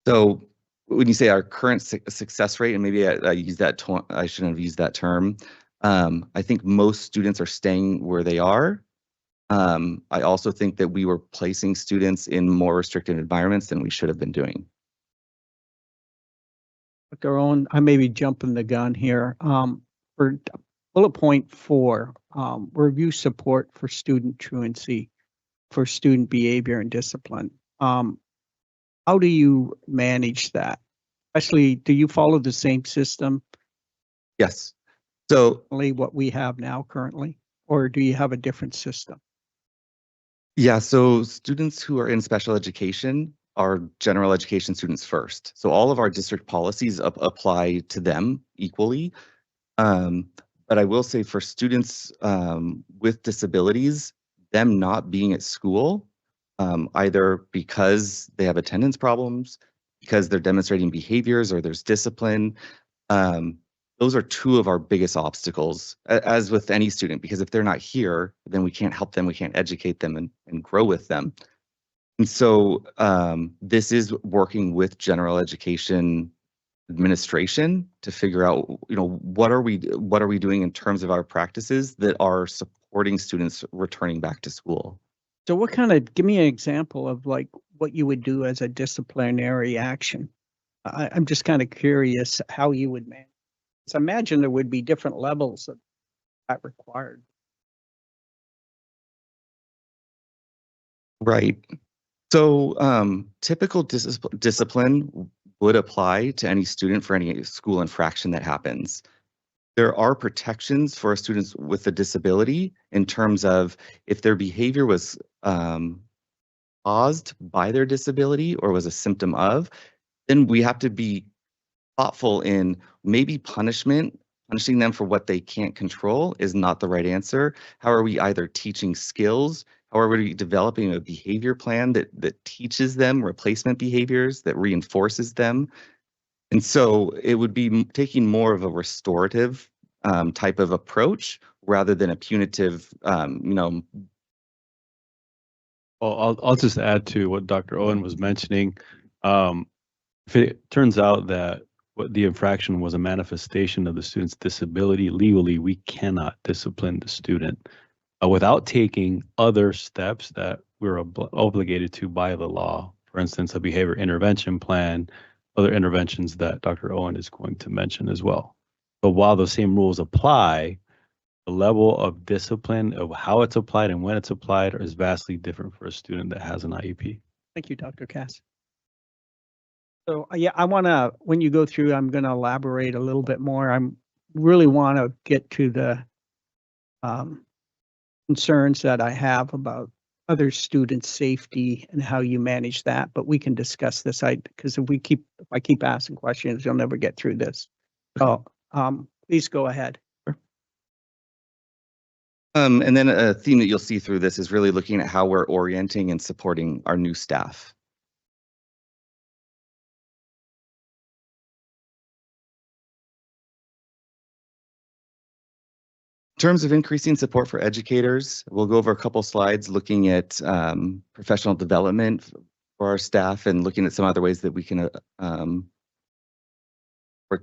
So when you say our current success rate, and maybe I use that I shouldn't have used that term. I think most students are staying where they are. I also think that we were placing students in more restricted environments than we should have been doing. Dr. Owen, I may be jumping the gun here. For bullet point 4, review support for student truancy, for student behavior and discipline. How do you manage that? Especially, do you follow the same system? Yes. So what we have now currently, or do you have a different system? Yeah, so students who are in special education are general education students first. So all of our district policies apply to them equally. But I will say for students with disabilities, them not being at school, either because they have attendance problems, because they're demonstrating behaviors or there's discipline, those are two of our biggest obstacles, as with any student, because if they're not here, then we can't help them, we can't educate them and grow with them. And so this is working with general education administration to figure out, what are we doing in terms of our practices that are supporting students returning back to school. So give me an example of like what you would do as a disciplinary action. I'm just kind of curious how you would manage. So imagine there would be different levels of that required. Right. So typical discipline would apply to any student for any school infraction that happens. There are protections for students with a disability in terms of if their behavior was caused by their disability or was a symptom of, then we have to be thoughtful in maybe punishing them for what they can't control is not the right answer. How are we either teaching skills? How are we developing a behavior plan that teaches them replacement behaviors, that reinforces them? And so it would be taking more of a restorative type of approach rather than a punitive, Well, I'll just add to what Dr. Owen was mentioning. If it turns out that what the infraction was a manifestation of the student's disability, legally, we cannot discipline the student without taking other steps that we're obligated to by the law. For instance, a behavior intervention plan, other interventions that Dr. Owen is going to mention as well. But while the same rules apply, the level of discipline of how it's applied and when it's applied is vastly different for a student that has an IEP. Thank you, Dr. Cass. So yeah, when you go through, I'm going to elaborate a little bit more. I really want to get to the concerns that I have about other students' safety and how you manage that, but we can discuss this because if I keep asking questions, you'll never get through this. So please go ahead. And then a theme that you'll see through this is really looking at how we're orienting and supporting our new staff. In terms of increasing support for educators, we'll go over a couple slides looking at professional development for our staff and looking at some other ways that we can support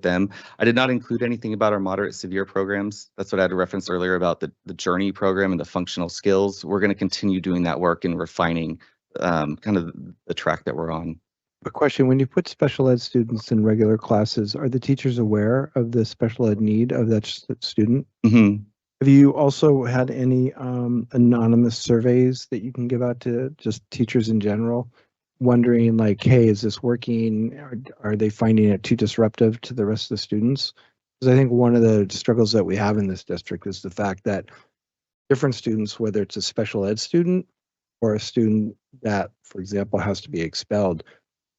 them. I did not include anything about our moderate severe programs. That's what I had referenced earlier about the Journey program and the functional skills. We're going to continue doing that work and refining kind of the track that we're on. A question, when you put special ed students in regular classes, are the teachers aware of the special ed need of that student? Mm-hmm. Have you also had any anonymous surveys that you can give out to just teachers in general, wondering like, hey, is this working? Are they finding it too disruptive to the rest of the students? Because I think one of the struggles that we have in this district is the fact that different students, whether it's a special ed student or a student that, for example, has to be expelled,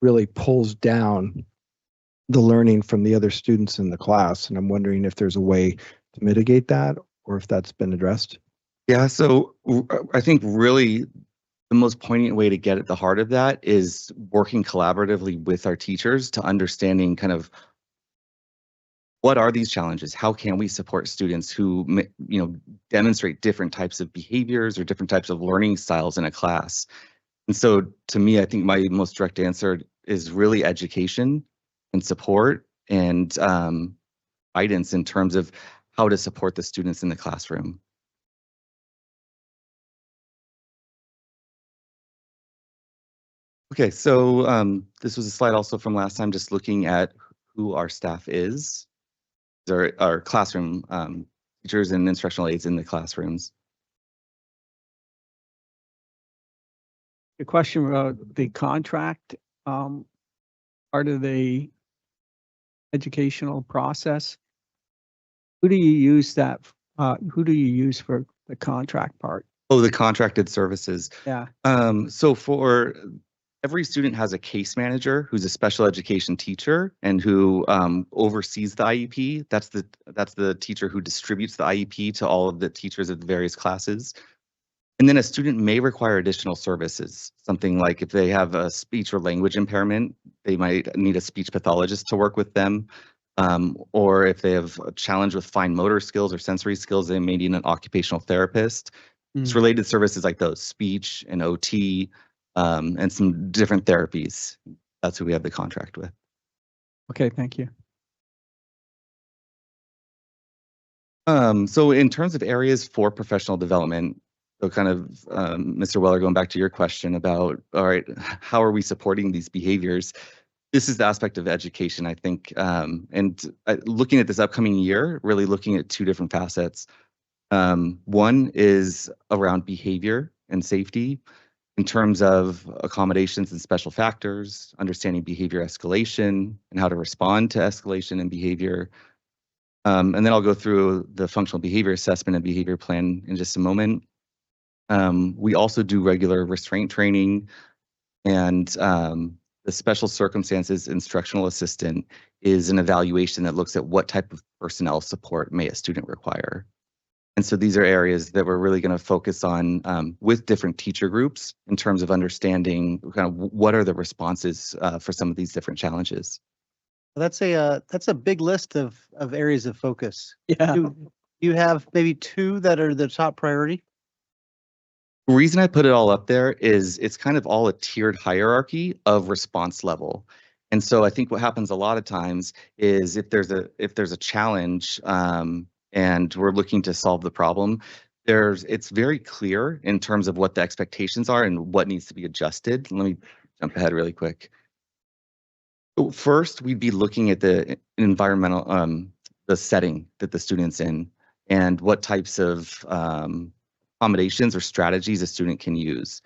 really pulls down the learning from the other students in the class. And I'm wondering if there's a way to mitigate that or if that's been addressed. Yeah, so I think really the most poignant way to get at the heart of that is working collaboratively with our teachers to understanding kind of what are these challenges? How can we support students who, demonstrate different types of behaviors or different types of learning styles in a class? And so to me, I think my most direct answer is really education and support and guidance in terms of how to support the students in the classroom. Okay, so this was a slide also from last time, just looking at who our staff is. Our classroom teachers and instructional aides in the classrooms. The question about the contract, part of the educational process. Who do you use that? Who do you use for the contract part? Oh, the contracted services. Yeah. So for every student has a case manager who's a special education teacher and who oversees the IEP. That's the teacher who distributes the IEP to all of the teachers of the various classes. And then a student may require additional services, something like if they have a speech or language impairment, they might need a speech pathologist to work with them. Or if they have a challenge with fine motor skills or sensory skills, they may need an occupational therapist. It's related services like those, speech and OT, and some different therapies. That's who we have the contract with. Okay, thank you. So in terms of areas for professional development, so kind of, Mr. Weller, going back to your question about, all right, how are we supporting these behaviors? This is the aspect of education, I think, and looking at this upcoming year, really looking at two different facets. One is around behavior and safety in terms of accommodations and special factors, understanding behavior escalation and how to respond to escalation and behavior. And then I'll go through the functional behavior assessment and behavior plan in just a moment. We also do regular restraint training, and the special circumstances instructional assistant is an evaluation that looks at what type of personnel support may a student require. And so these are areas that we're really going to focus on with different teacher groups in terms of understanding kind of what are the responses for some of these different challenges. That's a big list of areas of focus. Yeah. Do you have maybe two that are the top priority? The reason I put it all up there is it's kind of all a tiered hierarchy of response level. And so I think what happens a lot of times is if there's a challenge and we're looking to solve the problem, it's very clear in terms of what the expectations are and what needs to be adjusted. Let me jump ahead really quick. So first, we'd be looking at the environmental, the setting that the student's in and what types of accommodations or strategies a student can use.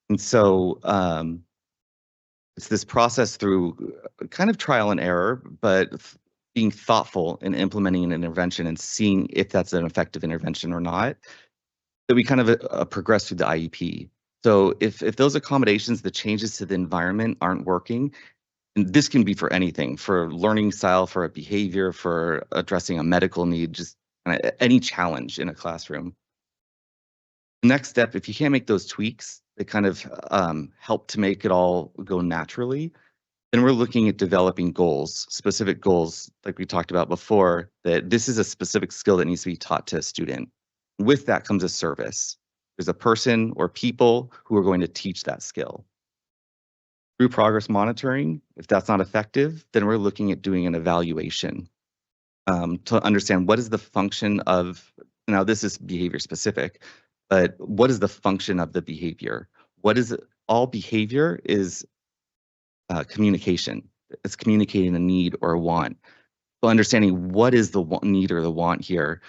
And so it's this process through kind of trial and error, but being thoughtful in implementing an intervention and seeing if that's an effective intervention or not, that we kind of progress through the IEP. So if those accommodations, the changes to the environment aren't working, and this can be for anything, for learning style, for a behavior, for addressing a medical need, just any challenge in a classroom. The next step, if you can't make those tweaks that kind of help to make it all go naturally, then we're looking at developing goals, specific goals, like we talked about before, that this is a specific skill that needs to be taught to a student. With that comes a service. There's a person or people who are going to teach that skill. Through progress monitoring, if that's not effective, then we're looking at doing an evaluation to understand what is the function of, now this is behavior specific, but what is the function of the behavior? All behavior is communication. It's communicating a need or a want. So understanding what is the need or the want here,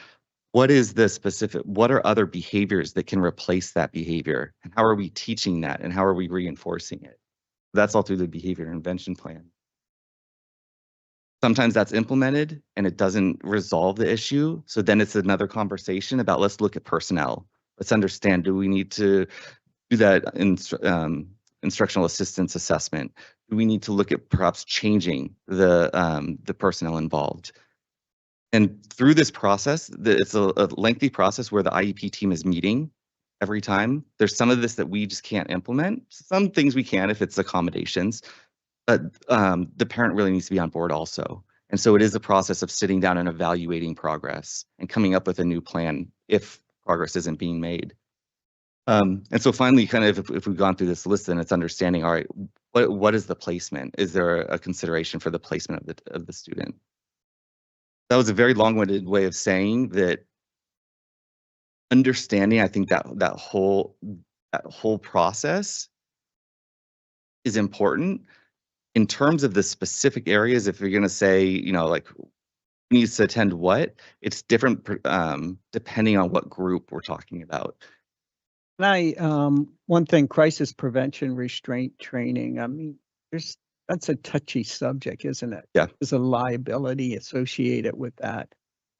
what is the specific, what are other behaviors that can replace that behavior? And how are we teaching that? And how are we reinforcing it? That's all through the behavior intervention plan. Sometimes that's implemented and it doesn't resolve the issue. So then it's another conversation about, let's look at personnel. Let's understand, do we need to do that in instructional assistance assessment? Do we need to look at perhaps changing the personnel involved? And through this process, it's a lengthy process where the IEP team is meeting every time. There's some of this that we just can't implement. Some things we can if it's accommodations, but the parent really needs to be on board also. And so it is a process of sitting down and evaluating progress and coming up with a new plan if progress isn't being made. And so finally, kind of if we've gone through this list, then it's understanding, all right, what is the placement? Is there a consideration for the placement of the student? That was a very long-winded way of saying that understanding, I think that whole process is important. In terms of the specific areas, if you're going to say, you know, like who needs to attend what, it's different depending on what group we're talking about. And one thing, crisis prevention restraint training. I mean, that's a touchy subject, isn't it? Yeah. There's a liability associated with that.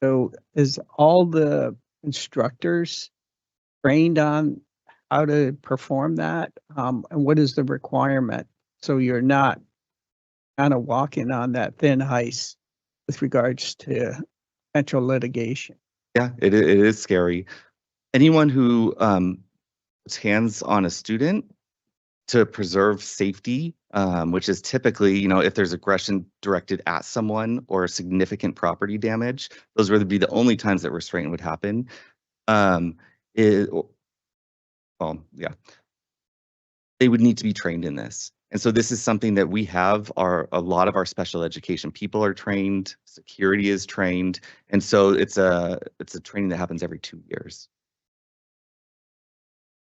So is all the instructors trained on how to perform that? And what is the requirement? So you're not kind of walking on that thin ice with regards to potential litigation. Yeah, it is scary. Anyone who puts hands on a student to preserve safety, which is typically, you know, if there's aggression directed at someone or significant property damage, those would be the only times that restraint would happen. They would need to be trained in this. And so this is something that we have, a lot of our special education people are trained, security is trained. And so it's a training that happens every 2 years.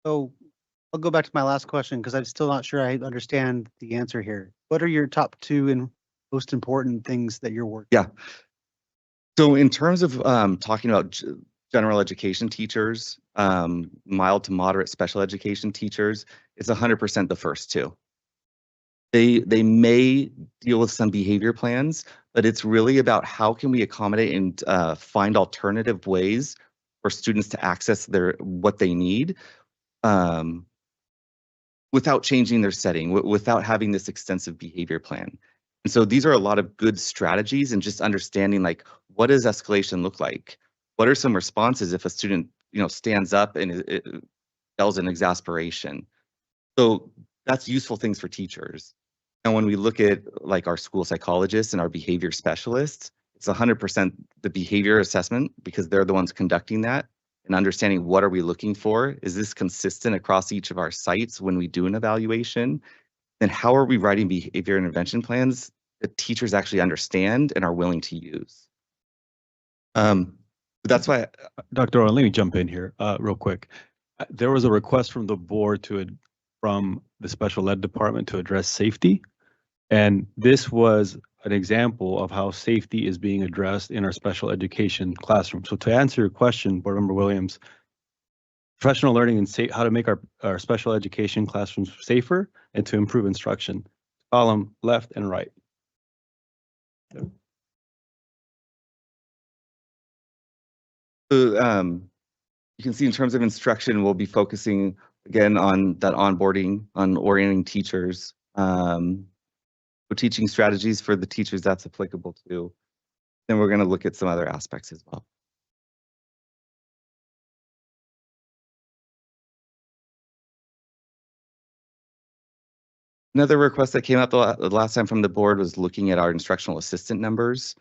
So I'll go back to my last question because I'm still not sure I understand the answer here. What are your top 2 and most important things that you're working? Yeah. So in terms of talking about general education teachers, mild to moderate special education teachers, it's 100% the first 2. They may deal with some behavior plans, but it's really about how can we accommodate and find alternative ways for students to access what they need without changing their setting, without having this extensive behavior plan. And so these are a lot of good strategies and just understanding, like, what does escalation look like? What are some responses if a student, you know, stands up and it yells in exasperation? So that's useful things for teachers. And when we look at like our school psychologists and our behavior specialists, it's 100% the behavior assessment because they're the ones conducting that and understanding what are we looking for? Is this consistent across each of our sites when we do an evaluation? Then how are we writing behavior intervention plans that teachers actually understand and are willing to use? That's why, Dr. Owen, let me jump in here real quick. There was a request from the board from the special ed department to address safety. And this was an example of how safety is being addressed in our special education classroom. So to answer your question, Board Member Williams, professional learning and how to make our special education classrooms safer and to improve instruction. Column left and right. So you can see in terms of instruction, we'll be focusing again on that onboarding, on orienting teachers, teaching strategies for the teachers that's applicable to. Then we're going to look at some other aspects as well. Another request that came up the last time from the board was looking at our instructional assistant numbers.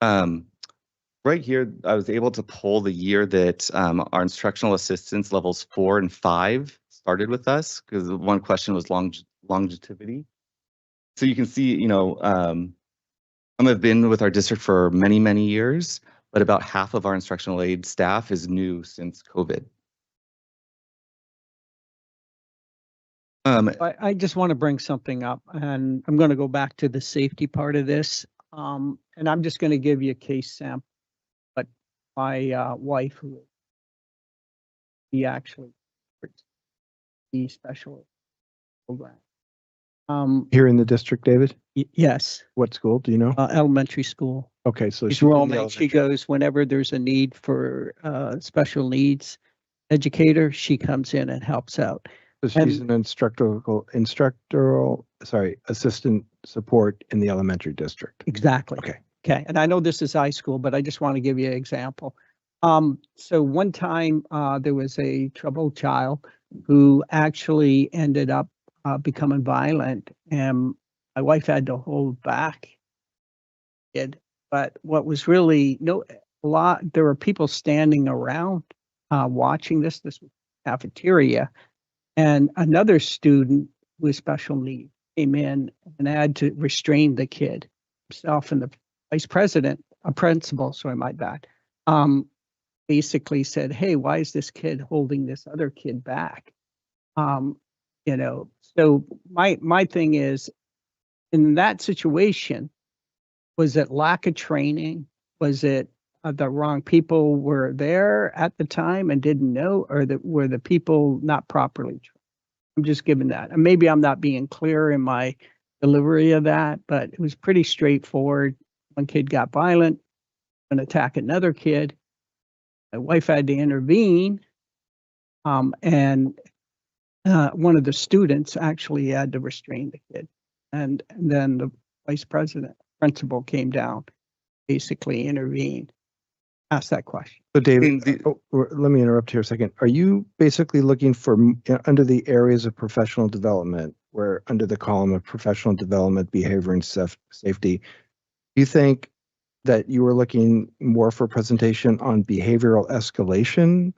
Right here, I was able to pull the year that our instructional assistants levels 4 and 5 started with us, because one question was longevity. So you can see, you know, some have been with our district for many, many years, but about half of our instructional aid staff is new since COVID. I just want to bring something up, and I'm going to go back to the safety part of this. And I'm just going to give you a case sample. But my wife, who he actually the special program. Here in the district, David? Yes, What school, do you know? elementary school. Okay, so She's she's in the roaming. She elementary. goes whenever there's a need for special needs educator. She comes in and helps out. So she's an assistant support in the elementary district. Exactly. Okay. Okay. And I know this is high school, but I just want to give you an example. So one time there was a troubled child who actually ended up becoming violent, and my wife had to hold back. But what was really there were people standing around watching this. This was cafeteria, and another student with special needs came in and had to restrain the kid himself, and the vice president, a principal, sorry, my bad, basically said, "Hey, why is this kid holding this other kid back?" So my thing is, in that situation, was it lack of training? Was it the wrong people were there at the time and didn't know, or were the people not properly trained? I'm just giving that. And maybe I'm not being clear in my delivery of that, but it was pretty straightforward. One kid got violent and attacked another kid. My wife had to intervene, and one of the students actually had to restrain the kid. And then the principal came down, basically intervened, asked that question. So David, let me interrupt here a second. Are you basically looking for under the areas of professional development, where under the column of professional development, behavior and safety, do you think that you were looking more for presentation on behavioral escalation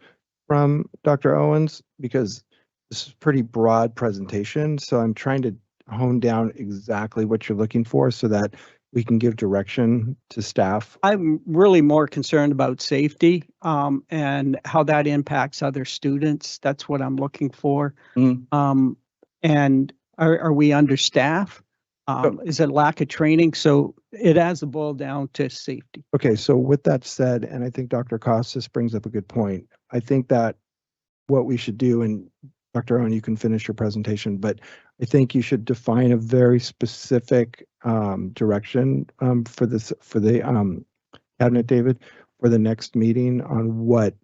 from Dr. Owens? Because this is a pretty broad presentation, so I'm trying to hone down exactly what you're looking for so that we can give direction to staff. I'm really more concerned about safety and how that impacts other students. That's what I'm looking for. And are we understaffed? Is it lack of training? So it has to boil down to safety. Okay, so with that said, and I think Dr. Costas brings up a good point, I think that what we should do, and Dr. Owen, you can finish your presentation, but I think you should define a very specific direction for the cabinet, David, for the next meeting on what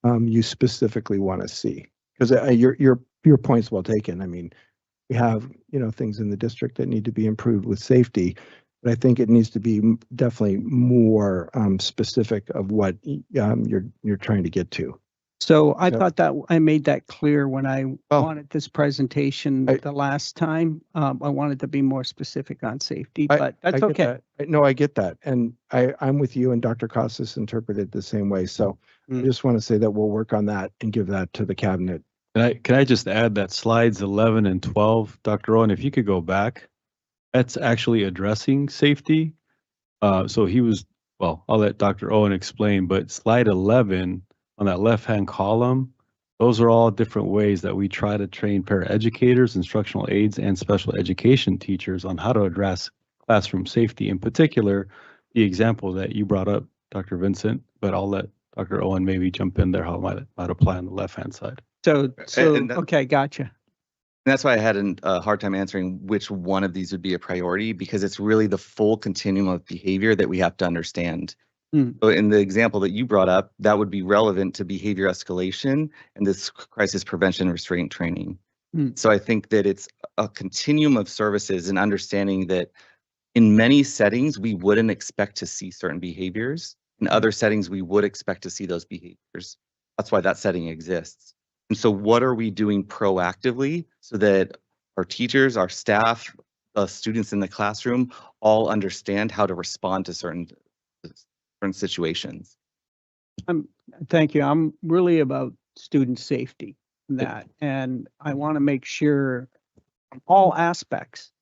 you specifically want to see. Because your point's well taken. I mean, we have things in the district that need to be improved with safety, but I think it needs to be definitely more specific of what you're trying to get to. So I thought that I made that clear when I wanted this presentation the last time. I wanted to be more specific on safety, but that's okay. No, I get that. And I'm with you, and Dr. Costas interpreted the same way. So I just want to say that we'll work on that and give that to the cabinet. Can I just add that slides 11 and 12, Dr. Owen, if you could go back, that's actually addressing safety. So I'll let Dr. Owen explain, but slide 11 on that left-hand column, those are all different ways that we try to train paraeducators, instructional aides, and special education teachers on how to address classroom safety. In particular, the example that you brought up, Dr. Vincent, but I'll let Dr. Owen maybe jump in there how it might apply on the left-hand side. Okay, gotcha. And that's why I had a hard time answering which one of these would be a priority, because it's really the full continuum of behavior that we have to understand. So in the example that you brought up, that would be relevant to behavior escalation and this crisis prevention restraint training. So I think that it's a continuum of services and understanding that in many settings, we wouldn't expect to see certain behaviors. In other settings, we would expect to see those behaviors. That's why that setting exists. And so what are we doing proactively so that our teachers, our staff, the students in the classroom all understand how to respond to certain situations? Thank you. I'm really about student safety in that, and I want to make sure all aspects,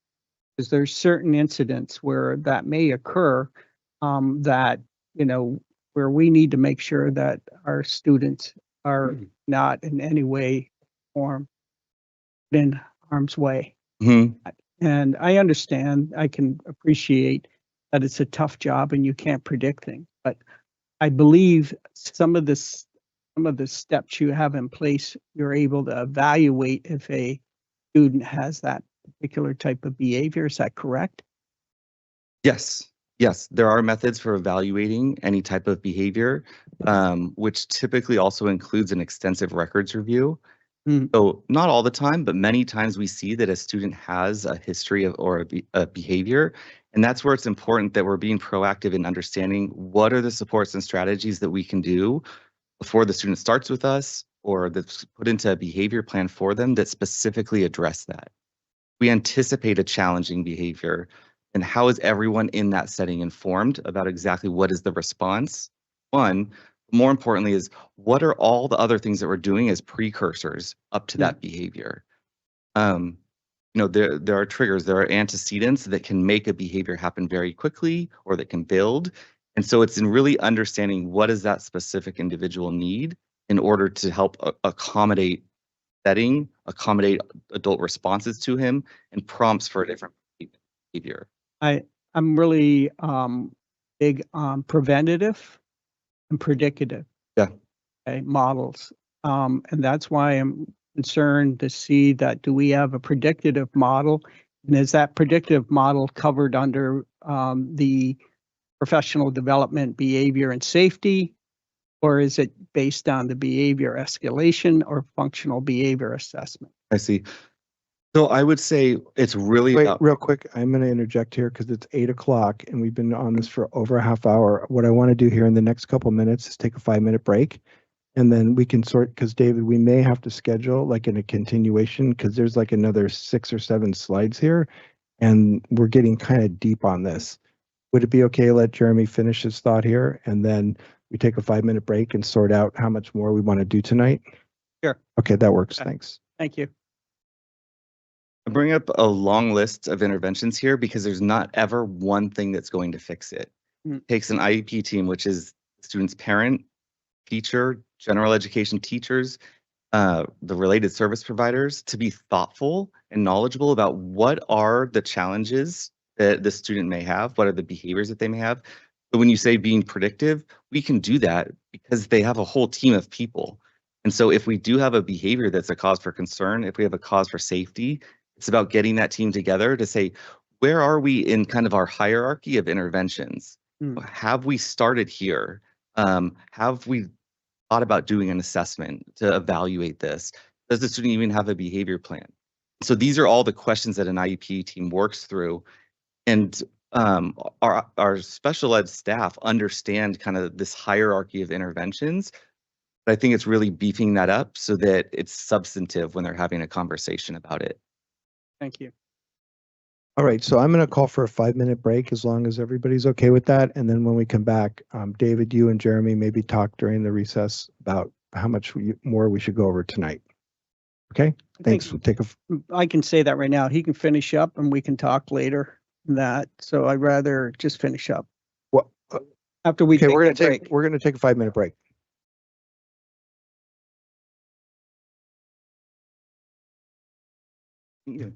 because there's certain incidents where that may occur, that where we need to make sure that our students are not in any way or in harm's way. And I understand, I can appreciate that it's a tough job and you can't predict things, but I believe some of the steps you have in place, you're able to evaluate if a student has that particular type of behavior. Is that correct? Yes, yes, there are methods for evaluating any type of behavior, which typically also includes an extensive records review. So not all the time, but many times we see that a student has a history of or a behavior, and that's where it's important that we're being proactive in understanding what are the supports and strategies that we can do before the student starts with us or that's put into a behavior plan for them that specifically address that. We anticipate a challenging behavior, and how is everyone in that setting informed about exactly what is the response? One, more importantly, is what are all the other things that we're doing as precursors up to that behavior? There are triggers, there are antecedents that can make a behavior happen very quickly or that can build. And so it's in really understanding what does that specific individual need in order to help accommodate setting, accommodate adult responses to him, and prompts for a different behavior. I'm really big on preventative and predictive models. And that's why I'm concerned to see that do we have a predictive model? And is that predictive model covered under the professional development, behavior, and safety? Or is it based on the behavior escalation or functional behavior assessment? I see. So I would say it's really Wait, real quick, I'm going to interject here because it's 8 o'clock and we've been on this for over a half hour. What I want to do here in the next couple minutes is take a 5-minute break, and then we can sort, because David, we may have to schedule like in a continuation because there's like another 6 or 7 slides here and we're getting kind of deep on this. Would it be okay to let Jeremy finish his thought here and then we take a 5-minute break and sort out how much more we want to do tonight? Sure. Okay, that works. Thanks. Thank you. I bring up a long list of interventions here because there's not ever one thing that's going to fix it. It takes an IEP team, which is the student's parent, teacher, general education teachers, the related service providers, to be thoughtful and knowledgeable about what are the challenges that the student may have, what are the behaviors that they may have. But when you say being predictive, we can do that because they have a whole team of people. And so if we do have a behavior that's a cause for concern, if we have a cause for safety, it's about getting that team together to say, where are we in kind of our hierarchy of interventions? Have we started here? Have we thought about doing an assessment to evaluate this? Does the student even have a behavior plan? So these are all the questions that an IEP team works through. And our special ed staff understand kind of this hierarchy of interventions. But I think it's really beefing that up so that it's substantive when they're having a conversation about it. Thank you. All right, so I'm going to call for a 5-minute break as long as everybody's okay with that. And then when we come back, David, you and Jeremy maybe talk during the recess about how much more we should go over tonight. Okay, thanks. We'll take a. I can say that right now. He can finish up and we can talk later that. So I'd rather just finish up. Well, after we okay, take we're a break. We're going to take a 5-minute break. Yeah.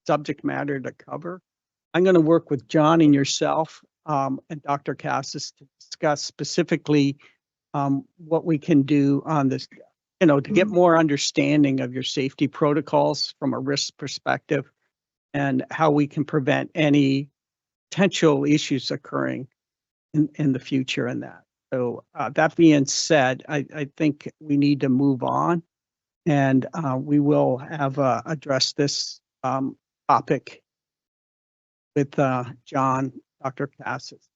subject matter to cover. I'm going to work with John and yourself and Dr. Cassis to discuss specifically what we can do on this, to get more understanding of your safety protocols from a risk perspective and how we can prevent any potential issues occurring in the future in that. So that being said, I think we need to move on, and we will have addressed this topic with John, Dr. Cassis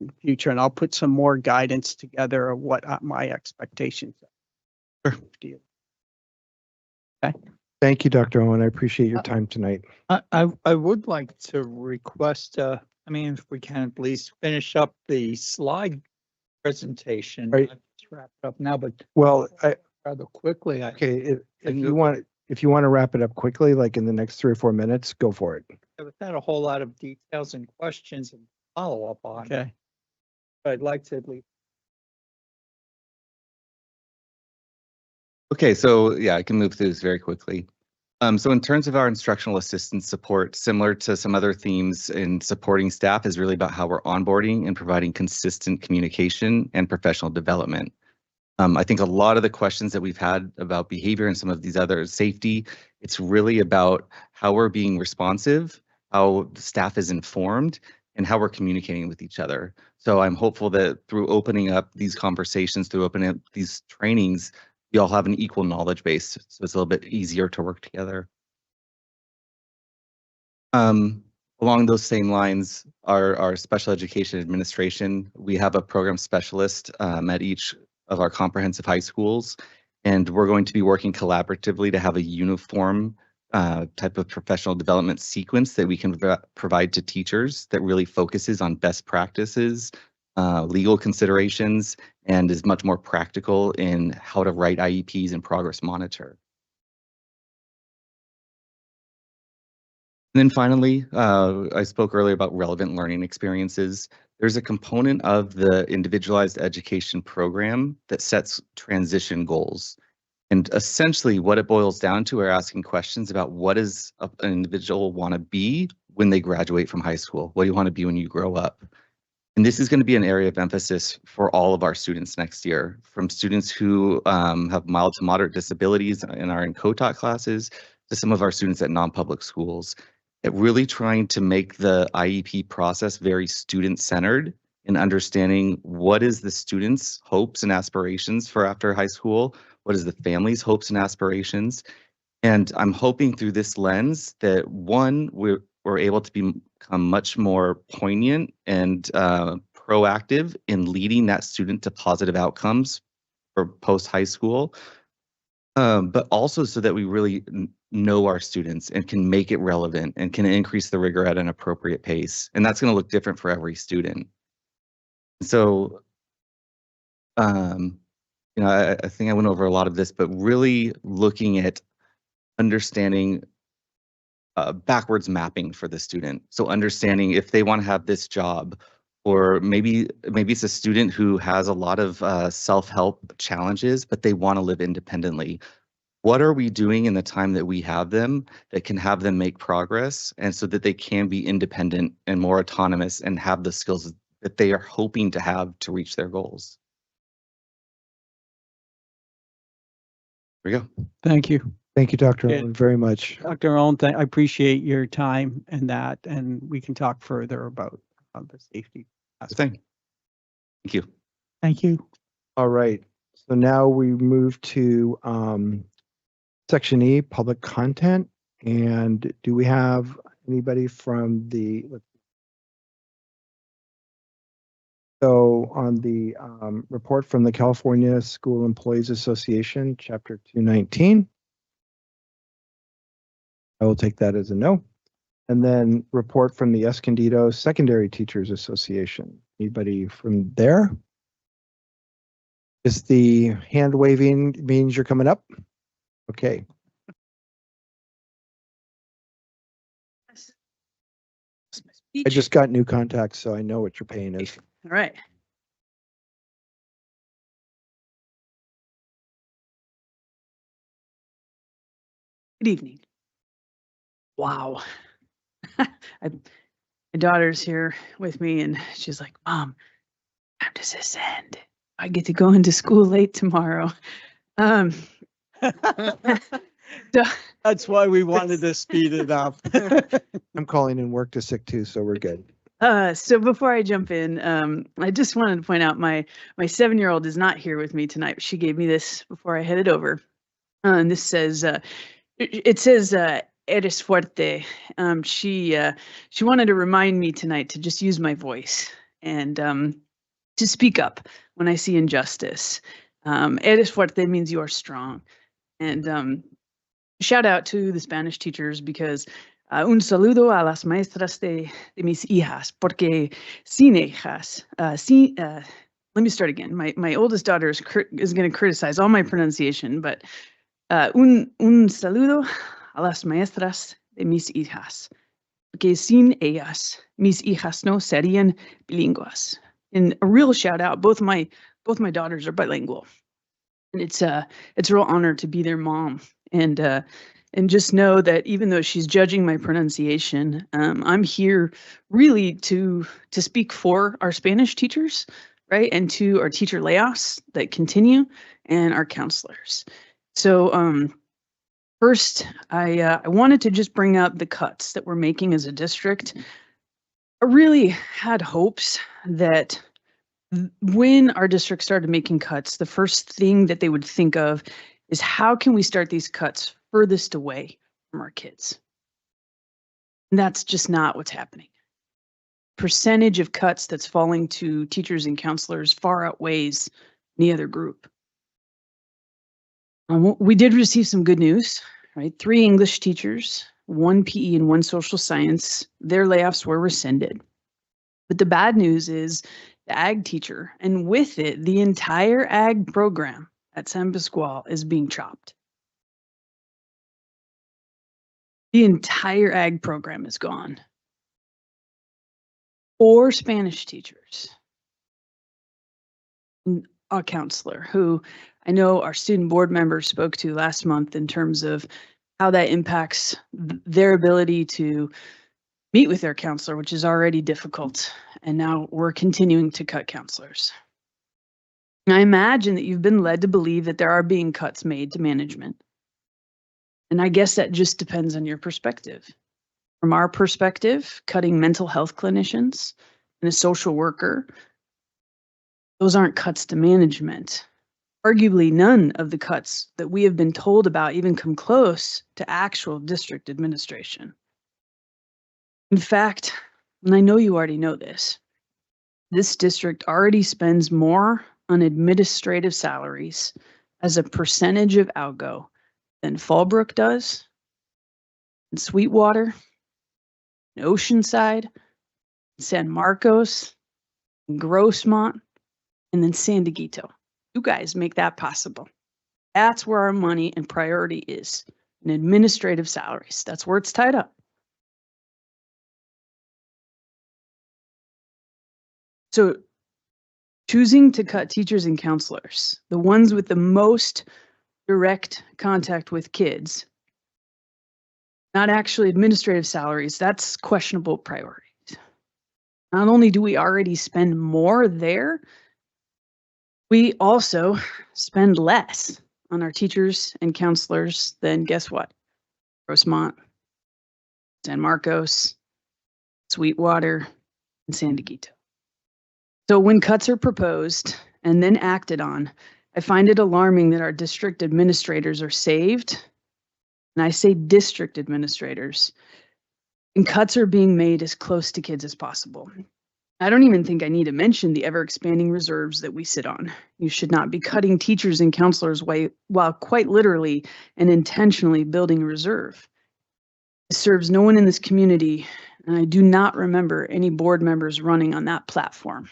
in the future, and I'll put some more guidance together of what my expectations are. Sure. Okay. Thank you, Dr. Owen. I appreciate your time tonight. I would like to request, if we can at least finish up the slide presentation. Right. Not just wrap it up now, but Well, rather quickly. if you want to wrap it up quickly, like in the next 3 or 4 minutes, go for it. Without a whole lot of details and questions and follow up on. Okay. But I'd like to at least. Okay, so yeah, I can move through this very quickly. So in terms of our instructional assistance support, similar to some other themes in supporting staff, is really about how we're onboarding and providing consistent communication and professional development. I think a lot of the questions that we've had about behavior and some of these other safety, it's really about how we're being responsive, how the staff is informed, and how we're communicating with each other. So I'm hopeful that through opening up these conversations, through opening up these trainings, we all have an equal knowledge base, so it's a little bit easier to work together. Along those same lines, our special education administration, we have a program specialist at each of our comprehensive high schools, and we're going to be working collaboratively to have a uniform type of professional development sequence that we can provide to teachers that really focuses on best practices, legal considerations, and is much more practical in how to write IEPs and progress monitor. And then finally, I spoke earlier about relevant learning experiences. There's a component of the individualized education program that sets transition goals. And essentially what it boils down to are asking questions about what does an individual want to be when they graduate from high school? What do you want to be when you grow up? And this is going to be an area of emphasis for all of our students next year, from students who have mild to moderate disabilities and are in co-taught classes to some of our students at non-public schools. At really trying to make the IEP process very student-centered in understanding what is the student's hopes and aspirations for after high school, what is the family's hopes and aspirations. And I'm hoping through this lens that one, we're able to become much more poignant and proactive in leading that student to positive outcomes for post-high school, but also so that we really know our students and can make it relevant and can increase the rigor at an appropriate pace. And that's going to look different for every student. So, I think I went over a lot of this, but really looking at understanding backwards mapping for the student. So understanding if they want to have this job, or maybe it's a student who has a lot of self-help challenges, but they want to live independently. What are we doing in the time that we have them that can have them make progress, and so that they can be independent and more autonomous and have the skills that they are hoping to have to reach their goals? There we go. Thank you. Thank you, Dr. Yeah. Owen, very much. Dr. Owen, I appreciate your time and that, and we can talk further about the safety aspect. Thank you. Thank you. All right. So now we move to Section E, public content. And do we have anybody from the, so on the report from the California School Employees Association, Chapter 219, I will take that as a no. And then report from the Escondido Secondary Teachers Association. Anybody from there? Is the hand waving means you're coming up? Okay. I just got new contacts, so I know what your pain is. All right. Good evening. wow. My daughter's here with me and she's like, Mom, how does this end? I get to go into school late tomorrow. So- That's why we wanted to speed it up. I'm calling in work to sick too, so we're good. So before I jump in, I just wanted to point out my 7-year-old is not here with me tonight. She gave me this before I headed over. And this says, it says, eres fuerte. She wanted to remind me tonight to just use my voice and to speak up when I see injustice. Eres fuerte means you are strong. And shout out to the Spanish teachers because un saludo a las maestras de mis hijas, porque sin ellas, let me start again. My oldest daughter is going to criticize all my pronunciation, but un saludo a las maestras de mis hijas, porque sin ellas, mis hijas no serían bilingües. And a real shout out, both my daughters are bilingual. And it's a real honor to be their mom. And just know that even though she's judging my pronunciation, I'm here really to speak for our Spanish teachers, right? And to our teacher layoffs that continue and our counselors. So first, I wanted to just bring up the cuts that we're making as a district. I really had hopes that when our district started making cuts, the first thing that they would think of is how can we start these cuts furthest away from our kids? And that's just not what's happening. Percentage of cuts that's falling to teachers and counselors far outweighs any other group. We did receive some good news, right? 3 English teachers, 1 PE and 1 social science, their layoffs were rescinded. But the bad news is the ag teacher, and with it, the entire ag program at San Pascual is being chopped. The entire ag program is gone. 4 Spanish teachers, and a counselor who I know our student board members spoke to last month in terms of how that impacts their ability to meet with their counselor, which is already difficult. And now we're continuing to cut counselors. And I imagine that you've been led to believe that there are being cuts made to management. And I guess that just depends on your perspective. From our perspective, cutting mental health clinicians and a social worker, those aren't cuts to management. Arguably, none of the cuts that we have been told about even come close to actual district administration. In fact, and I know you already know this district already spends more on administrative salaries as a percentage of algo than Fallbrook does, and Sweetwater, and Oceanside, and San Marcos, and Grossmont, and then San Dieguito. You guys make that possible. That's where our money and priority is, in administrative salaries. That's where it's tied up. So choosing to cut teachers and counselors, the ones with the most direct contact with kids, not actually administrative salaries, that's questionable priorities. Not only do we already spend more there, we also spend less on our teachers and counselors than, guess what? Rosemont, San Marcos, Sweetwater, and San Dieguito. So when cuts are proposed and then acted on, I find it alarming that our district administrators are saved. And I say district administrators, and cuts are being made as close to kids as possible. I don't even think I need to mention the ever-expanding reserves that we sit on. You should not be cutting teachers and counselors while quite literally and intentionally building a reserve. It serves no one in this community, and I do not remember any board members running on that platform.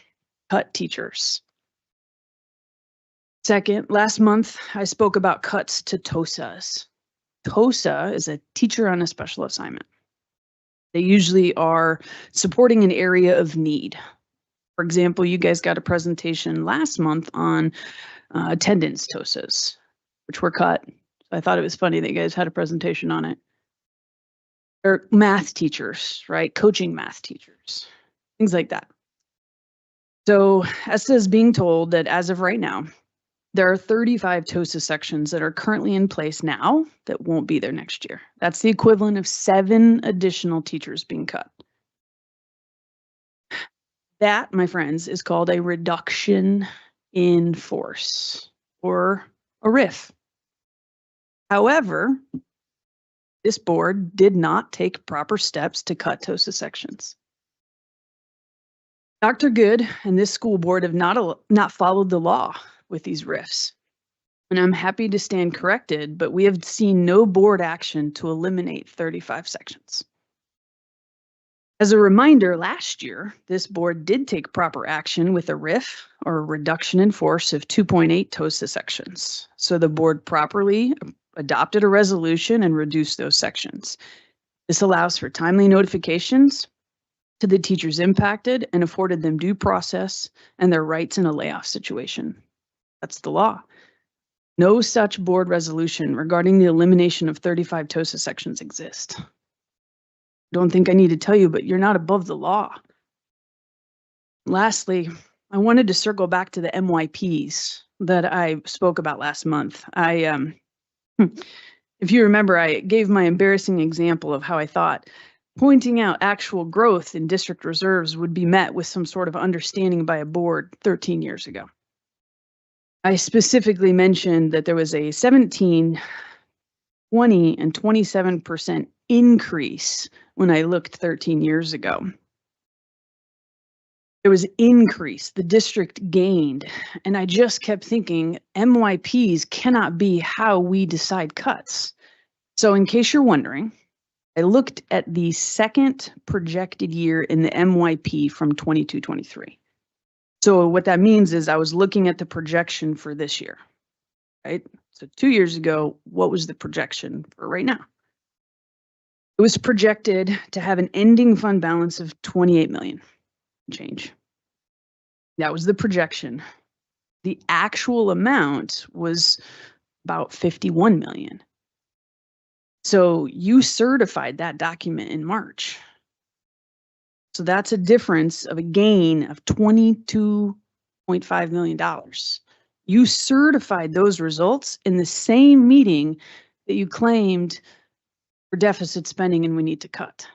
Cut teachers. Second, last month, I spoke about cuts to TOSAs. TOSA is a teacher on a special assignment. They usually are supporting an area of need. For example, you guys got a presentation last month on attendance TOSAs, which were cut. So I thought it was funny that you guys had a presentation on it. or math teachers, right? Coaching math teachers, things like that. So ESTA is being told that as of right now, there are 35 TOSA sections that are currently in place now that won't be there next year. That's the equivalent of 7 additional teachers being cut. That, my friends, is called a reduction in force, or a RIF. However, this board did not take proper steps to cut TOSA sections. Dr. Good and this school board have not followed the law with these RIFs. And I'm happy to stand corrected, but we have seen no board action to eliminate 35 sections. As a reminder, last year, this board did take proper action with a RIF, or a reduction in force, of 2.8 TOSA sections. So the board properly adopted a resolution and reduced those sections. This allows for timely notifications to the teachers impacted and afforded them due process and their rights in a layoff situation. That's the law. No such board resolution regarding the elimination of 35 TOSA sections exist. Don't think I need to tell you, but you're not above the law. Lastly, I wanted to circle back to the MYPs that I spoke about last month. If you remember, I gave my embarrassing example of how I thought pointing out actual growth in district reserves would be met with some sort of understanding by a board 13 years ago. I specifically mentioned that there was a 17, 20, and 27% increase when I looked 13 years ago. There was increase, the district gained, and I just kept thinking MYPs cannot be how we decide cuts. So in case you're wondering, I looked at the second projected year in the MYP from 22-23. So what that means is I was looking at the projection for this year, right? So 2 years ago, what was the projection for right now? It was projected to have an ending fund balance of 28 million change. That was the projection. The actual amount was about 51 million. So you certified that document in March. So that's a difference of a gain of $22.5 million. You certified those results in the same meeting that you claimed for deficit spending and we need to cut.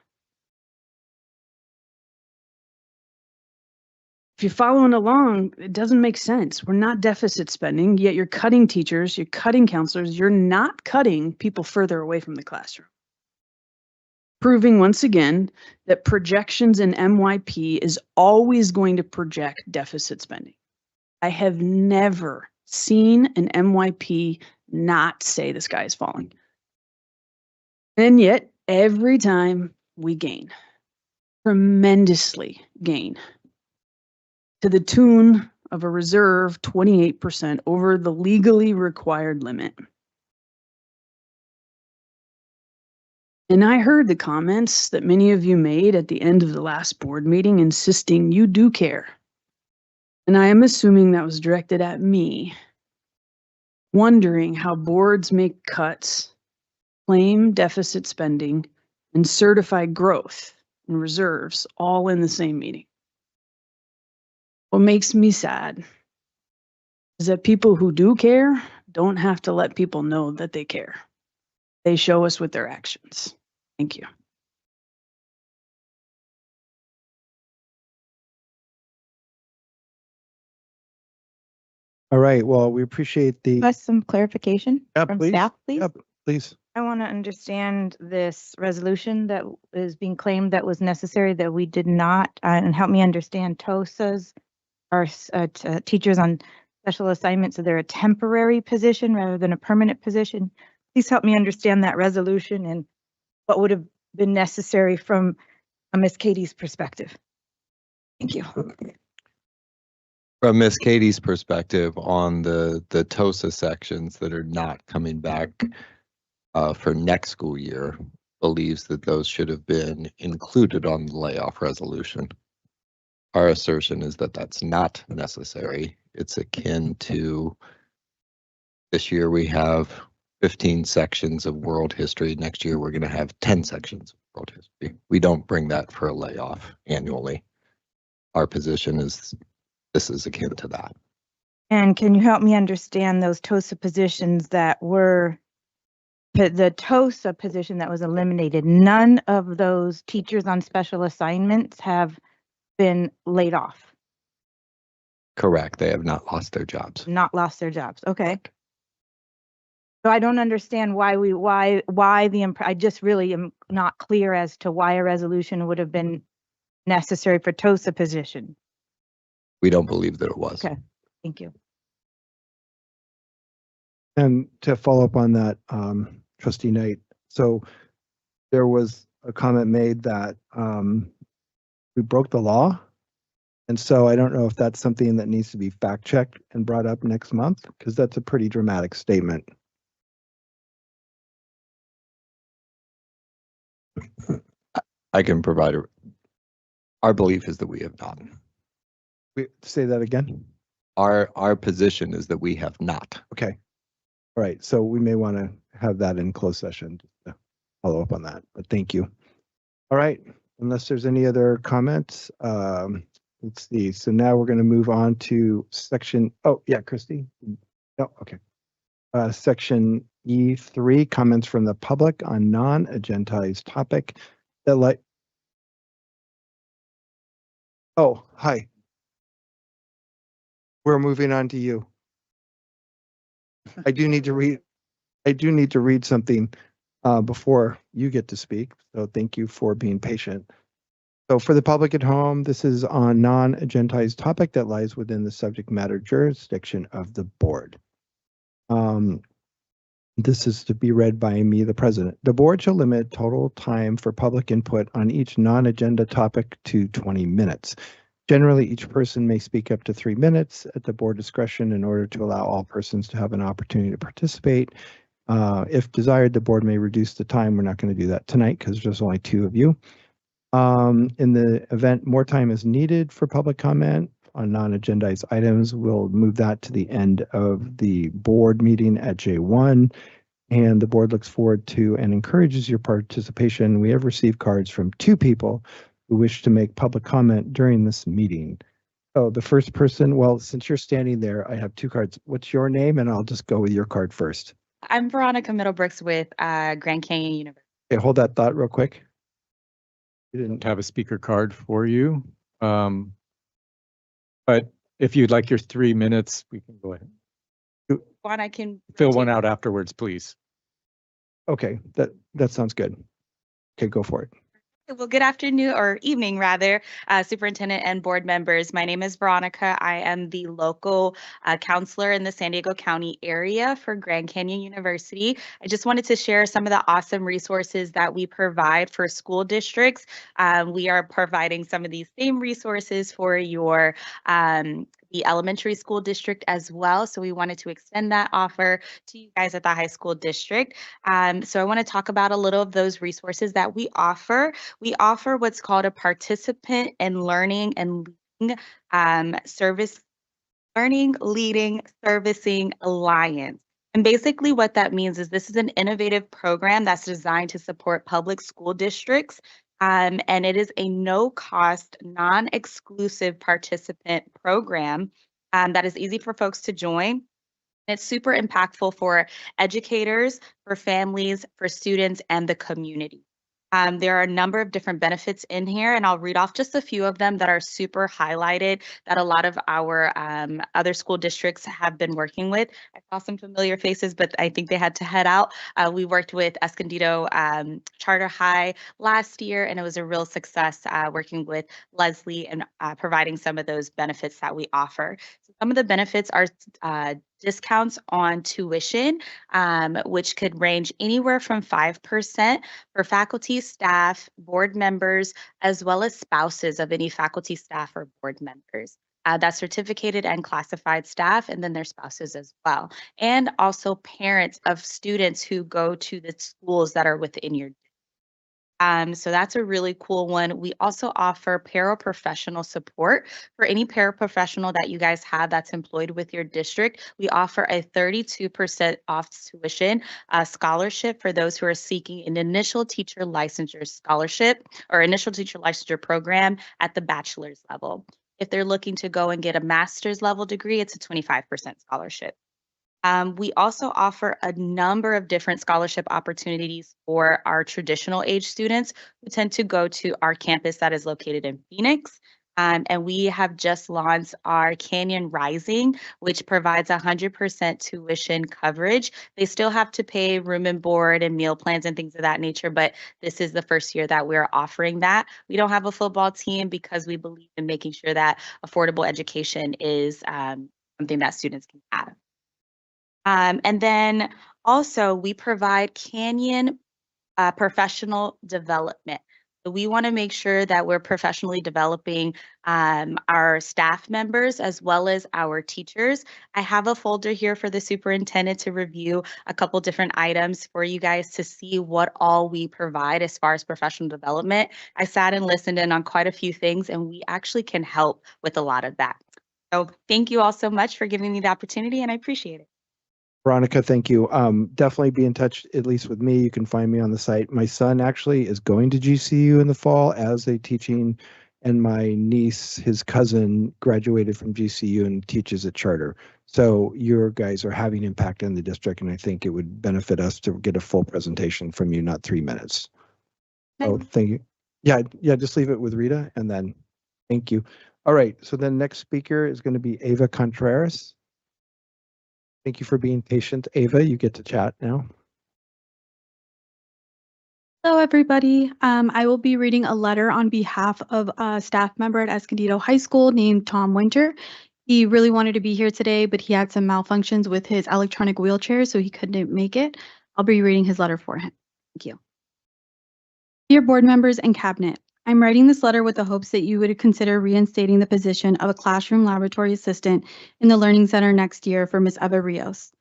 If you're following along, it doesn't make sense. We're not deficit spending, yet you're cutting teachers, you're cutting counselors, you're not cutting people further away from the classroom. Proving once again that projections in MYP is always going to project deficit spending. I have never seen an MYP not say the sky is falling. And yet, every time we gain, tremendously gain, to the tune of a reserve 28% over the legally required limit. And I heard the comments that many of you made at the end of the last board meeting insisting you do care. And I am assuming that was directed at me, wondering how boards make cuts, claim deficit spending, and certify growth and reserves all in the same meeting. What makes me sad is that people who do care don't have to let people know that they care. They show us with their actions. Thank you. All right, well, we appreciate the. Plus some clarification from please. staff, please. Yeah, please. I want to understand this resolution that is being claimed that was necessary that we did not, and help me understand TOSAs are teachers on special assignments, so they're a temporary position rather than a permanent position. Please help me understand that resolution and what would have been necessary from Ms. Katie's perspective. Thank you. From Miss Katie's perspective on the TOSA sections that are not coming back for next school year, believes that those should have been included on the layoff resolution. Our assertion is that that's not necessary. It's akin to this year we have 15 sections of world history. Next year, we're going to have 10 sections of world history. We don't bring that for a layoff annually. Our position is, this is akin to that. And can you help me understand those TOSA positions that were, the TOSA position that was eliminated? None of those teachers on special assignments have been laid off, Correct. They have not lost their jobs. not lost their jobs. Okay. So I don't understand why I just really am not clear as to why a resolution would have been necessary for TOSA position. We don't believe that it was. Okay, thank you. And to follow up on that, Trustee Knight, so there was a comment made that we broke the law. And so I don't know if that's something that needs to be fact checked and brought up next month, because that's a pretty dramatic statement. I can provide our belief is that we have not. Say that again. Our position is that we have not. Okay. All right. So we may want to have that in closed session to follow up on that, but thank you. All right. Unless there's any other comments, let's see. So now we're going to move on to section. Oh, yeah, Christy. No, okay. Section E3, comments from the public on non-agendized topic that like. Oh, hi. We're moving on to you. I do need to read something before you get to speak. So thank you for being patient. So for the public at home, this is on non-agendized topic that lies within the subject matter jurisdiction of the board. This is to be read by me, the president. The board shall limit total time for public input on each non-agenda topic to 20 minutes. Generally, each person may speak up to 3 minutes at the board discretion in order to allow all persons to have an opportunity to participate. If desired, the board may reduce the time. We're not going to do that tonight because there's only 2 of you. In the event more time is needed for public comment on non-agendized items, we'll move that to the end of the board meeting at J1. And the board looks forward to and encourages your participation. We have received cards from 2 people who wish to make public comment during this meeting. Oh, the first person, well, since you're standing there, I have 2 cards. What's your name? And I'll just go with your card first. I'm Veronica Middlebrooks with Grand Canyon University. Okay, hold that thought real quick. You didn't have a speaker card for you. But if you'd like your 3 minutes, we can go ahead. One I can Fill one out afterwards, please. Okay, that sounds good. Okay, go for it. Well, good afternoon or evening rather, superintendent and board members. My name is Veronica. I am the local counselor in the San Diego County area for Grand Canyon University. I just wanted to share some of the awesome resources that we provide for school districts. We are providing some of these same resources for your the elementary school district as well. So we wanted to extend that offer to you guys at the high school district. So I want to talk about a little of those resources that we offer. We offer what's called a participant and learning and leading leading servicing alliance. And basically what that means is this is an innovative program that's designed to support public school districts. And it is a no-cost, non-exclusive participant program that is easy for folks to join. It's super impactful for educators, for families, for students, and the community. There are a number of different benefits in here, and I'll read off just a few of them that are super highlighted that a lot of our other school districts have been working with. I saw some familiar faces, but I think they had to head out. We worked with Escondido Charter High last year, and it was a real success working with Leslie and providing some of those benefits that we offer. So some of the benefits are discounts on tuition, which could range anywhere from 5% for faculty, staff, board members, as well as spouses of any faculty, staff, or board members. That's certificated and classified staff, and then their spouses as well. And also parents of students who go to the schools that are within your So that's a really cool one. We also offer paraprofessional support for any paraprofessional that you guys have that's employed with your district. We offer a 32% off tuition scholarship for those who are seeking an initial teacher licensure scholarship or initial teacher licensure program at the bachelor's level. If they're looking to go and get a master's level degree, it's a 25% scholarship. We also offer a number of different scholarship opportunities for our traditional age students who tend to go to our campus that is located in Phoenix. And we have just launched our Canyon Rising, which provides 100% tuition coverage. They still have to pay room and board and meal plans and things of that nature, but this is the first year that we're offering that. We don't have a football team because we believe in making sure that affordable education is something that students can have. And then also we provide Canyon professional development. So we want to make sure that we're professionally developing our staff members as well as our teachers. I have a folder here for the superintendent to review a couple different items for you guys to see what all we provide as far as professional development. I sat and listened in on quite a few things, and we actually can help with a lot of that. So thank you all so much for giving me the opportunity, and I appreciate it. Veronica, thank you. Definitely be in touch, at least with me. You can find me on the site. My son actually is going to GCU in the fall as a teaching, and my niece, his cousin, graduated from GCU and teaches at Charter. So your guys are having impact in the district, and I think it would benefit us to get a full presentation from you, not 3 minutes. So thank you. Yeah, just leave it with Rita, and then thank you. All right, so the next speaker is going to be Ava Contreras. Thank you for being patient. Ava, you get to chat now. Hello, everybody. I will be reading a letter on behalf of a staff member at Escondido High School named Tom Winter. He really wanted to be here today, but he had some malfunctions with his electronic wheelchair, so he couldn't make it. I'll be reading his letter for him. Thank you. Dear board members and cabinet, I'm writing this letter with the hopes that you would consider reinstating the position of a classroom laboratory assistant in the Learning Center next year for Ms. Eva Rios,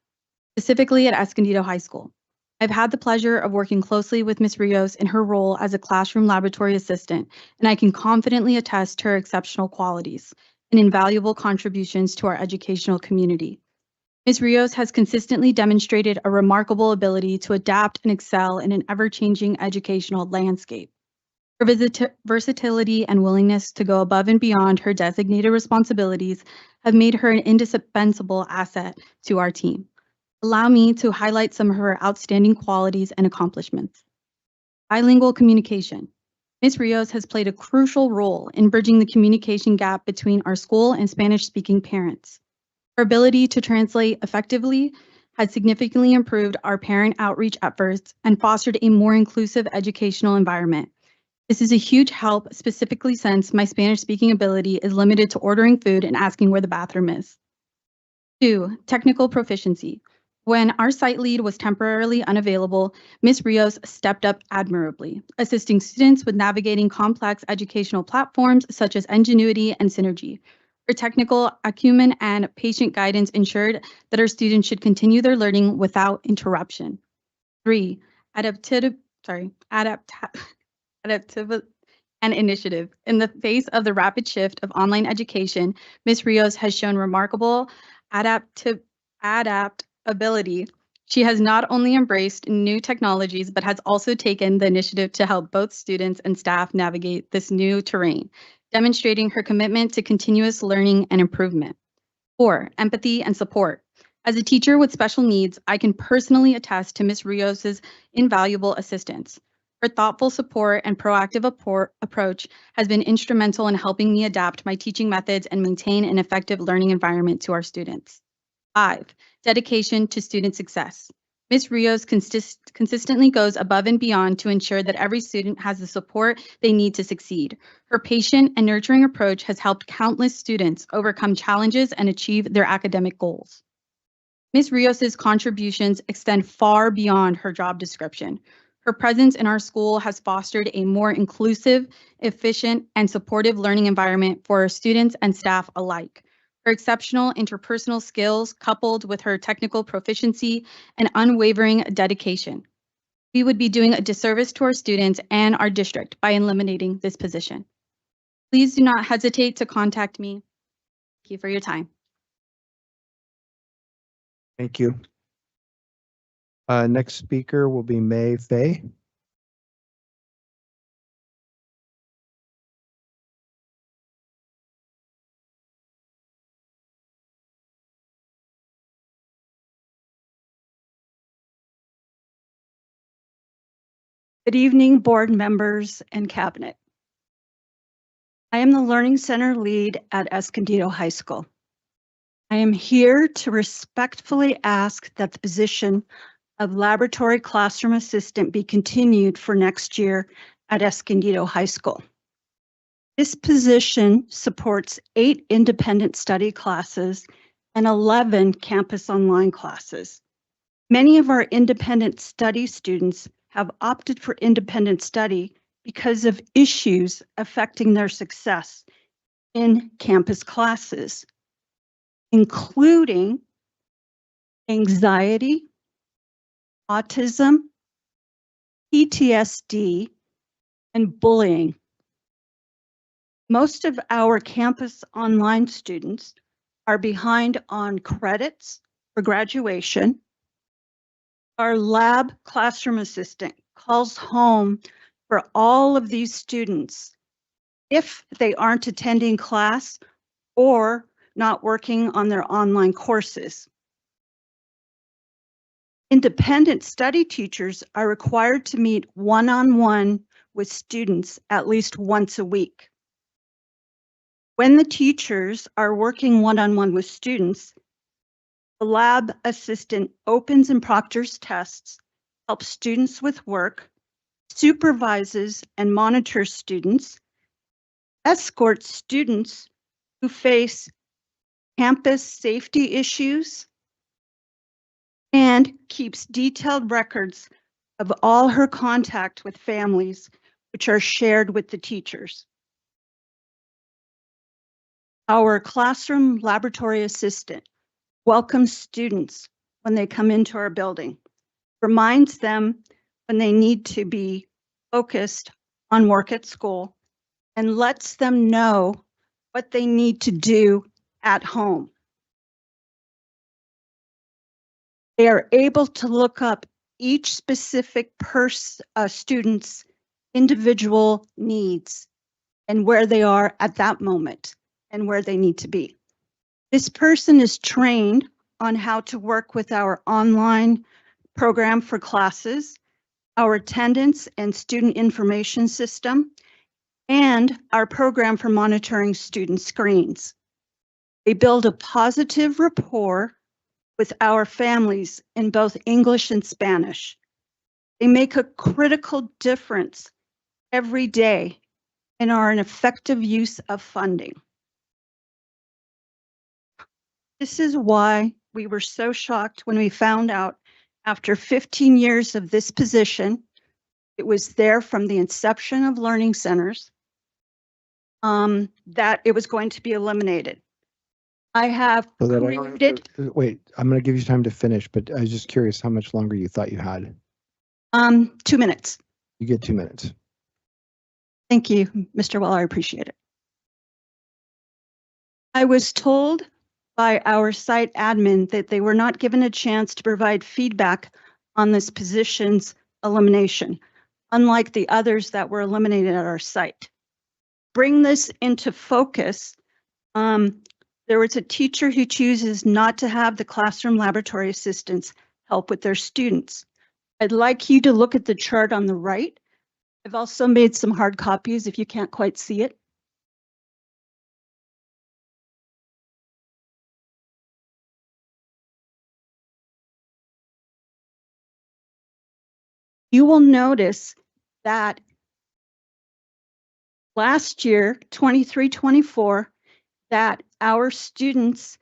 specifically at Escondido High School. I've had the pleasure of working closely with Ms. Rios in her role as a classroom laboratory assistant, and I can confidently attest to her exceptional qualities and invaluable contributions to our educational community. Ms. Rios has consistently demonstrated a remarkable ability to adapt and excel in an ever-changing educational landscape. Her versatility and willingness to go above and beyond her designated responsibilities have made her an indispensable asset to our team. Allow me to highlight some of her outstanding qualities and accomplishments. Bilingual communication. Ms. Rios has played a crucial role in bridging the communication gap between our school and Spanish-speaking parents. Her ability to translate effectively has significantly improved our parent outreach efforts and fostered a more inclusive educational environment. This is a huge help, specifically since my Spanish-speaking ability is limited to ordering food and asking where the bathroom is. 2, technical proficiency. When our site lead was temporarily unavailable, Ms. Rios stepped up admirably, assisting students with navigating complex educational platforms such as Ingenuity and Synergy. Her technical acumen and patient guidance ensured that our students should continue their learning without interruption. 3, adaptive and initiative. In the face of the rapid shift of online education, Ms. Rios has shown remarkable adaptability. She has not only embraced new technologies, but has also taken the initiative to help both students and staff navigate this new terrain, demonstrating her commitment to continuous learning and improvement. 4, empathy and support. As a teacher with special needs, I can personally attest to Ms. Rios's invaluable assistance. Her thoughtful support and proactive approach has been instrumental in helping me adapt my teaching methods and maintain an effective learning environment to our students. 5, dedication to student success. Ms. Rios consistently goes above and beyond to ensure that every student has the support they need to succeed. Her patient and nurturing approach has helped countless students overcome challenges and achieve their academic goals. Ms. Rios's contributions extend far beyond her job description. Her presence in our school has fostered a more inclusive, efficient, and supportive learning environment for our students and staff alike. Her exceptional interpersonal skills, coupled with her technical proficiency and unwavering dedication, We would be doing a disservice to our students and our district by eliminating this position. Please do not hesitate to contact me. Thank you for your time. Thank you. Next speaker will be May Fay. Good evening, board members and cabinet. I am the Learning Center lead at Escondido High School. I am here to respectfully ask that the position of laboratory classroom assistant be continued for next year at Escondido High School. This position supports 8 independent study classes and 11 campus online classes. Many of our independent study students have opted for independent study because of issues affecting their success in campus classes, including anxiety, autism, PTSD, and bullying. Most of our campus online students are behind on credits for graduation. Our lab classroom assistant calls home for all of these students if they aren't attending class or not working on their online courses. Independent study teachers are required to meet one-on-one with students at least once a week. When the teachers are working one-on-one with students, the lab assistant opens and proctors tests, helps students with work, supervises and monitors students, escorts students who face campus safety issues, and keeps detailed records of all her contact with families, which are shared with the teachers. Our classroom laboratory assistant welcomes students when they come into our building, reminds them when they need to be focused on work at school, and lets them know what they need to do at home. They are able to look up each specific student's individual needs and where they are at that moment and where they need to be. This person is trained on how to work with our online program for classes, our attendance and student information system, and our program for monitoring student screens. They build a positive rapport with our families in both English and Spanish. They make a critical difference every day and are an effective use of funding. This is why we were so shocked when we found out after 15 years of this position, it was there from the inception of learning centers, that it was going to be eliminated. I have created. Wait, I'm going to give you time to finish, but I was just curious how much longer you thought you had. 2 minutes. You get 2 minutes. Thank you, Mr. Well, I appreciate it. I was told by our site admin that they were not given a chance to provide feedback on this position's elimination, unlike the others that were eliminated at our site. Bring this into focus. There was a teacher who chooses not to have the classroom laboratory assistants help with their students. I'd like you to look at the chart on the right. I've also made some hard copies if you can't quite see it. You will notice that last year, 23-24, that our students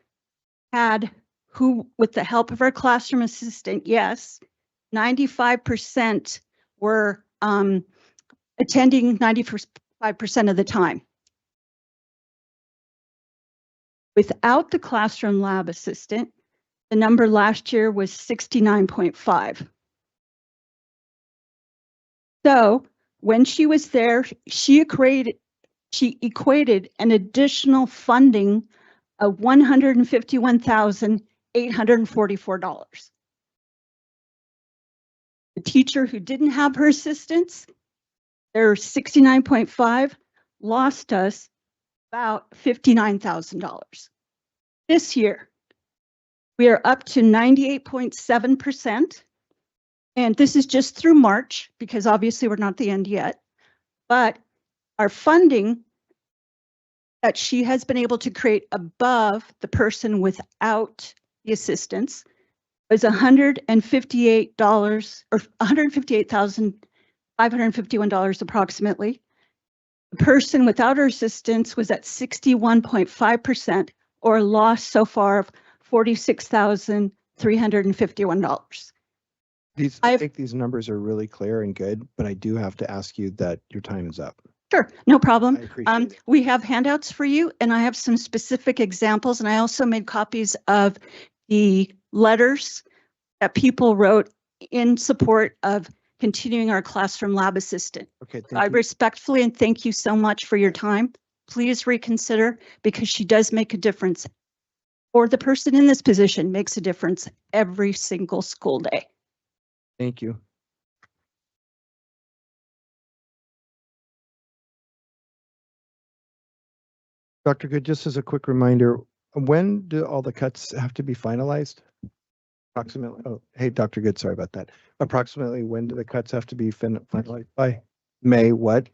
had, who, with the help of our classroom assistant, yes, 95% were attending 95% of the time. Without the classroom lab assistant, the number last year was 69.5. So when she was there, she equated an additional funding of $151,844. The teacher who didn't have her assistants, their 69.5, lost us about $59,000. This year, we are up to 98.7%. And this is just through March, because obviously we're not at the end yet. But our funding that she has been able to create above the person without the assistance was $158 or $158,551 approximately. The person without her assistance was at 61.5%, or a loss so far of $46,351. I think these numbers are really clear and good, but I do have to ask you that your time is up. Sure, no problem. I appreciate it. We have handouts for you, and I have some specific examples, and I also made copies of the letters that people wrote in support of continuing our classroom lab assistant. Okay, I respectfully and thank you so much for your time. Please reconsider, because she does make a difference, or the person in this position makes a difference every single school day. Thank you. Dr. Good, just as a quick reminder, when do all the cuts have to be finalized? Approximately, oh, hey, Dr. Good, sorry about that. Approximately when do the cuts have to be finalized by? May what?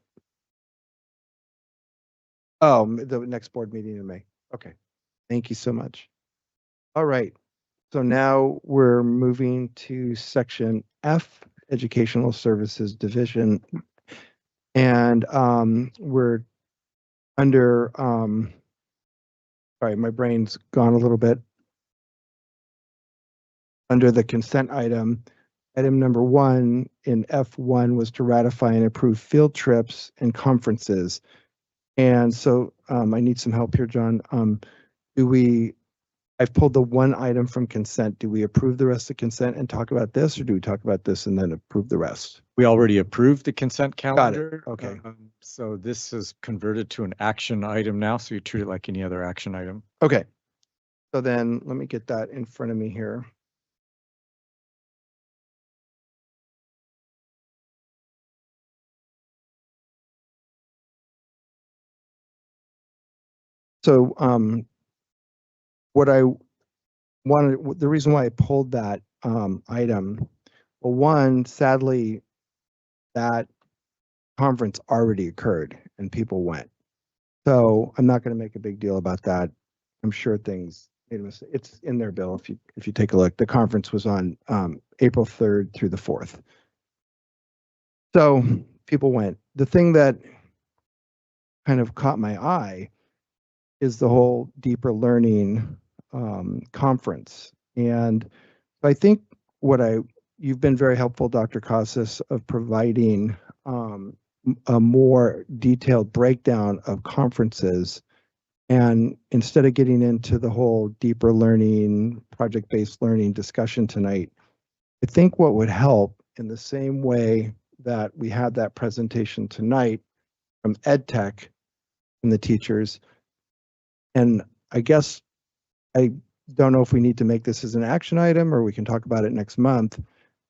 Oh, the next board meeting in May. Okay, thank you so much. All right, so now we're moving to section F, Educational Services Division. And we're under, sorry, my brain's gone a little bit. Under the consent item, item number 1 in F1 was to ratify and approve field trips and conferences. And so I need some help here, John. I've pulled the one item from consent. Do we approve the rest of consent and talk about this, or do we talk about this and then approve the rest? We already approved the consent Got it. calendar. Okay. So this is converted to an action item now, so you treat it like any other action item. Okay. So then let me get that in front of me here. So what I wanted, the reason why I pulled that item, well, one, sadly, that conference already occurred and people went. So I'm not going to make a big deal about that. I'm sure things, it's in their bill if you take a look. The conference was on April 3rd through the 4th. So people went. The thing that kind of caught my eye is the whole deeper learning conference. And I think you've been very helpful, Dr. Casas, of providing a more detailed breakdown of conferences. And instead of getting into the whole deeper learning, project-based learning discussion tonight, I think what would help, in the same way that we had that presentation tonight from EdTech and the teachers, and I guess I don't know if we need to make this as an action item or we can talk about it next month,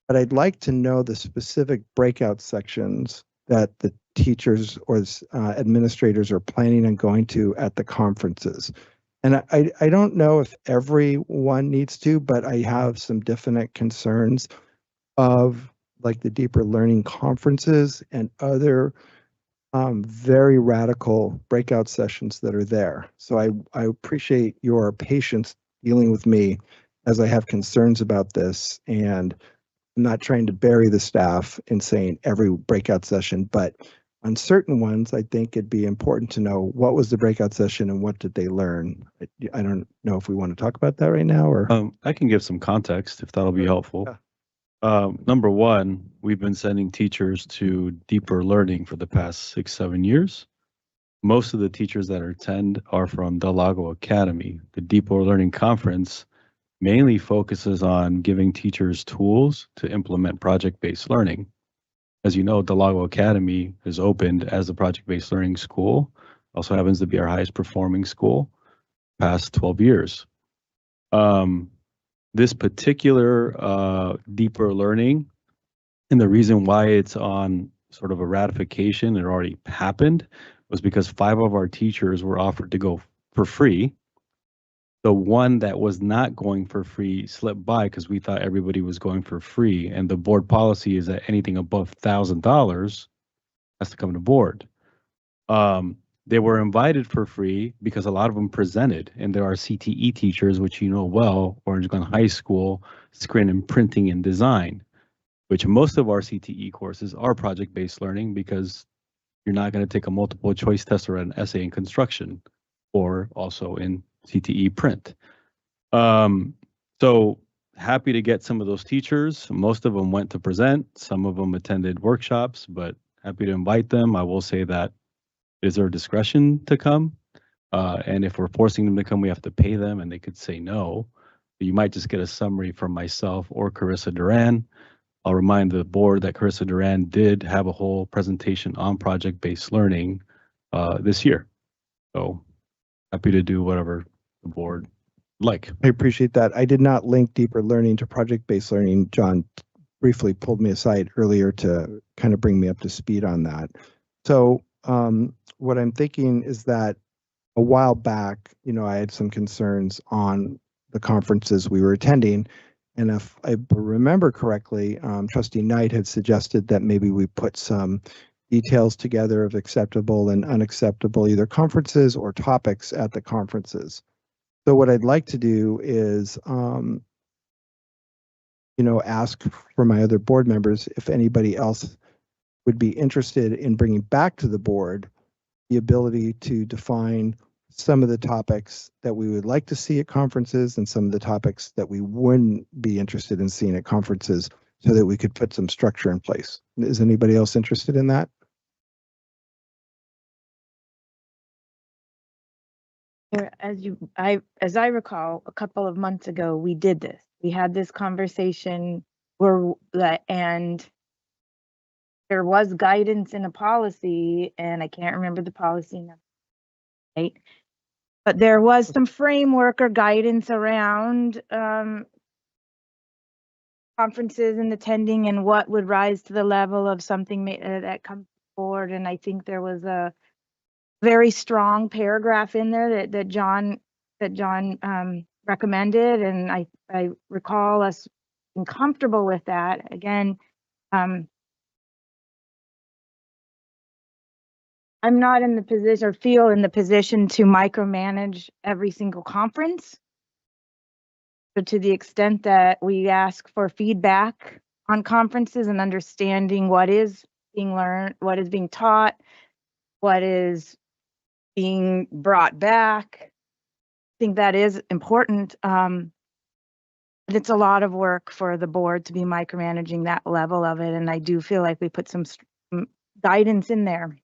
but I'd like to know the specific breakout sections that the teachers or administrators are planning on going to at the conferences. And I don't know if everyone needs to, but I have some definite concerns of like the deeper learning conferences and other very radical breakout sessions that are there. So I appreciate your patience dealing with me as I have concerns about this, and I'm not trying to bury the staff in saying every breakout session, but on certain ones, I think it'd be important to know what was the breakout session and what did they learn. I don't know if we want to talk about that right now, or I can give some context if that'll be helpful. Yeah. Number one, we've been sending teachers to deeper learning for the past 6-7 years. Most of the teachers that attend are from Del Lago Academy. The Deeper Learning Conference mainly focuses on giving teachers tools to implement project-based learning. as you know, Delago Academy is opened as a project-based learning school. Also happens to be our highest performing school past 12 years. This particular deeper learning, and the reason why it's on sort of a ratification, it already happened, was because 5 of our teachers were offered to go for free. The one that was not going for free slipped by because we thought everybody was going for free. And the board policy is that anything above $1,000 has to come to board. They were invited for free because a lot of them presented, and there are CTE teachers, which you know well, Orange Glen High School, screen and printing and design, which most of our CTE courses are project-based learning because you're not going to take a multiple choice test or an essay in construction or also in CTE print. So happy to get some of those teachers. Most of them went to present. Some of them attended workshops, but happy to invite them. I will say that it is their discretion to come. And if we're forcing them to come, we have to pay them and they could say no. You might just get a summary from myself or Carissa Duran. I'll remind the board that Carissa Duran did have a whole presentation on project-based learning this year. So happy to do whatever the board like. I appreciate that. I did not link deeper learning to project-based learning. John briefly pulled me aside earlier to kind of bring me up to speed on that. So what I'm thinking is that a while back, I had some concerns on the conferences we were attending. And if I remember correctly, Trustee Knight had suggested that maybe we put some details together of acceptable and unacceptable, either conferences or topics at the conferences. So what I'd like to do is, ask for my other board members if anybody else would be interested in bringing back to the board the ability to define some of the topics that we would like to see at conferences and some of the topics that we wouldn't be interested in seeing at conferences so that we could put some structure in place. Is anybody else interested in that? As I recall, a couple of months ago, we did this. We had this conversation and there was guidance in a policy, and I can't remember the policy number, right? But there was some framework or guidance around conferences and attending and what would rise to the level of something that comes forward. And I think there was a very strong paragraph in there that John recommended, and I recall us being comfortable with that. Again, I'm not in the position or feel in the position to micromanage every single conference. So to the extent that we ask for feedback on conferences and understanding what is being learned, what is being taught, what is being brought back, I think that is important. But it's a lot of work for the board to be micromanaging that level of it. And I do feel like we put some guidance in there.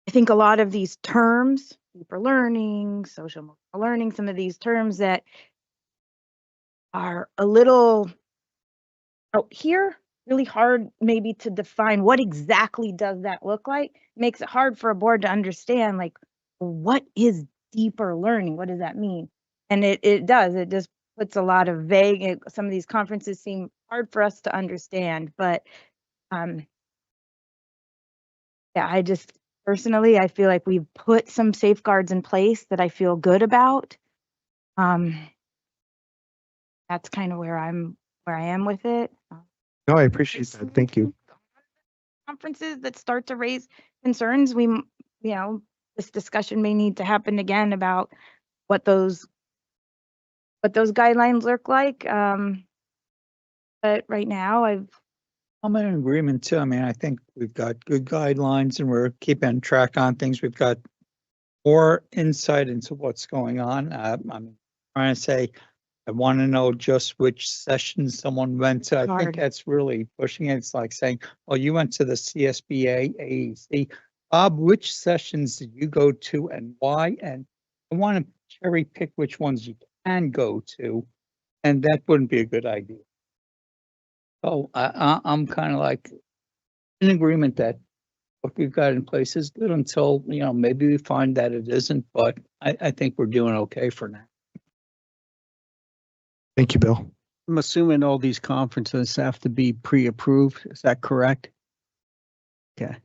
I think a lot of these terms, deeper learning, social emotional learning, some of these terms that are a little out here, really hard maybe to define what exactly does that look like, makes it hard for a board to understand, like, what is deeper learning? What does that mean? And it just puts a lot of vague, some of these conferences seem hard for us to understand, but yeah, I just, personally, I feel like we've put some safeguards in place that I feel good about. That's kind of where I am with it. No, I appreciate that. Thank you. Conferences that start to raise concerns, this discussion may need to happen again about what those guidelines look like. But right now, I'm in agreement too. I mean, I think we've got good guidelines and we're keeping track on things. We've got more insight into what's going on. I'm trying to say, I want to know just which sessions someone went to. I think that's really pushing it. It's like saying, well, you went to the CSBA, AEC. Bob, which sessions did you go to and why? And I want to cherry pick which ones you can go to. And that wouldn't be a good idea. So I'm kind of like, in agreement that what we've got in place is good until, you know, maybe we find that it isn't, but I think we're doing okay for now. Thank you, Bill. I'm assuming all these conferences have to be pre-approved. Is that correct? Okay.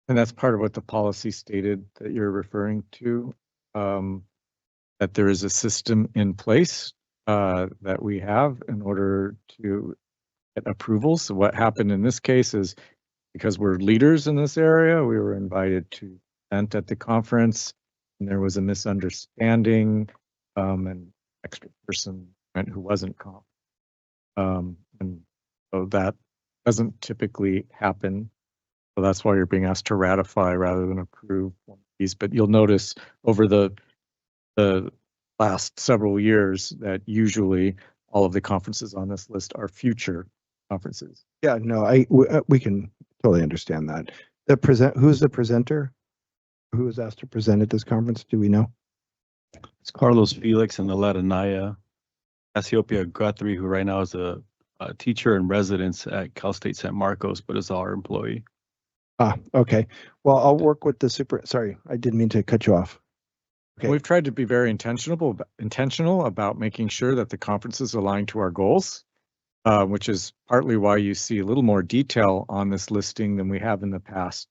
And that's part of what the policy stated that you're referring to, that there is a system in place that we have in order to get approvals. So what happened in this case is because we're leaders in this area, we were invited to present at the conference, and there was a misunderstanding, and extra person who wasn't comp. And so that doesn't typically happen. So that's why you're being asked to ratify rather than approve one of these. But you'll notice over the last several years that usually all of the conferences on this list are future conferences. Yeah, no, we can totally understand that. Who's the presenter? Who was asked to present at this conference? Do we know? It's Carlos Felix and Aleta Naya, Cassiopeia Guthrie, who right now is a teacher in residence at Cal State San Marcos, but is our employee. Ah, okay. Well, I'll work with the sorry, I didn't mean to cut you off. Okay. We've tried to be very intentional about making sure that the conferences align to our goals, which is partly why you see a little more detail on this listing than we have in the past,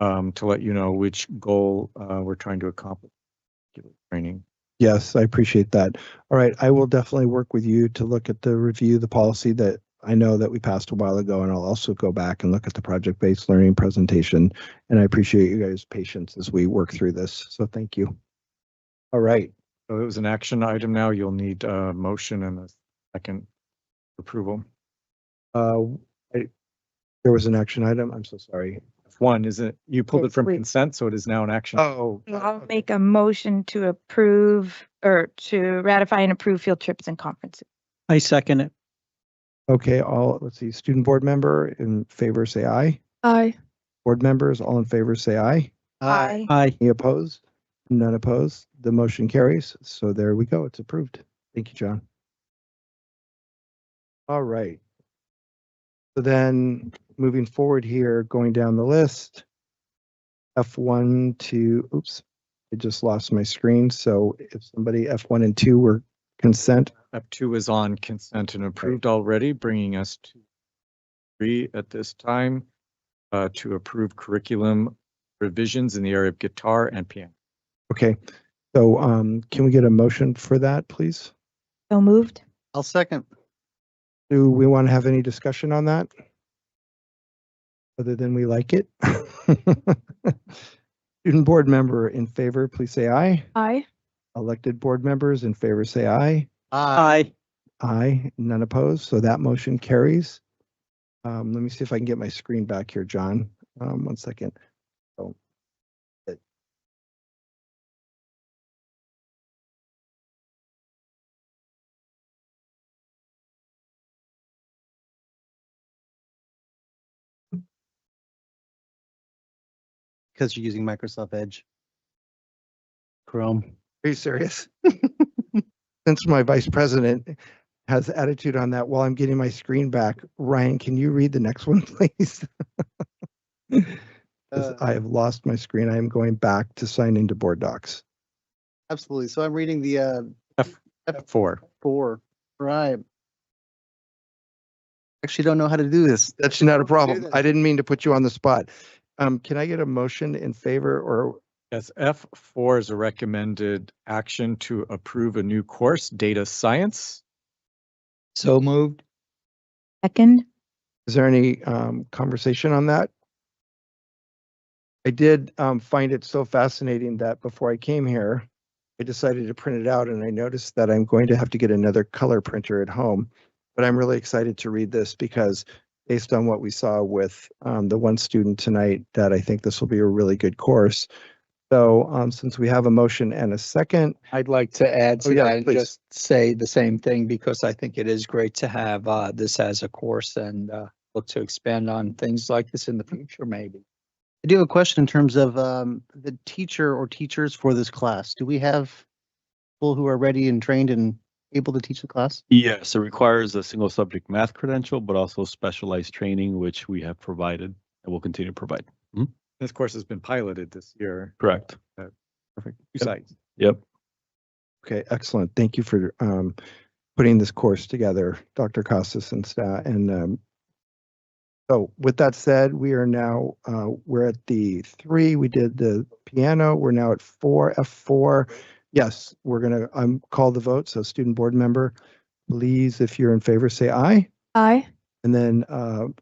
to let you know which goal we're trying to accomplish. Training. Yes, I appreciate that. All right, I will definitely work with you to look at the review, the policy that I know that we passed a while ago, and I'll also go back and look at the project-based learning presentation. And I appreciate you guys' patience as we work through this. So thank you. All right. So it was an action item now. You'll need a motion and a second approval. There was an action item. I'm so sorry. F1, is it? You pulled it from Wait. consent, so it is now an action. Oh, I'll make a motion to approve or to ratify and approve field trips and conferences. I second it. okay. Let's see. Student board member in favor, say aye. Aye. Board members, all in favor, say aye. Aye. Aye. Any opposed? None opposed. The motion carries. So there we go. It's approved. Thank you, John. All right. So then moving forward here, going down the list, F1 to, oops, I just lost my screen. So if somebody F1 and 2 were consent. F2 is on consent and approved already, bringing us to 3 at this time to approve curriculum revisions in the area of guitar and piano. Okay. So can we get a motion for that, please? So moved. I'll second. Do we want to have any discussion on that? Other than we like it? Student board member in favor, please say aye. Aye. Elected board members in favor, say aye. Aye. Aye, none opposed. So that motion carries. Let me see if I can get my screen back here, John. 1 second. So, Because you're using Microsoft Edge. Chrome. Are you serious? Since my vice president has attitude on that while I'm getting my screen back, Ryan, can you read the next one, please? 'Cause I have lost my screen. I am going back to sign into Board Docs. Absolutely. So I'm reading the F4. 4. Right. Actually don't know how to do this. That's not a Do problem. this. I didn't mean to put you on the spot. Can I get a motion in favor or Yes, F4 is a recommended action to approve a new course, data science. So moved. Second. is there any conversation on that? I did find it so fascinating that before I came here, I decided to print it out and I noticed that I'm going to have to get another color printer at home. But I'm really excited to read this because based on what we saw with the one student tonight, that I think this will be a really good course. So since we have a motion and a second, I'd like to add to Oh, yeah, that and please. just say the same thing because I think it is great to have this as a course and look to expand on things like this in the future, maybe. I do have a question in terms of the teacher or teachers for this class. Do we have people who are ready and trained and able to teach the class? Yes, it requires a single subject math credential, but also specialized training, which we have provided and will continue to provide. This course has been piloted this year. Correct. Perfect. Two Yep. sites. Yep. Okay, excellent. Thank you for putting this course together, Dr. Costas and staff. And so with that said, we are now, we're at the 3, we did the piano, we're now at 4, F4. Yes, we're gonna call the vote. So student board member, please, if you're in favor, say aye. Aye. And then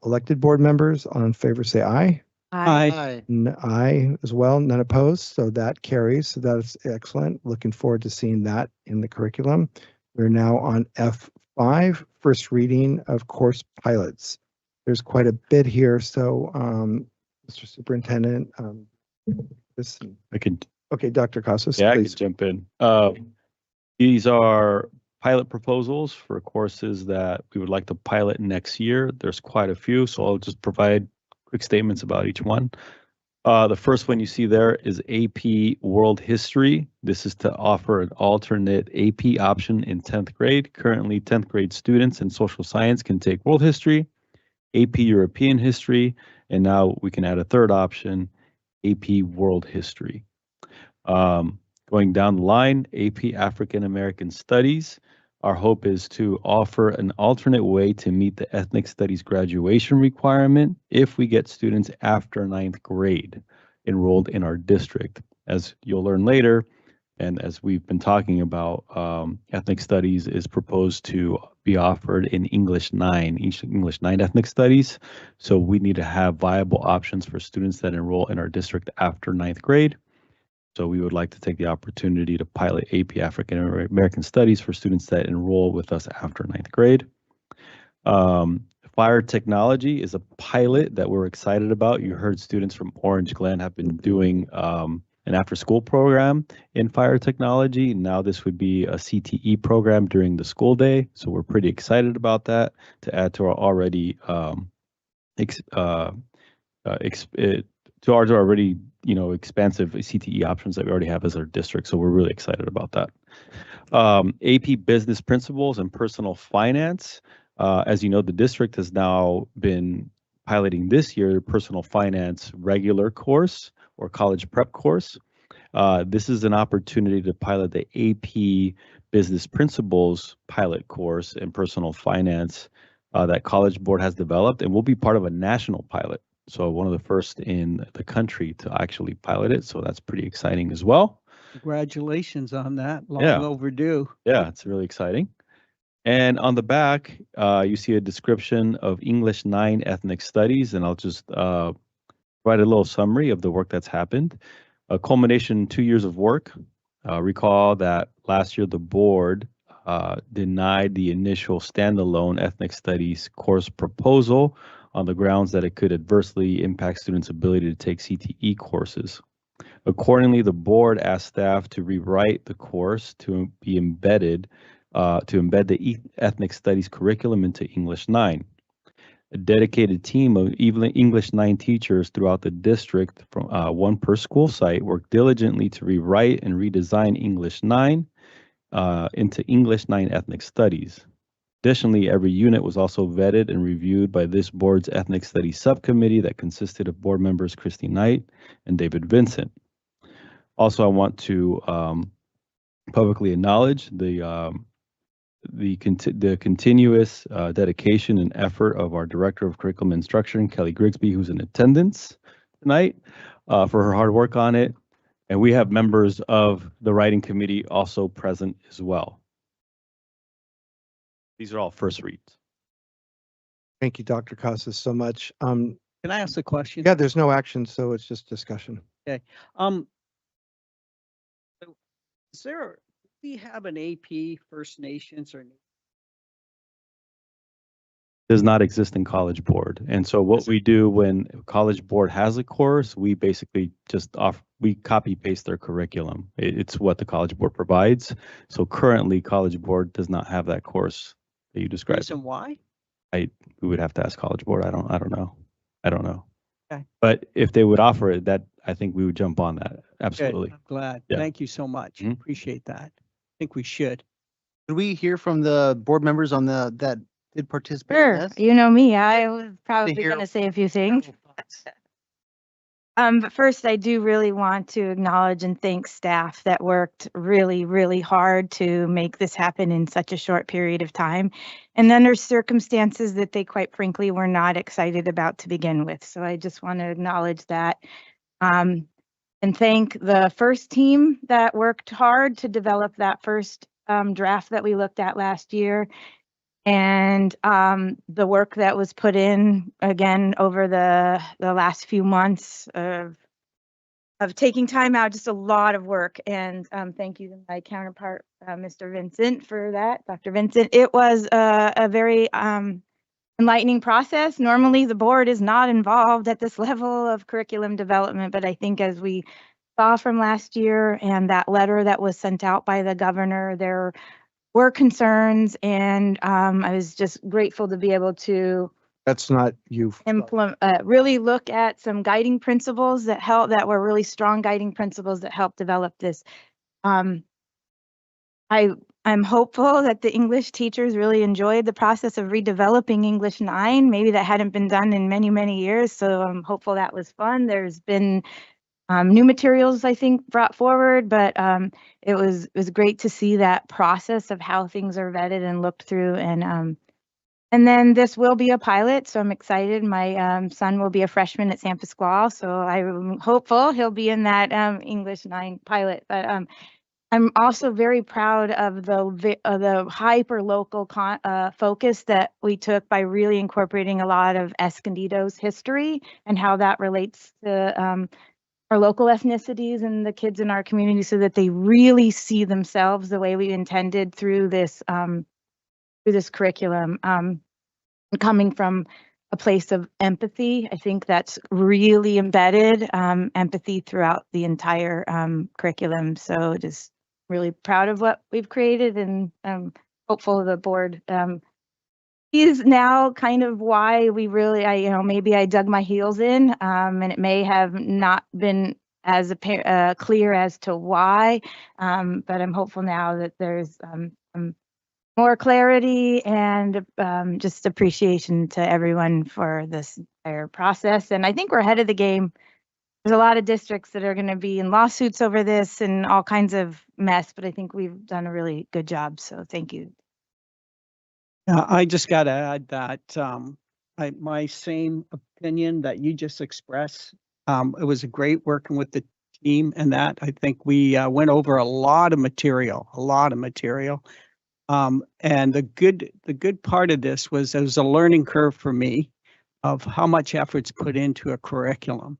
elected board members in favor, say aye. Aye. Aye as well, none opposed, so that carries. So that's excellent. Looking forward to seeing that in the curriculum. We're now on F5, first reading of course pilots. There's quite a bit here, so Mr. Superintendent, I can. Okay, Dr. Costas, Yeah, I please. can jump in. These are pilot proposals for courses that we would like to pilot next year. There's quite a few, so I'll just provide quick statements about each one. The first one you see there is AP World History. This is to offer an alternate AP option in 10th grade. Currently, 10th grade students in social science can take World History, AP European History, and now we can add a third option, AP World History. Going down the line, AP African American Studies. Our hope is to offer an alternate way to meet the ethnic studies graduation requirement if we get students after 9th grade enrolled in our district. As you'll learn later, and as we've been talking about, ethnic studies is proposed to be offered in English 9, English 9 ethnic studies. So we need to have viable options for students that enroll in our district after 9th grade. So we would like to take the opportunity to pilot AP African American Studies for students that enroll with us after 9th grade. Fire technology is a pilot that we're excited about. You heard students from Orange Glen have been doing an after-school program in fire technology. Now this would be a CTE program during the school day. So we're pretty excited about that to add to our already expansive CTE options that we already have as our district. So we're really excited about that. AP Business Principles and Personal Finance. As you know, the district has now been piloting this year Personal Finance regular course or college prep course. This is an opportunity to pilot the AP Business Principles pilot course in Personal Finance that College Board has developed, and will be part of a national pilot. So one of the first in the country to actually pilot it. So that's pretty exciting as well. Congratulations on that. Long Yeah. overdue. Yeah, it's really exciting. And on the back, you see a description of English 9 ethnic studies, and I'll just write a little summary of the work that's happened. A culmination 2 years of work. Recall that last year the board denied the initial standalone ethnic studies course proposal on the grounds that it could adversely impact students' ability to take CTE courses. Accordingly, the board asked staff to rewrite the course to be embedded, to embed the ethnic studies curriculum into English 9. A dedicated team of English 9 teachers throughout the district, from one per school site, worked diligently to rewrite and redesign English 9 into English 9 ethnic studies. Additionally, every unit was also vetted and reviewed by this board's ethnic studies subcommittee that consisted of board members Christy Knight and David Vincent. Also, I want to publicly acknowledge the continuous dedication and effort of our Director of Curriculum Instruction, Kelly Grigsby, who's in attendance tonight, for her hard work on it. And we have members of the writing committee also present as well. These are all first reads. Thank you, Dr. Costas, so much. Can I ask a question? Yeah, there's no action, so it's just discussion. Okay. So do we have an AP First Nations or? Does not exist in College Board. And so what we do when College Board has a course, we basically just we copy paste their curriculum. It's what the College Board provides. So currently College Board does not have that course that you described. Reason why? We would have to ask College Board. I don't know. Okay. But if they would offer it, that I think we would jump on that. Absolutely. Good. I'm glad. Yeah. Thank you so much. Appreciate that. I think we should. Could we hear from the board members on that did participate in Sure, this? you know me, I was probably hear going to say a few things. But first, I do really want to acknowledge and thank staff that worked really, really hard to make this happen in such a short period of time and under circumstances that they quite frankly were not excited about to begin with. So I just want to acknowledge that and thank the first team that worked hard to develop that first draft that we looked at last year. And the work that was put in again over the last few months of taking time out, just a lot of work. And thank you to my counterpart, Mr. Vincent, for that, Dr. Vincent. It was a very enlightening process. Normally, the board is not involved at this level of curriculum development, but I think as we saw from last year and that letter that was sent out by the governor, there were concerns, and I was just grateful to be able to That's not you. implement, really look at some guiding principles that were really strong guiding principles that helped develop this. I'm hopeful that the English teachers really enjoyed the process of redeveloping English 9. Maybe that hadn't been done in many, many years, so I'm hopeful that was fun. There's been new materials, I think, brought forward, but it was great to see that process of how things are vetted and looked through. And then this will be a pilot, so I'm excited. My son will be a freshman at San Pasquale, so I'm hopeful he'll be in that English 9 pilot. But I'm also very proud of the hyper local focus that we took by really incorporating a lot of Escondido's history and how that relates to our local ethnicities and the kids in our community, so that they really see themselves the way we intended through this curriculum. Coming from a place of empathy, I think that's really embedded empathy throughout the entire curriculum. So just really proud of what we've created, and hopeful the board is now kind of why we really, maybe I dug my heels in, and it may have not been as clear as to why, but I'm hopeful now that there's some more clarity and just appreciation to everyone for this entire process. And I think we're ahead of the game. There's a lot of districts that are going to be in lawsuits over this and all kinds of mess, but I think we've done a really good job. So thank you. I just got to add that my same opinion that you just expressed. It was great working with the team, and that I think we went over a lot of material. And the good part of this was it was a learning curve for me of how much effort's put into a curriculum.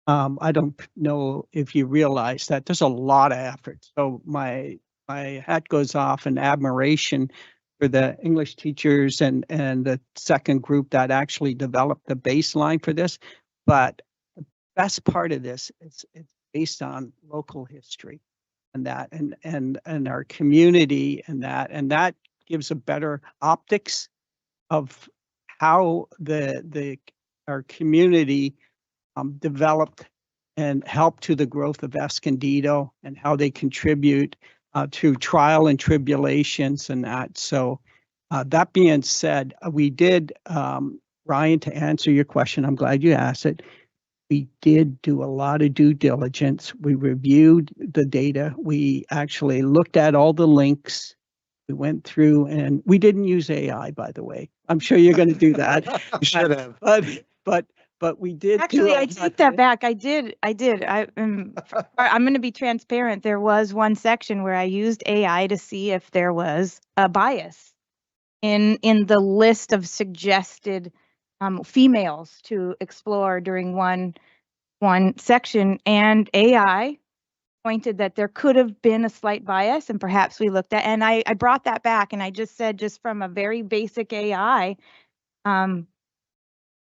I don't know if you realize that there's a lot of effort. So my hat goes off in admiration for the English teachers and the second group that actually developed the baseline for this. But the best part of this is it's based on local history and that and our community and that gives a better optics of how our community developed and helped to the growth of Escondido and how they contribute to trial and tribulations and that. So that being said, we did, Ryan, to answer your question, I'm glad you asked it. We did do a lot of due diligence. We reviewed the data. We actually looked at all the links. We went through, and we didn't use AI, by the way. I'm sure you're going to do that. You should have. But we did. Actually, I take that back. I did. I'm going to be transparent. There was one section where I used AI to see if there was a bias in the list of suggested females to explore during one section, and AI pointed that there could have been a slight bias, and perhaps we looked at, and I brought that back, and I just said, just from a very basic AI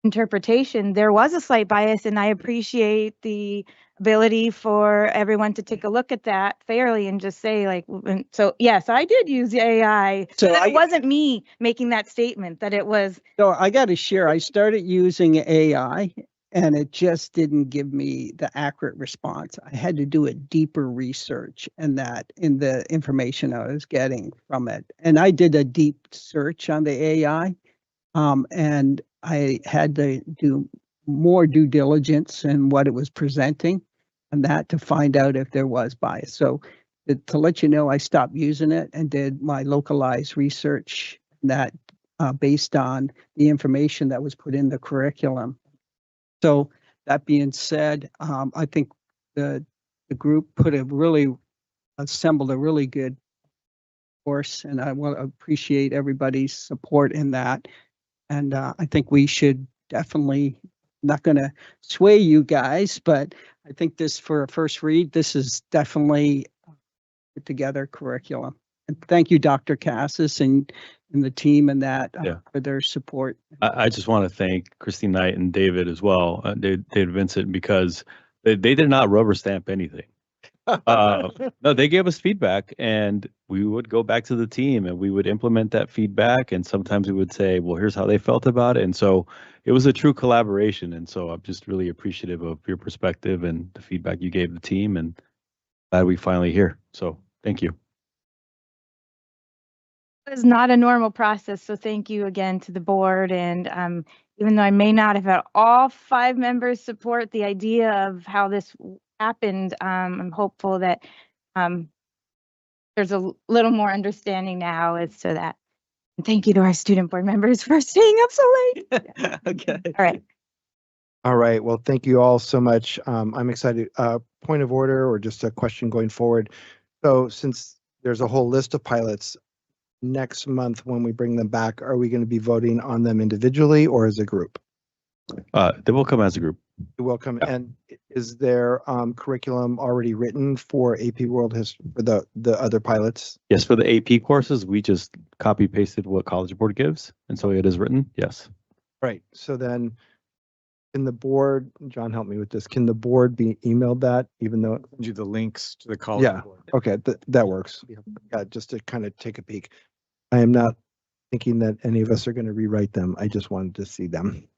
interpretation, there was a slight bias, and I appreciate the ability for everyone to take a look at that fairly and just say, like, so yes, I did use the AI. So it wasn't me making that statement, that it was. So I got to share, I started using AI and it just didn't give me the accurate response. I had to do a deeper research in the information I was getting from it. And I did a deep search on the AI, and I had to do more due diligence in what it was presenting and that to find out if there was bias. So to let you know, I stopped using it and did my localized research that based on the information that was put in the curriculum. So that being said, I think the group assembled a really good course, and I want to appreciate everybody's support in that. And I think we should definitely, not going to sway you guys, but I think this for a first read, this is definitely put together curriculum. And thank you, Dr. Cassis and the team and that for their support. I just want to thank Christine Knight and David as well, David Vincent, because they did not rubber stamp anything. No, they gave us feedback, and we would go back to the team and we would implement that feedback. And sometimes we would say, well, here's how they felt about it. And so it was a true collaboration. And so I'm just really appreciative of your perspective and the feedback you gave the team, and glad we finally here. So thank you. It was not a normal process, so thank you again to the board. And even though I may not have had all 5 members support the idea of how this happened, I'm hopeful that there's a little more understanding now as to that. And thank you to our student board members for staying up so late. Okay. All right. All right. Well, thank you all so much. I'm excited. Point of order or just a question going forward. So since there's a whole list of pilots, next month when we bring them back, are we going to be voting on them individually or as a group? They will come as a group. They will come. And is there curriculum already written for AP World History for the other pilots? Yes, for the AP courses, we just copy pasted what College Board gives. And so it is written, yes. Right. So then can the board, John, help me with this. Can the board be emailed that even though Send you the links to the college yeah. board. Okay, that works. Yeah, just to kind of take a peek. I am not thinking that any of us are going to rewrite them. I just wanted to see them.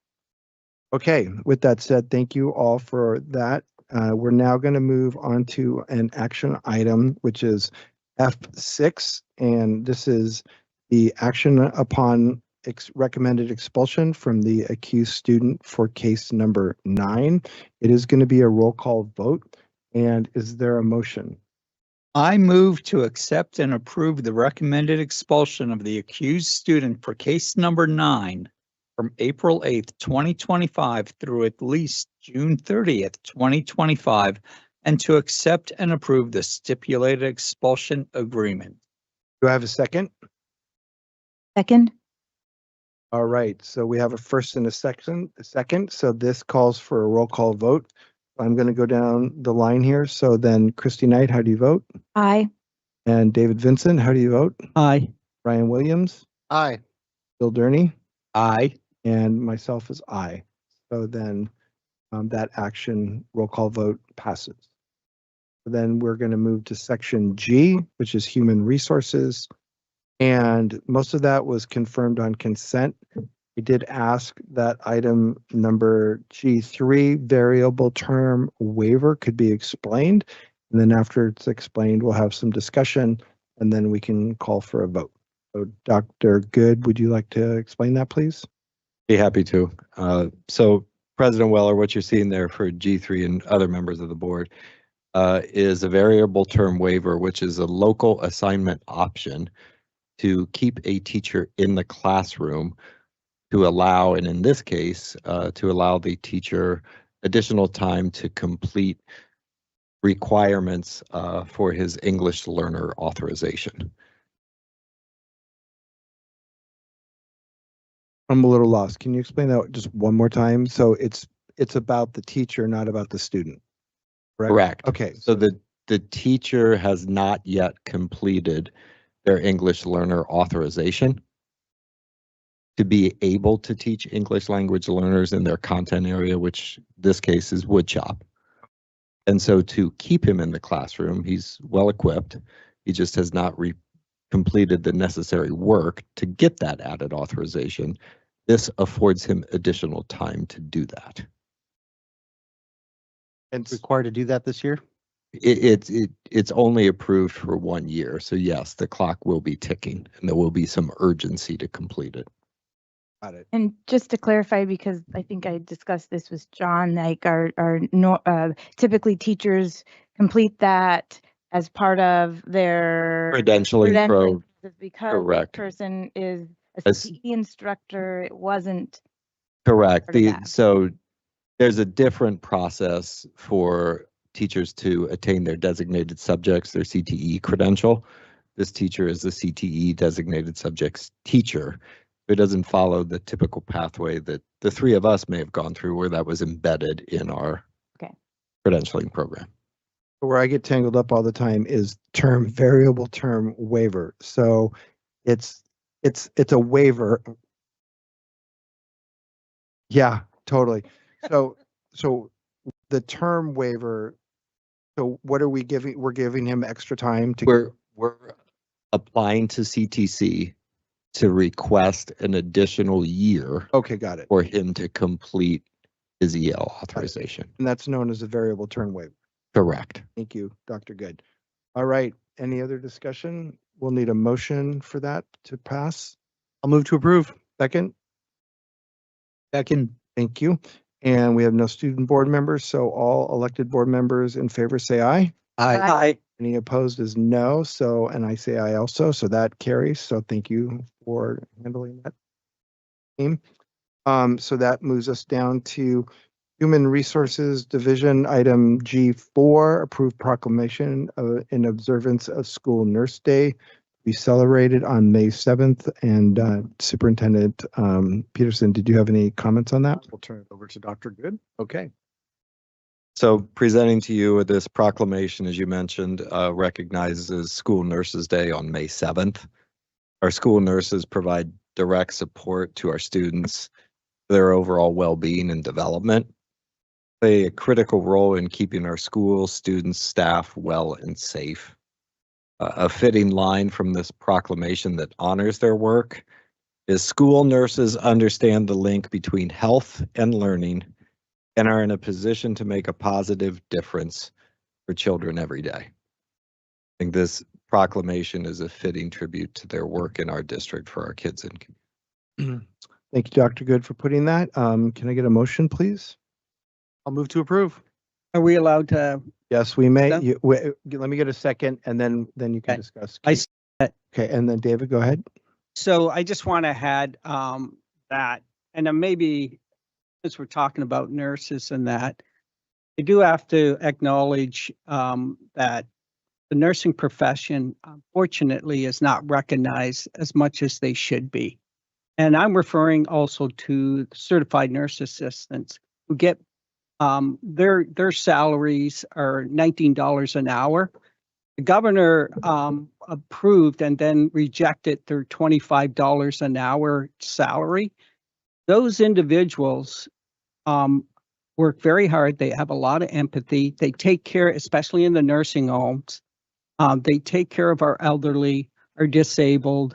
Okay, with that said, thank you all for that. We're now going to move on to an action item, which is F6, and this is the action upon recommended expulsion from the accused student for case number 9. It is going to be a roll call vote. And is there a motion? I move to accept and approve the recommended expulsion of the accused student for case number 9 from April 8th, 2025 through at least June 30th, 2025, and to accept and approve the stipulated expulsion agreement. Do I have a second? Second. All right, so we have a first and a second. So this calls for a roll call vote. I'm going to go down the line here. So then Christy Knight, how do you vote? Aye. And David Vincent, how do you vote? Aye. Ryan Williams? Aye. Bill Durney? Aye. And myself is aye. So then that action roll call vote passes. So then we're going to move to section G, which is human resources. And most of that was confirmed on consent. We did ask that item number G3, variable term waiver, could be explained. And then after it's explained, we'll have some discussion and then we can call for a vote. So Dr. Good, would you like to explain that, please? Be happy to. So President Weller, what you're seeing there for G3 and other members of the board is a variable term waiver, which is a local assignment option to keep a teacher in the classroom to allow, and in this case, to allow the teacher additional time to complete requirements for his English learner authorization. I'm a little lost. Can you explain that just one more time? So it's about the teacher, not about the student. Correct. Okay. So the teacher has not yet completed their English learner authorization to be able to teach English language learners in their content area, which this case is woodshop. And so to keep him in the classroom, he's well equipped. He just has not completed the necessary work to get that added authorization. This affords him additional time to do that. And required to do that this year? It's only approved for 1 year. So yes, the clock will be ticking and there will be some urgency to complete it. got it. And just to clarify, because I think I discussed this with John, like typically teachers complete that as part of their Credentialing pro, because correct. the person is a As- CE instructor, it wasn't Correct. part of that. So there's a different process for teachers to attain their designated subjects, their CTE credential. This teacher is the CTE designated subjects teacher. It doesn't follow the typical pathway that the three of us may have gone through where that was embedded in our credentialing program. Where I get tangled up all the time is variable term waiver. So it's a waiver. Yeah, totally. So the term waiver, so what are we giving? We're giving him extra time to We're applying to CTC to request an additional year. Okay, got it. For him to complete his EL authorization. And that's known as a variable term waiver. Correct. Thank you, Dr. Good. All right, any other discussion? We'll need a motion for that to pass. I'll move to approve. Second, Second. thank you. And we have no student board members, so all elected board members in favor say aye. Aye. Any opposed is no, so, and I say aye also, so that carries. So thank you for handling that. So that moves us down to Human Resources Division, item G4, approved proclamation in observance of School Nurse Day. We celebrated on May 7th, and Superintendent Peterson, did you have any comments on that? We'll turn it over to Dr. Good. Okay. So presenting to you with this proclamation, as you mentioned, recognizes School Nurses Day on May 7th. Our school nurses provide direct support to our students, their overall well-being and development, play a critical role in keeping our schools, students, staff well and safe. A fitting line from this proclamation that honors their work is school nurses understand the link between health and learning and are in a position to make a positive difference for children every day. I think this proclamation is a fitting tribute to their work in our district for our kids and community. Thank you, Dr. Good, for putting that. Can I get a motion, please? I'll move to approve. Are we allowed to? Yes, we may. Done? Let me get a second, and then you can Okay. discuss. I see that. Okay, and then David, go ahead. So I just want to add that, and then maybe since we're talking about nurses and that, I do have to acknowledge that the nursing profession, unfortunately, is not recognized as much as they should be. And I'm referring also to certified nurse assistants who get their salaries are $19 an hour. The governor approved and then rejected their $25 an hour salary. Those individuals work very hard. They have a lot of empathy. They take care, especially in the nursing homes. They take care of our elderly, our disabled,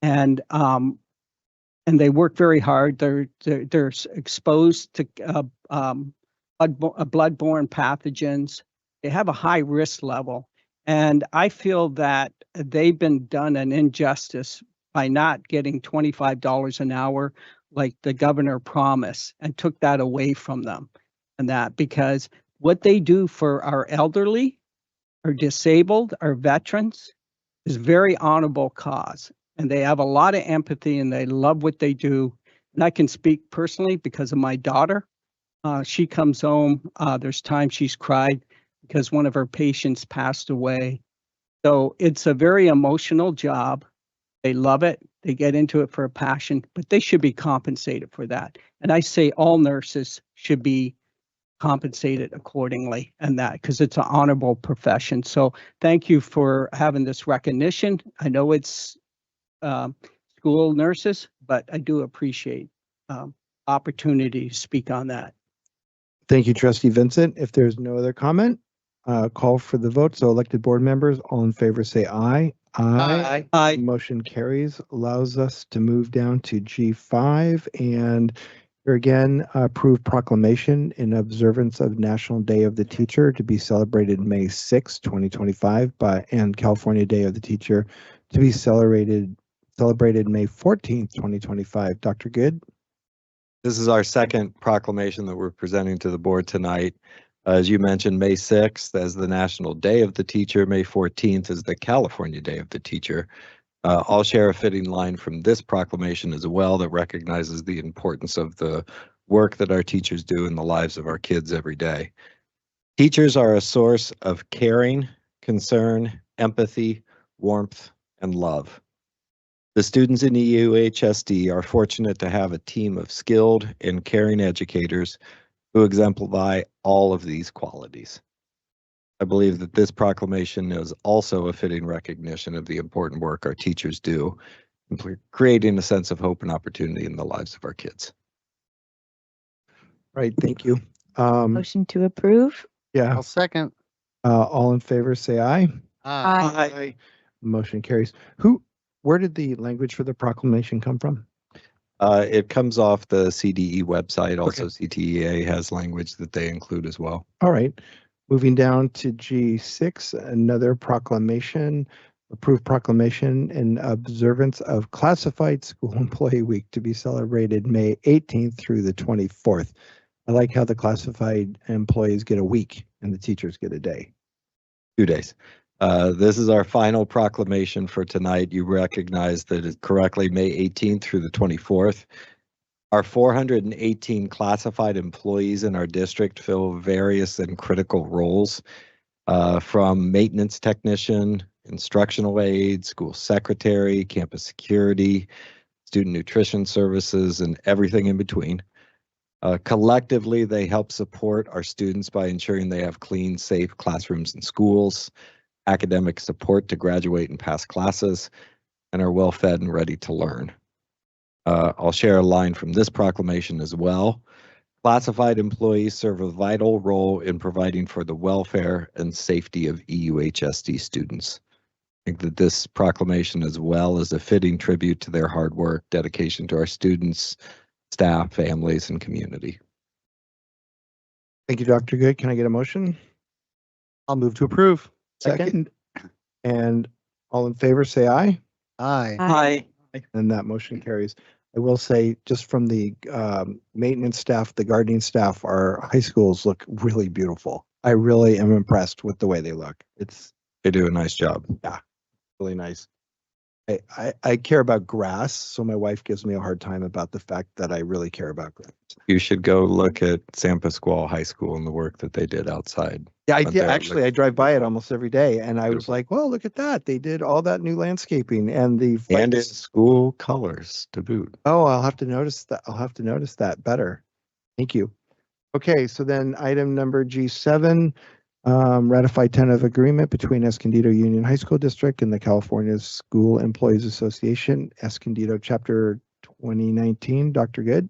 and they work very hard. They're exposed to bloodborne pathogens. They have a high risk level. And I feel that they've been done an injustice by not getting $25 an hour like the governor promised and took that away from them. And that because what they do for our elderly, our disabled, our veterans is very honorable cause. And they have a lot of empathy and they love what they do. And I can speak personally because of my daughter. She comes home, there's times she's cried because one of her patients passed away. So it's a very emotional job. They love it. They get into it for a passion, but they should be compensated for that. And I say all nurses should be compensated accordingly and that because it's an honorable profession. So thank you for having this recognition. I know it's school nurses, but I do appreciate opportunity to speak on that. Thank you, Trustee Vincent. If there's no other comment, call for the vote. So elected board members, all in favor say aye. Aye. Aye. Motion carries, allows us to move down to G5 and Here again, approve proclamation in observance of National Day of the Teacher to be celebrated May 6, 2025, and California Day of the Teacher to be celebrated May 14th, 2025. Dr. Good? This is our second proclamation that we're presenting to the board tonight. As you mentioned, May 6th as the National Day of the Teacher, May 14th is the California Day of the Teacher. I'll share a fitting line from this proclamation as well that recognizes the importance of the work that our teachers do in the lives of our kids every day. Teachers are a source of caring, concern, empathy, warmth, and love. The students in EUHSD are fortunate to have a team of skilled and caring educators who exemplify all of these qualities. I believe that this proclamation is also a fitting recognition of the important work our teachers do in creating a sense of hope and opportunity in the lives of our kids. Right, thank you. Motion to approve. Yeah. I'll second. All in favor, say aye. Aye. Motion carries. Where did the language for the proclamation come from? It comes off the CDE website. Also, CTEA has language that they include as well. All right. Moving down to G6, another proclamation, approved proclamation in observance of Classified School Employee Week to be celebrated May 18th through the 24th. I like how the classified employees get a week and the teachers get a day. 2 days. This is our final proclamation for tonight. You recognize that it's correctly May 18th through the 24th. Our 418 classified employees in our district fill various and critical roles, from maintenance technician, instructional aide, school secretary, campus security, student nutrition services, and everything in between. Collectively, they help support our students by ensuring they have clean, safe classrooms and schools, academic support to graduate and pass classes, and are well fed and ready to learn. I'll share a line from this proclamation as well. Classified employees serve a vital role in providing for the welfare and safety of EUHSD students. I think that this proclamation as well is a fitting tribute to their hard work, dedication to our students, staff, families, and community. Thank you, Dr. Good. Can I get a motion? I'll move to approve. Second. And all in favor, say aye. Aye. And that motion carries. I will say, just from the maintenance staff, the gardening staff, our high schools look really beautiful. I really am impressed with the way they look. They do a nice job. Yeah, really nice. I care about grass, so my wife gives me a hard time about the fact that I really care about grass. You should go look at San Pasquale High School and the work that they did outside. Yeah, I did. Actually, I drive by it almost every day, and I was like, well, look at that. They did all that new landscaping and the and in school colors to boot. Oh, I'll have to notice that. I'll have to notice that better. Thank you. Okay, so then item number G7, ratify tentative agreement between Escondido Union High School District and the California School Employees Association, Escondido Chapter 2019. Dr. Good?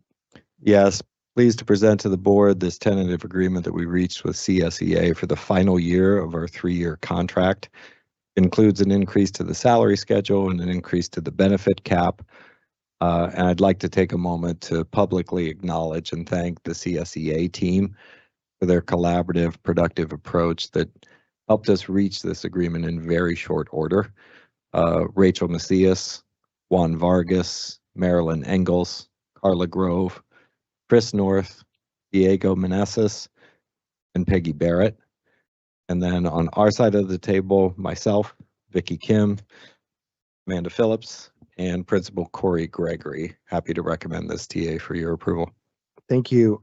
Yes, pleased to present to the board this tentative agreement that we reached with CSEA for the final year of our 3-year contract. It includes an increase to the salary schedule and an increase to the benefit cap. And I'd like to take a moment to publicly acknowledge and thank the CSEA team for their collaborative, productive approach that helped us reach this agreement in very short order. Rachel Macias, Juan Vargas, Marilyn Engels, Carla Grove, Chris North, Diego Meneses, and Peggy Barrett. And then on our side of the table, myself, Vicki Kim, Amanda Phillips, and Principal Corey Gregory. Happy to recommend this TA for your approval. Thank you.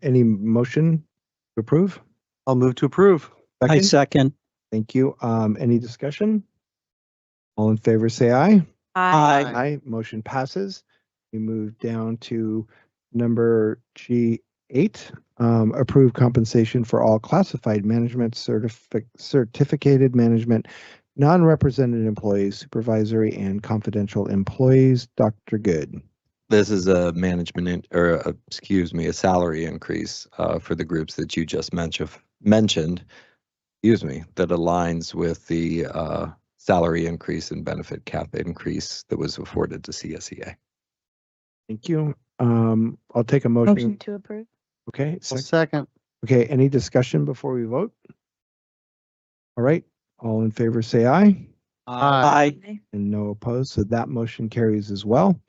Any motion to approve? I'll move to approve. I second. Thank you. Any discussion? All in favor, say aye. Aye. Aye. Motion passes. We move down to number G8, approve compensation for all classified management, certificated management, non-represented employees, supervisory and confidential employees. Dr. Good. This is a a salary increase for the groups that you just mentioned, that aligns with the salary increase and benefit cap increase that was afforded to CSEA. Thank you. I'll take a Motion motion. to approve. Okay, Second. okay, any discussion before we vote? All right, all in favor, say aye. Aye. And no opposed, so that motion carries as well.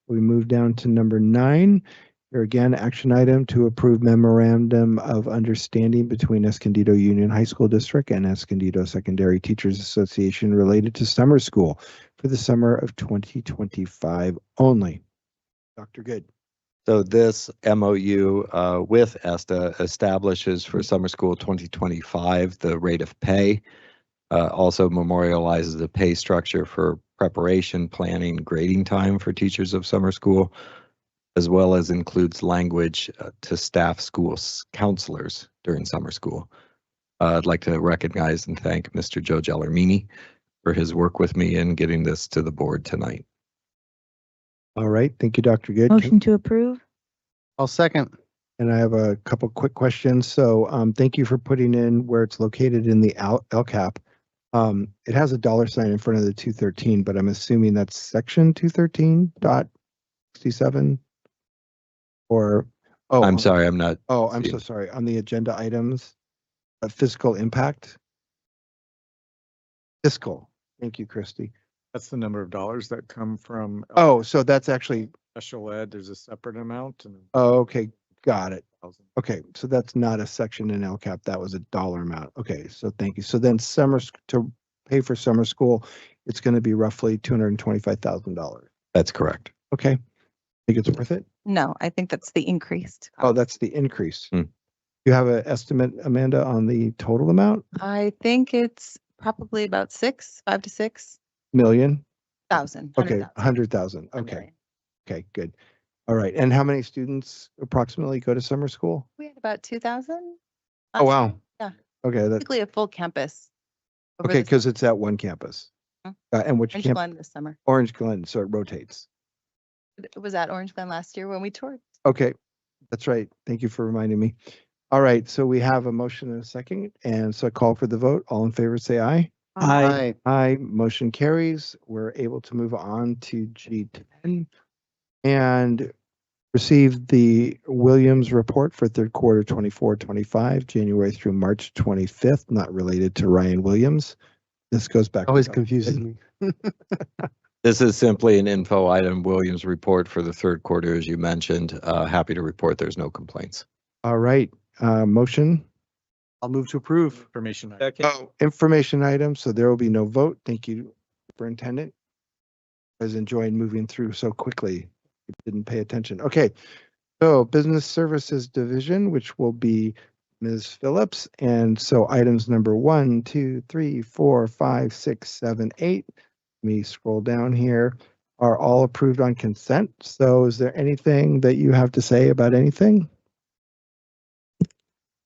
We move down to number 9. Here again, action item to approve memorandum of understanding between Escondido Union High School District and Escondido Secondary Teachers Association related to summer school for the summer of 2025 only. Dr. Good. So this MOU with ESTA establishes for summer school 2025 the rate of pay. Also memorializes the pay structure for preparation, planning, grading time for teachers of summer school, as well as includes language to staff school counselors during summer school. I'd like to recognize and thank Mr. Joe Gellermini for his work with me in getting this to the board tonight. All right, thank you, Dr. Good. Motion to approve. I'll second. And I have a couple quick questions. So thank you for putting in where it's located in the LCAP. It has a $ in front of the 213, but I'm assuming that's section 213.67 or, oh, I'm sorry, I'm not. Oh, I'm so sorry. On the agenda items, fiscal impact. Fiscal. Thank you, Christy. That's the number of dollars that come from. Oh, so that's actually, Special ed, there's a separate amount. And oh, okay, got it. Okay, so that's not a section in LCAP. That was a dollar amount. Okay, so thank you. So then to pay for summer school, it's going to be roughly $225,000. That's correct. Okay, think it's worth it? No, I think that's the increased. Oh, that's the increase. You have an estimate, Amanda, on the total amount? I think it's probably about 5 to 6 Million? thousand. Okay, 100,000. Okay. Okay, good. All right. And how many students approximately go to summer school? We had about 2,000. Oh, wow. Yeah. Okay, that's Basically a full campus. over okay, the because it's at one campus. Mhm. And which Orange camp? Glen this summer. Orange Glen, so it rotates. It was at Orange Glen last year when we toured. Okay, that's right. Thank you for reminding me. All right, so we have a motion and a second, and so I call for the vote. All in favor, say aye. Aye. Aye, motion carries. We're able to move on to G10 and receive the Williams report for third quarter 24-25, January through March 25th, not related to Ryan Williams. This goes back. Always confuses me. This is simply an info item, Williams report for the third quarter, as you mentioned. Happy to report there's no complaints. All right, motion. I'll move to approve. Information. Oh, information item, so there will be no vote. Thank you, Superintendent. I was enjoying moving through so quickly. Didn't pay attention. Okay, so Business Services Division, which will be Ms. Phillips. And so items number 1, 2, 3, 4, 5, 6, 7, 8. Let me scroll down here. Are all approved on consent. So is there anything that you have to say about anything?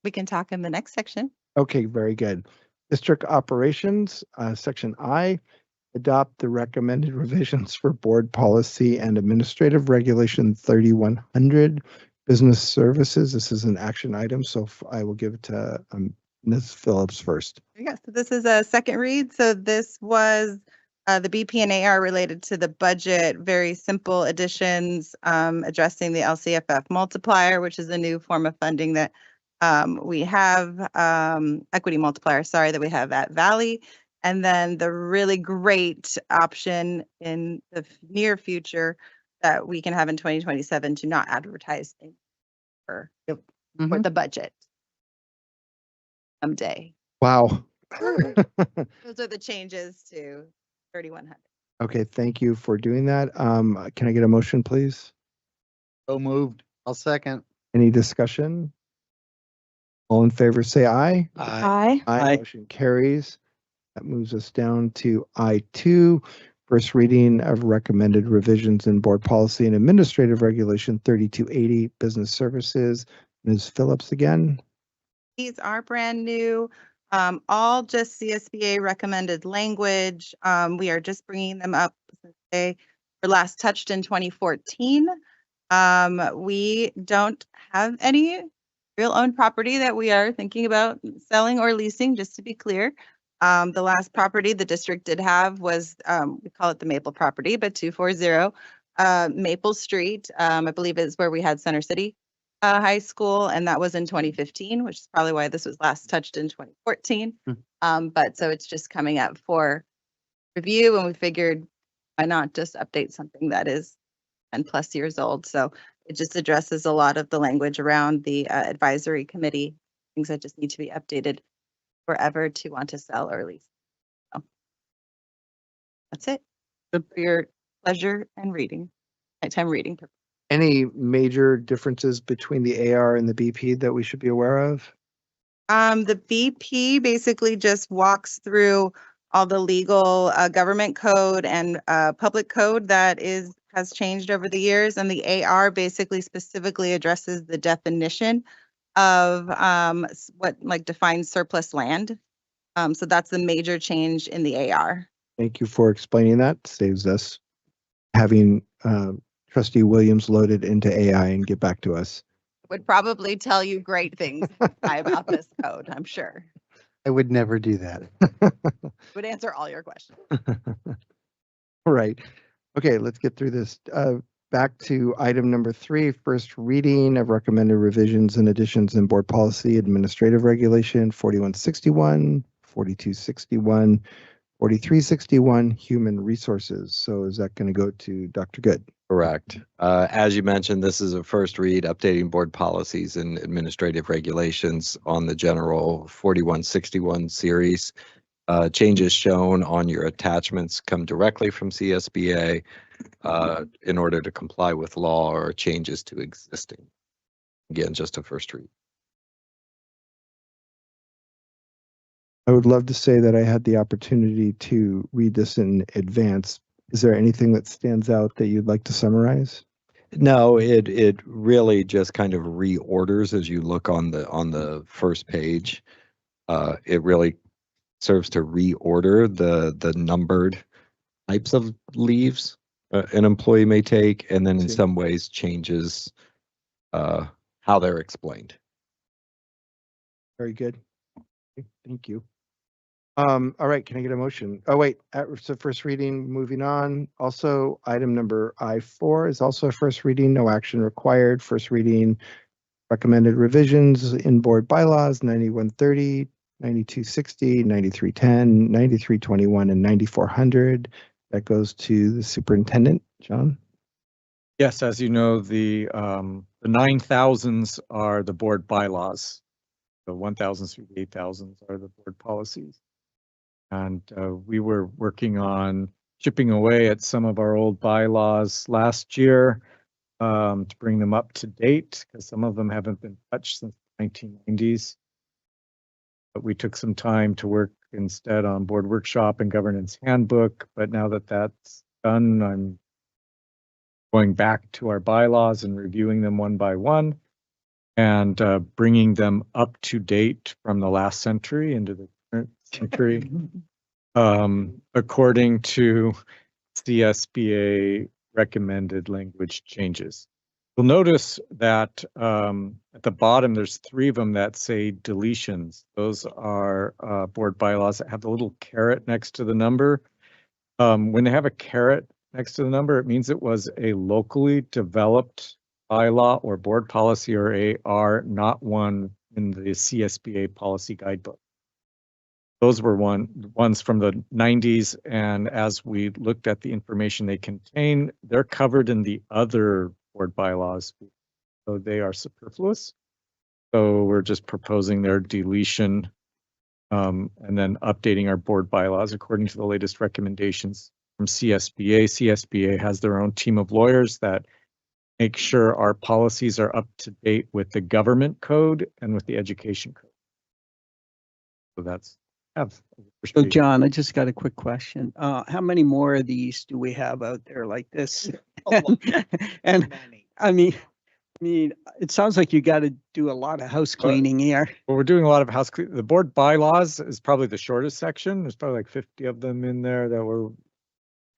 We can talk in the next section. Okay, very good. District operations, section I, adopt the recommended revisions for board policy and administrative regulation 3100 business services. This is an action item, so I will give it to Ms. Phillips first. Yes, so this is a second read. So this was the BP and AR related to the budget, very simple additions, addressing the LCFF multiplier, which is a new form of funding that we have, equity multiplier, sorry, that we have at Valley. And then the really great option in the near future that we can have in 2027 to not advertise things for the budget someday. Wow. Those are the changes to 3100. Okay, thank you for doing that. Can I get a motion, please? So moved. I'll second. Any discussion? All in favor, say aye. Aye. Aye. Motion carries. That moves us down to I2, first reading of recommended revisions in board policy and administrative regulation 3280, business services. Ms. Phillips again. These are brand new, all just CSBA recommended language. We are just bringing them up since they were last touched in 2014. We don't have any real owned property that we are thinking about selling or leasing, just to be clear. The last property the district did have was, we call it the Maple property, but 240. Maple Street. I believe is where we had Center City High School, and that was in 2015, which is probably why this was last touched in 2014. But so it's just coming up for review, and we figured why not just update something that is 10 plus years old. So it just addresses a lot of the language around the advisory committee, things that just need to be updated forever to want to sell or lease. So that's it. For your pleasure and reading, nighttime reading. Any major differences between the AR and the BP that we should be aware of? The BP basically just walks through all the legal government code and public code that has changed over the years, and the AR basically specifically addresses the definition of what like defines surplus land. So that's the major change in the AR. Thank you for explaining that. Saves us having Trustee Williams loaded into AI and get back to us. Would probably tell you great things about this code, I'm sure. I would never do that. Would answer all your questions. All right. Okay, let's get through this. Back to item number 3, first reading of recommended revisions and additions in board policy administrative regulation 4161, 4261, 4361, human resources. So is that going to go to Dr. Good? Correct. As you mentioned, this is a first read, updating board policies and administrative regulations on the general 4161 series. Changes shown on your attachments come directly from CSBA in order to comply with law or changes to existing. Again, just a first read. I would love to say that I had the opportunity to read this in advance. Is there anything that stands out that you'd like to summarize? No, it really just kind of reorders as you look on the first page. It really serves to reorder the numbered types of leaves an employee may take, and then in some ways changes how they're explained. Very good. Thank you. All right, can I get a motion? Oh, wait, so first reading, moving on. Also, item number I4 is also a first reading, no action required. First reading, recommended revisions in board bylaws 9130, 9260, 9310, 9321, and 9400. That goes to the superintendent, John. Yes, as you know, the 9,000s are the board bylaws. The 1,000s through the 8,000s are the board policies. And we were working on chipping away at some of our old bylaws last year to bring them up to date, because some of them haven't been touched since the 1990s. But we took some time to work instead on board workshop and governance handbook. But now that that's done, I'm going back to our bylaws and reviewing them one by one and bringing them up to date from the last century into the current century, according to CSBA recommended language changes. You'll notice that at the bottom, there's 3 of them that say deletions. Those are board bylaws that have the little caret next to the number. When they have a caret next to the number, it means it was a locally developed bylaw or board policy or AR, not one in the CSBA policy guidebook. Those were ones from the 90s, and as we looked at the information they contain, they're covered in the other board bylaws, so they are superfluous. So we're just proposing their deletion and then updating our board bylaws according to the latest recommendations from CSBA. CSBA has their own team of lawyers that make sure our policies are up to date with the government code and with the education code. So that's So John, I just got a quick question. How many more of these do we have out there like this? And I mean, it sounds like you got to do a lot of house cleaning here. Well, we're doing a lot of house cleaning. The board bylaws is probably the shortest section. There's probably like 50 of them in there that we'll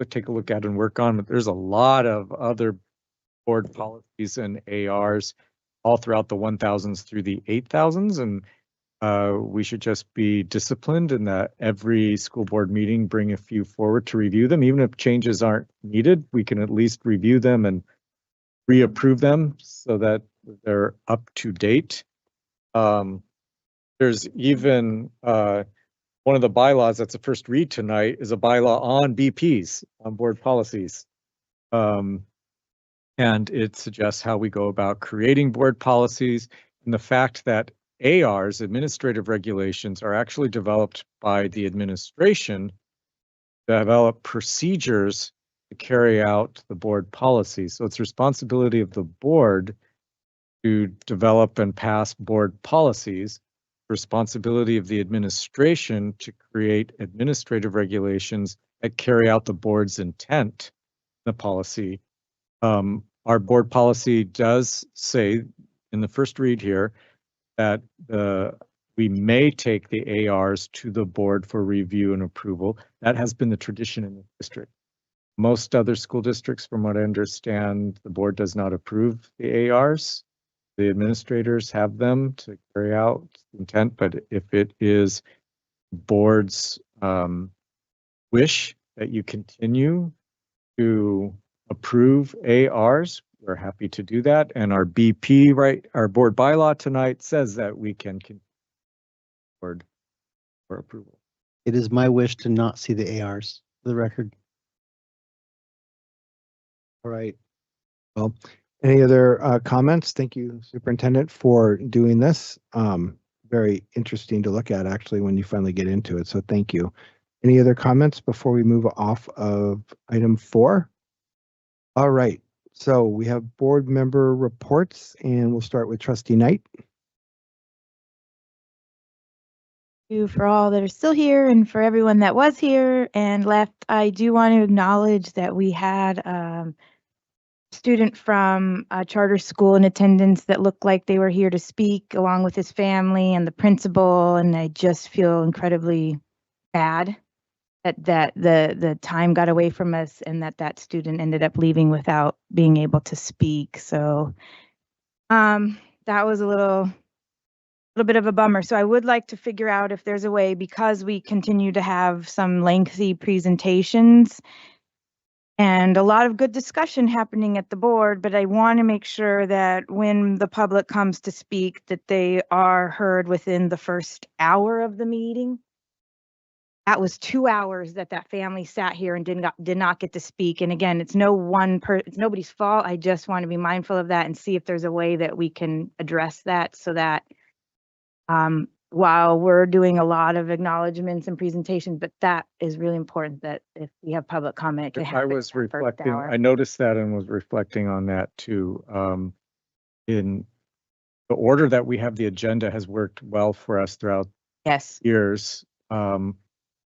take a look at and work on. But there's a lot of other board policies and ARs all throughout the 1,000s through the 8,000s. And We should just be disciplined in that every school board meeting, bring a few forward to review them. Even if changes aren't needed, we can at least review them and reapprove them so that they're up to date. There's even one of the bylaws that's a first read tonight is a bylaw on BPs, on board policies. And it suggests how we go about creating board policies, and the fact that ARs, administrative regulations, are actually developed by the administration to develop procedures to carry out the board policies. So it's responsibility of the board to develop and pass board policies, responsibility of the administration to create administrative regulations that carry out the board's intent, the policy. Our board policy does say in the first read here that we may take the ARs to the board for review and approval. That has been the tradition in the district. Most other school districts, from what I understand, the board does not approve the ARs. The administrators have them to carry out intent, but if it is board's wish that you continue to approve ARs, we're happy to do that. And our BP, right, our board bylaw tonight says that we can continue board for approval. It is my wish to not see the ARs, for the record. All right. Well, any other comments? Thank you, Superintendent, for doing this. Very interesting to look at, actually, when you finally get into it. So thank you. Any other comments before we move off of item 4? All right. So we have board member reports, and we'll start with Trustee Knight. You for all that are still here and for everyone that was here and left. I do want to acknowledge that we had a student from a charter school in attendance that looked like they were here to speak along with his family and the principal, and I just feel incredibly bad that the time got away from us and that student ended up leaving without being able to speak. So that was a little bit of a bummer. So I would like to figure out if there's a way, because we continue to have some lengthy presentations and a lot of good discussion happening at the board, but I want to make sure that when the public comes to speak, that they are heard within the first hour of the meeting. That was 2 hours that family sat here and did not get to speak. And again, it's it's nobody's fault. I just want to be mindful of that and see if there's a way that we can address that so that while we're doing a lot of acknowledgements and presentations, but that is really important that if we have public comment, it can happen. I was reflecting, I noticed that and was reflecting on that too. In the order that we have the agenda has worked well for us throughout years.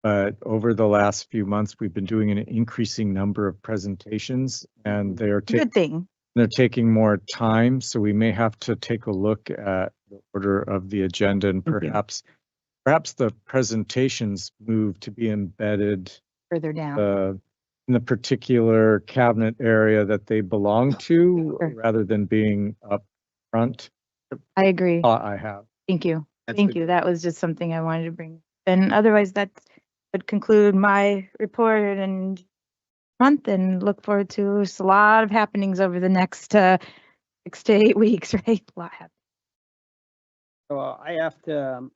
But over the last few months, we've been doing an increasing number of presentations, and they are they're taking more time. So we may have to take a look at the order of the agenda and perhaps the presentations move to be embedded further down in the particular cabinet area that they belong to, rather than being up front. I agree. I have. Thank you. Thank you. That was just something I wanted to bring. And otherwise, that would conclude my report and month, and look forward to a lot of happenings over the next 6 to 8 weeks, right? A lot happening. So I have to,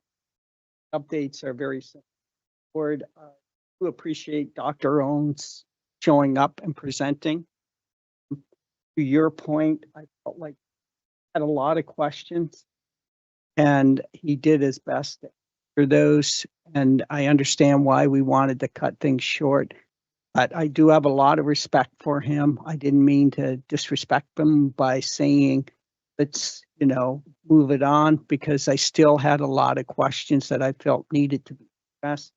updates are very simple. Board, to appreciate Dr. Owens showing up and presenting. To your point, I felt like I had a lot of questions, and he did his best to answer those. And I understand why we wanted to cut things short. But I do have a lot of respect for him. I didn't mean to disrespect him by saying, let's, move it on, because I still had a lot of questions that I felt needed to be addressed.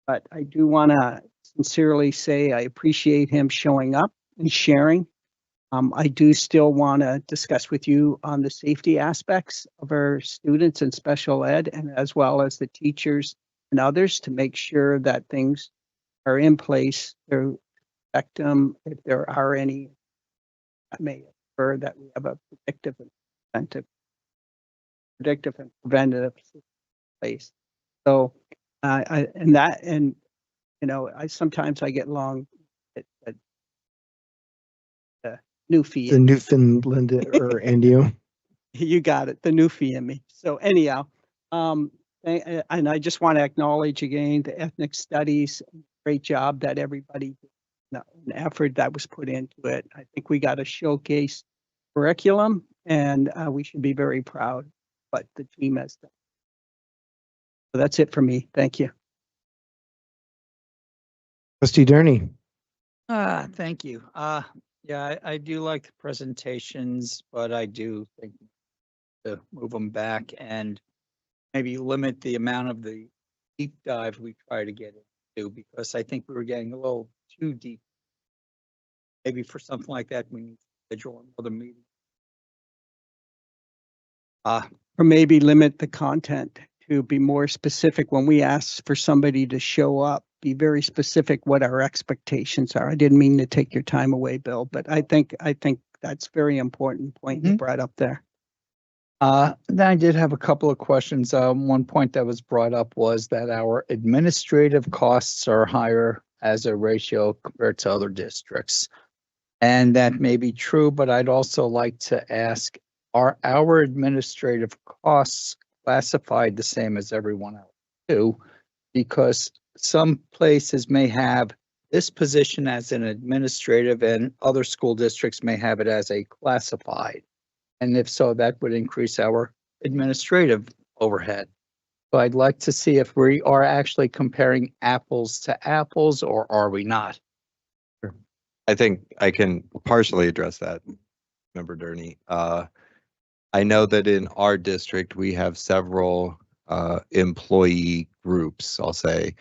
But I do want to sincerely say I appreciate him showing up and sharing. I do still want to discuss with you on the safety aspects of our students in special ed, and as well as the teachers and others, to make sure that things are in place to protect them if there are any that may occur, that we have a predictive and preventative place. So, and I sometimes I get long at Newfie. The Newfoundland or and you. You got it, the Newfie in me. So anyhow, and I just want to acknowledge again the ethnic studies, great job that everybody, an effort that was put into it. I think we got to showcase curriculum, and we should be very proud what the team has done. So that's it for me. Thank you. Trustee Durney. Thank you. Yeah, I do like the presentations, but I do think to move them back and maybe limit the amount of the deep dive we try to get into, because I think we were getting a little too deep. Maybe for something like that, we need to schedule another meeting. Or maybe limit the content to be more specific when we ask for somebody to show up. Be very specific what our expectations are. I didn't mean to take your time away, Bill, but I think that's very important point you brought up there. Then I did have a couple of questions. One point that was brought up was that our administrative costs are higher as a ratio compared to other districts. And that may be true, but I'd also like to ask, are our administrative costs classified the same as everyone else too? Because some places may have this position as an administrative and other school districts may have it as a classified. And if so, that would increase our administrative overhead. So I'd like to see if we are actually comparing apples to apples, or are we not? I think I can partially address that, Member Durney. I know that in our district, we have several employee groups, I'll say,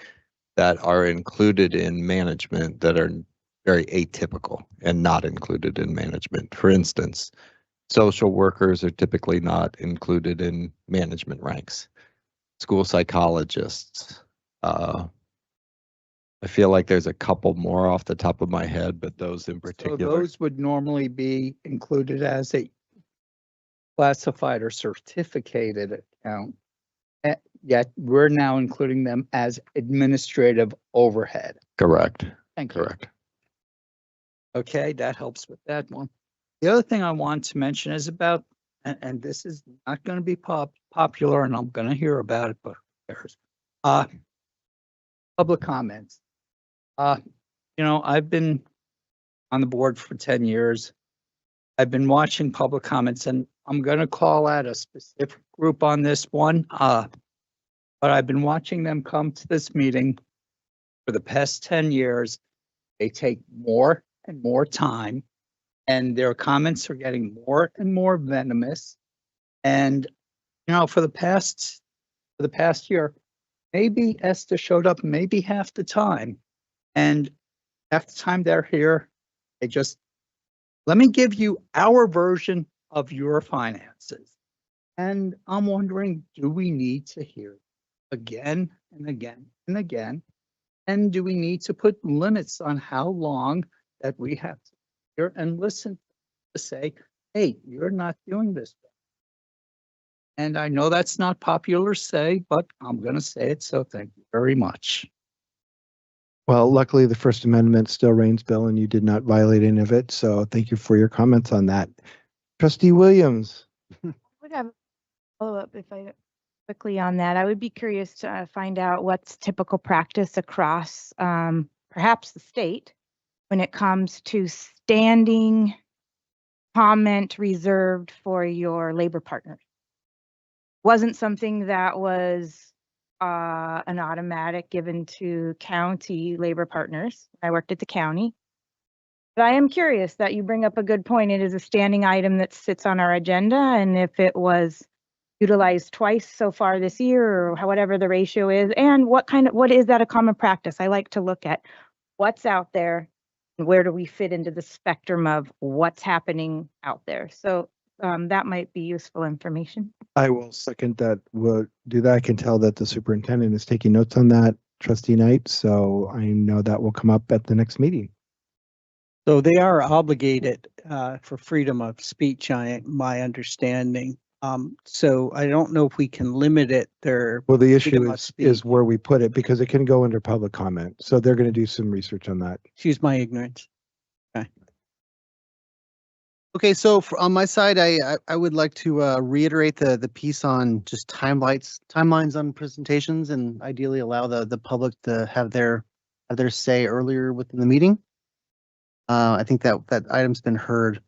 that are included in management that are very atypical and not included in management. For instance, social workers are typically not included in management ranks. School psychologists. I feel like there's a couple more off the top of my head, but those in particular. So those would normally be included as a classified or certificated account. Yet we're now including them as administrative overhead. Correct. Thank you. Correct. Okay, that helps with that one. The other thing I want to mention is about, and this is not going to be popular, and I'm going to hear about it, but who cares? Public comments. I've been on the board for 10 years. I've been watching public comments, and I'm going to call out a specific group on this one. But I've been watching them come to this meeting for the past 10 years. They take more and more time, and their comments are getting more and more venomous. And, for the past year, maybe Esther showed up maybe half the time. And half the time they're here, they just, let me give you our version of your finances. And I'm wondering, do we need to hear again and again and again? And do we need to put limits on how long that we have to hear and listen to say, hey, you're not doing this? And I know that's not popular to say, but I'm going to say it. So thank you very much. Well, luckily the First Amendment still reigns, Bill, and you did not violate any of it. So thank you for your comments on that. Trustee Williams. I would have a follow-up if I quickly on that. I would be curious to find out what's typical practice across perhaps the state when it comes to standing comment reserved for your labor partners. Wasn't something that was an automatic given to county labor partners. I worked at the county. But I am curious that you bring up a good point. It is a standing item that sits on our agenda, and if it was utilized twice so far this year, or whatever the ratio is, and what is that a common practice? I like to look at what's out there and where do we fit into the spectrum of what's happening out there. So that might be useful information. I will second that. We'll do that. I can tell that the superintendent is taking notes on that, Trustee Knight. So I know that will come up at the next meeting. So they are obligated for freedom of speech, my understanding. So I don't know if we can limit it there. Well, the It issue must is be. where we put it because it can go under public comment. So they're going to do some research on that. Excuse my ignorance. Okay, so on my side, I would like to reiterate the piece on just timelines on presentations, and ideally allow the public to have their say earlier within the meeting. I think that item's been heard.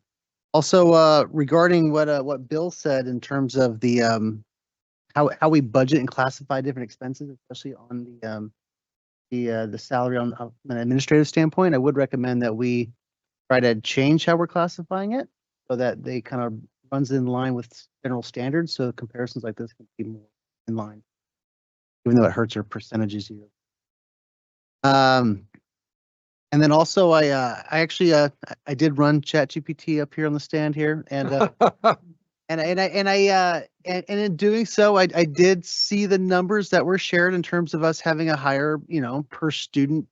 Also, regarding what Bill said in terms of the how we budget and classify different expenses, especially on the salary on an administrative standpoint, I would recommend that we try to change how we're classifying it so that they kind of runs in line with general standards. So comparisons like this can be more in line, even though it hurts our percentages here. And then also I actually I did run ChatGPT up here on the stand here, and and in doing so, I did see the numbers that were shared in terms of us having a higher, per student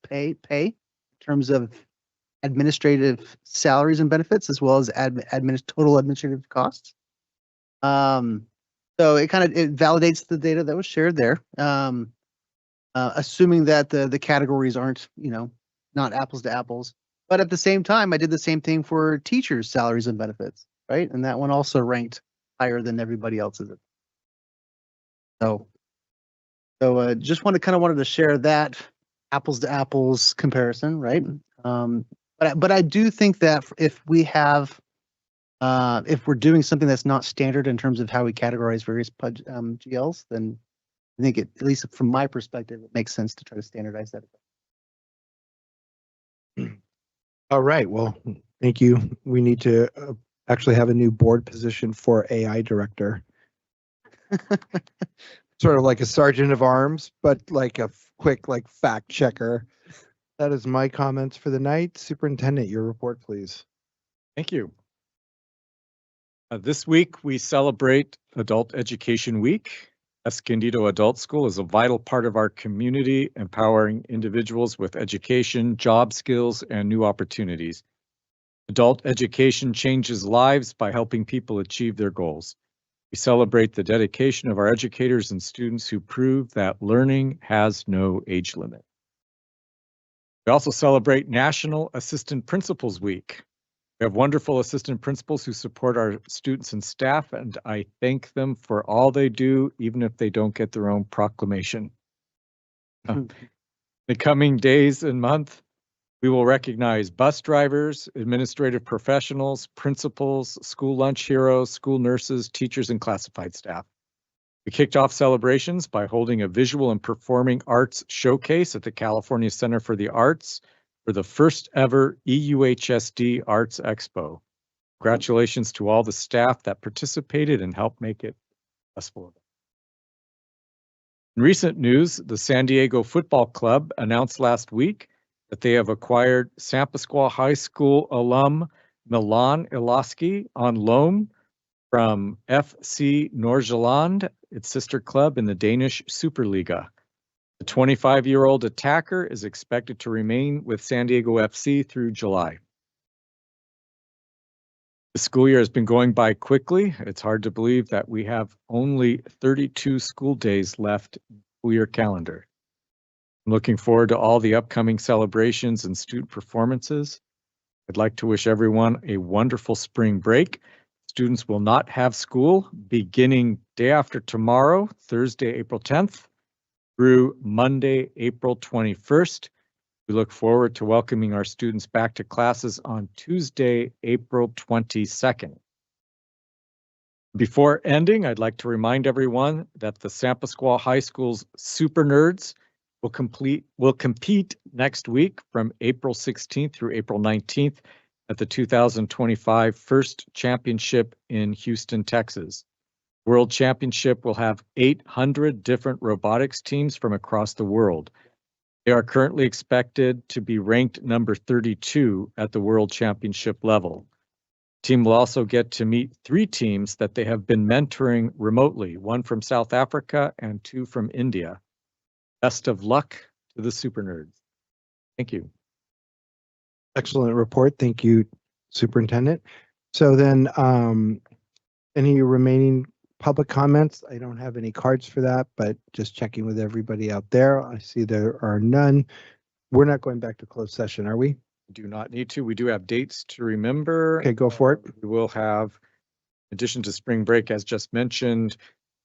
pay in terms of administrative salaries and benefits, as well as total administrative costs. So it validates the data that was shared there. Assuming that the categories aren't, not apples to apples. But at the same time, I did the same thing for teachers' salaries and benefits, right? And that one also ranked higher than everybody else's. So just wanted to share that apples to apples comparison, right? But I do think that if we're doing something that's not standard in terms of how we categorize various GLs, then I think at least from my perspective, it makes sense to try to standardize that. All right. Well, thank you. We need to actually have a new board position for AI director. Sort of like a sergeant of arms, but like a quick fact checker. That is my comments for the night. Superintendent, your report, please. Thank you. This week, we celebrate Adult Education Week. Escondido Adult School is a vital part of our community, empowering individuals with education, job skills, and new opportunities. Adult education changes lives by helping people achieve their goals. We celebrate the dedication of our educators and students who prove that learning has no age limit. We also celebrate National Assistant Principals Week. We have wonderful assistant principals who support our students and staff, and I thank them for all they do, even if they don't get their own proclamation. The coming days and month, we will recognize bus drivers, administrative professionals, principals, school lunch heroes, school nurses, teachers, and classified staff. We kicked off celebrations by holding a visual and performing arts showcase at the California Center for the Arts for the first ever EUHSD Arts Expo. Congratulations to all the staff that participated and helped make it successful. In recent news, the San Diego Football Club announced last week that they have acquired Sampasquah High School alum Milan Ilaski on loan from FC Nordsjælland, its sister club in the Danish Superliga. The 25-year-old attacker is expected to remain with San Diego FC through July. The school year has been going by quickly. It's hard to believe that we have only 32 school days left in the school year calendar. I'm looking forward to all the upcoming celebrations and student performances. I'd like to wish everyone a wonderful spring break. Students will not have school beginning day after tomorrow, Thursday, April 10th, through Monday, April 21st. We look forward to welcoming our students back to classes on Tuesday, April 22nd. Before ending, I'd like to remind everyone that the Sampasquah High School's Super Nerds will compete next week from April 16th through April 19th at the 2025 First Championship in Houston, Texas. World Championship will have 800 different robotics teams from across the world. They are currently expected to be ranked number 32 at the World Championship level. The team will also get to meet 3 teams that they have been mentoring remotely, 1 from South Africa and 2 from India. Best of luck to the Super Nerds. Thank you. Excellent report. Thank you, Superintendent. So then Any remaining public comments? I don't have any cards for that, but just checking with everybody out there. I see there are none. We're not going back to closed session, are we? Do not need to. We do have dates to remember. Okay, go for it. We will have, in addition to spring break, as just mentioned,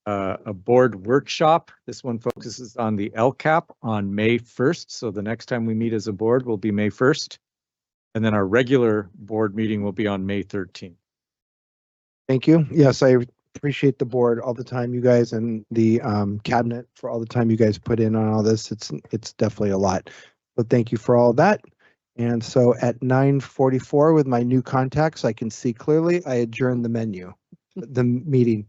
a board workshop. This one focuses on the LCAP on May 1st. So the next time we meet as a board will be May 1st. And then our regular board meeting will be on May 13th. Thank you. Yes, I appreciate the board all the time, you guys, and the cabinet for all the time you guys put in on all this. It's definitely a lot. But thank you for all that. And so at 9:44 with my new contacts, I can see clearly, I adjourned the meeting.